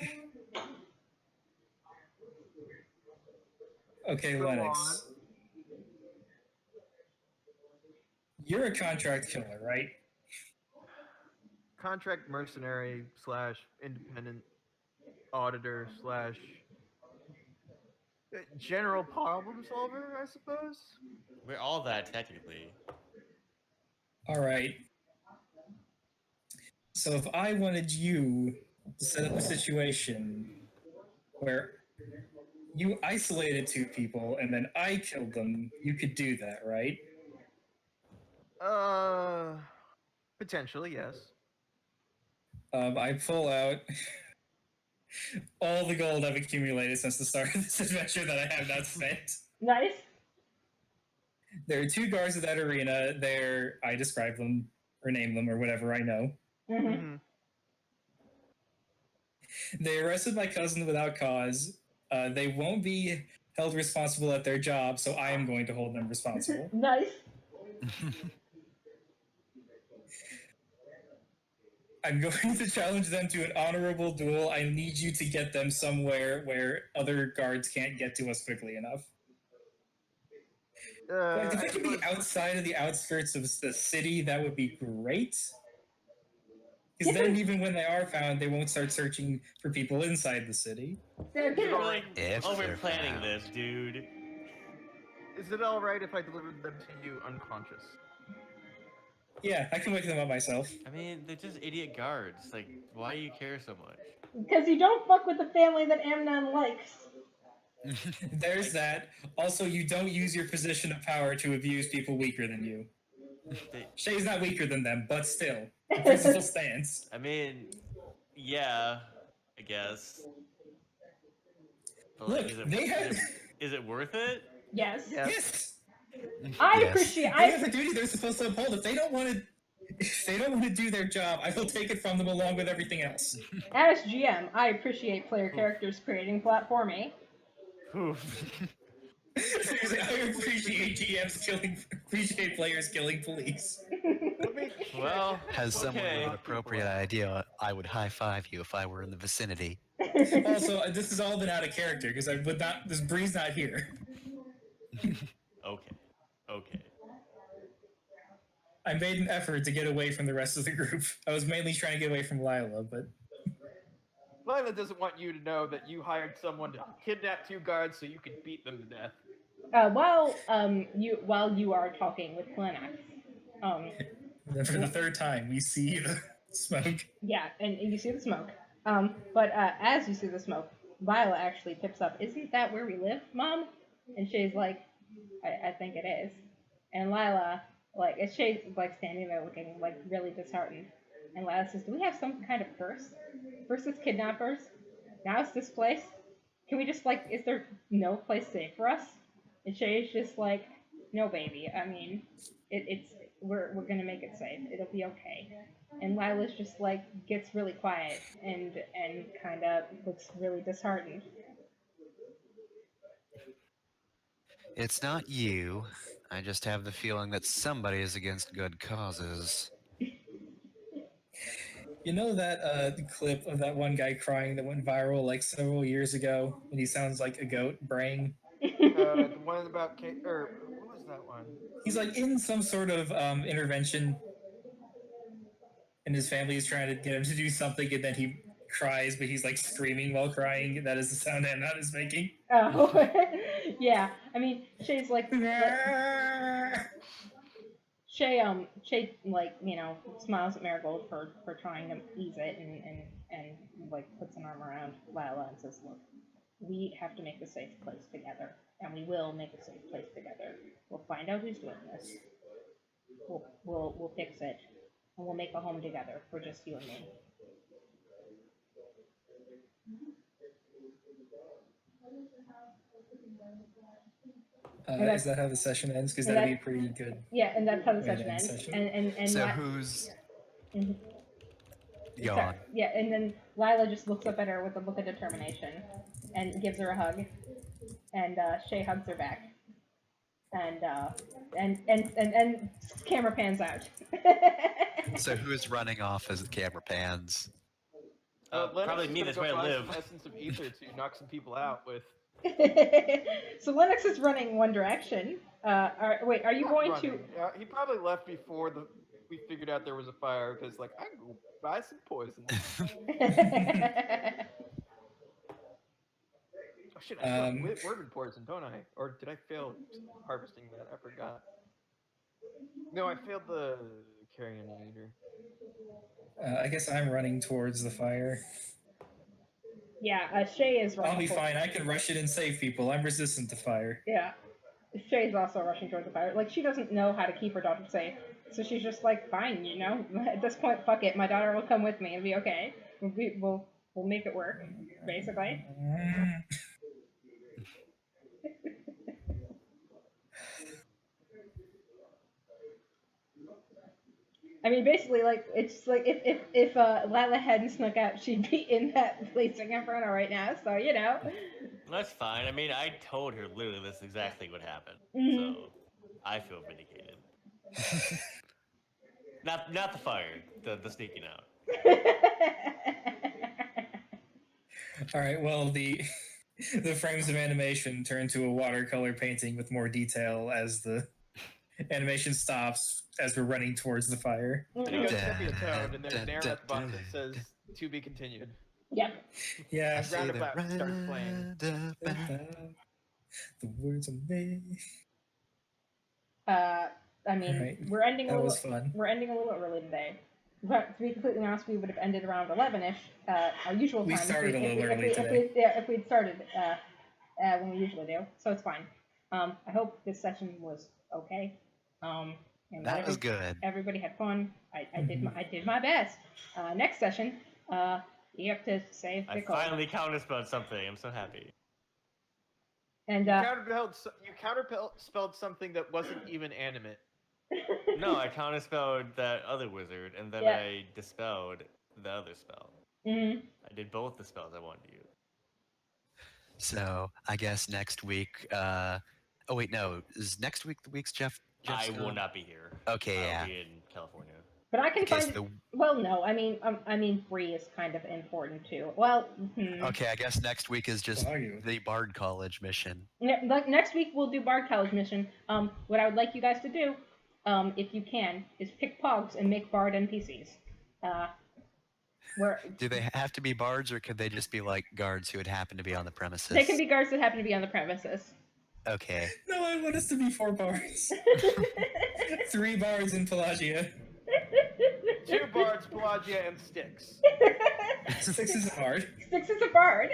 Okay, Go Lennox. You're a contract killer, right? Contract mercenary / independent auditor / general problem solver, I suppose. We're all that technically. All right. So if I wanted you to set up a situation where you isolated two people and then I killed them, you could do that, right? Potentially, yes. I pull out all the gold I've accumulated since the start of this adventure that I have not spent. Nice. There are two guards at that arena. I describe them or name them or whatever I know. Mm-hmm. Mm-hmm. They arrested my cousin without cause. They won't be held responsible at their job, so I am going to hold them responsible. Nice. I'm going to challenge them to an honorable duel. I need you to get them somewhere where other guards can't get to us quickly enough. Like, if I it can be suppose- outside of the outskirts of the city, that would be great. Because then, even when they are found, they won't start searching for people inside the city. They're You're good. really If over they're planning found. this, dude. Is it all right if I delivered them to you unconscious? Yeah, I can wake them up myself. I mean, they're just idiot guards. Like, why do you care so much? Because you don't fuck with the family that Amnon likes. There's that. Also, you don't use your position of power to abuse people weaker than you. They, Shay's not weaker than them, but still, the principle stands. I mean, yeah, I guess. But, like, Look, they have. is it worth it? Yes. Yes. Yes, I Yes. appreciate. they have a duty they're supposed to uphold. If they don't want to do their job, I will take it from them along with everything else. As GM, I appreciate player characters creating plot for me. Oof. Seriously, I appreciate players killing police. Let me Well, As someone okay. with an appropriate idea, I would high five you if I were in the vicinity. Also, this has all been out of character because I would not. This Bree's not here. Okay. Okay. I made an effort to get away from the rest of the group. I was mainly trying to get away from Lila, but Lila doesn't want you to know that you hired someone to kidnap 2 guards so you could beat them to death. While you are talking with Lennox, then for the third time, we see the smoke. yeah, and you see the smoke. But as you see the smoke, Viola actually tips up. Isn't that where we live, Mom? And Shay's like, I think it is. And Lila, like, is Shay's like standing there looking like really disheartened. And Lila says, "Do we have some kind of curse versus kidnappers? Now it's this place. Can we just like, is there no place safe for us?" And Shay's just like, "No, baby. I mean, we're gonna make it safe. It'll be okay." And Lila's just like gets really quiet and kind of looks really disheartened. It's not you. I just have the feeling that somebody is against good causes. You know that clip of that one guy crying that went viral like several years ago, and he sounds like a goat braying. The one about or what was that one? He's like in some sort of intervention, and his family is trying to get him to do something, and then he cries, but he's like screaming while crying. That is the sound Amnon is making. Oh, yeah. I mean, Shay's like, Shay like, you know, smiles at Marigold for trying to ease it and like puts an arm around Lila and says, "Look, we have to make a safe place together, and we will make a safe place together. We'll find out who's doing this. We'll fix it, and we'll make a home together for just you and me." Is that how the session ends? Because that'd be pretty good. Yeah, and that's how the Way to session end ends. session. And So Li- who's Mhm. gone? Sorry. Yeah, and then Lila just looks up at her with a look of determination. and gives her a hug, and Shay hugs her back, and camera pans out. So who's running off as the camera pans? Lennox probably is me. gonna That's go where I buy live. some essence of ether to knock some people out with. So Lennox is running one direction. Wait, are you Not going running. He probably left before we figured out there was a fire because, like, I can go buy some poison. to? Oh shit! I still have Um, Wyrmid poison, don't I? Or did I fail harvesting that? I forgot. No, I failed the carrion eater. I guess I'm running towards the fire. Yeah, Shay is running. I'll be fine. I can rush it and save people. I'm resistant to fire. Yeah, Shay's also rushing towards the fire. Like, she doesn't know how to keep her daughter safe, so she's just like, fine, you know. At this point, fuck it. My daughter will come with me and be okay. We'll make it work, basically. I mean, basically, like, it's like if Lila hadn't snuck out, she'd be in that Blazing Inferno right now. So, you know. That's fine. I mean, I told her literally this is exactly what happened. Mhm. So I feel vindicated. not the fire, the sneaking out. All right. Well, the frames of animation turn to a watercolor painting with more detail as the animation stops as we're running towards the fire. And it goes to be a tone, and there's an arrow at the bottom that says "To be continued." Yep. Yeah. Roundabout starts playing. The words are made. I mean, Right. we're ending a That little. was fun. We're ending a little early today. But to be completely honest, we would have ended around 11ish, our usual time. We started a little early if today. if we'd started when we usually do, so it's fine. I hope this session was okay. And That was good. Everybody had fun. I Mm-hmm. did my best. Next session, you have to save I Pickle. finally counterspelled something. I'm so happy. And You counterspelled something that wasn't even animate. No, I counterspelled that other wizard, and then Yeah. I dispelled the other spell. mhm. I did both the spells I wanted to use. So I guess next week. Oh wait, no. Is next week the week's Jeff's I will gone? not be here. Okay, I will yeah. be in California. But I can Okay, find. so Well, no, I mean, Bree is kind of important too. Well, okay, I guess next week is just How are you? the Bard College mission. Like next week we'll do Bard College mission. What I would like you guys to do, if you can, is pick Pogs and make Bard NPCs. Where Do they have to be bards, or could they just be like guards who would happen to be on the premises? they can be guards that happen to be on the premises. Okay. No, I want us to be 4 bards. 3 bards in Pelagia. 2 bards, Pelagia, and Styx. 6 is a bard. Styx is a bard.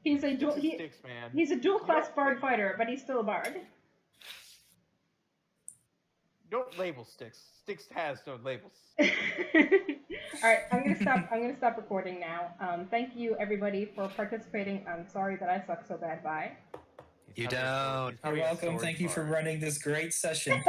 He's a dual. Styx, man. He's a dual class bard fighter, but he's still a bard. Don't label Styx. Styx has no labels. All right, I'm gonna stop recording now. Thank you everybody for participating. I'm sorry that I suck so bad. Bye. You He's probably a sword- don't. he's You're probably a welcome. sword Thank you for bard. running this great session.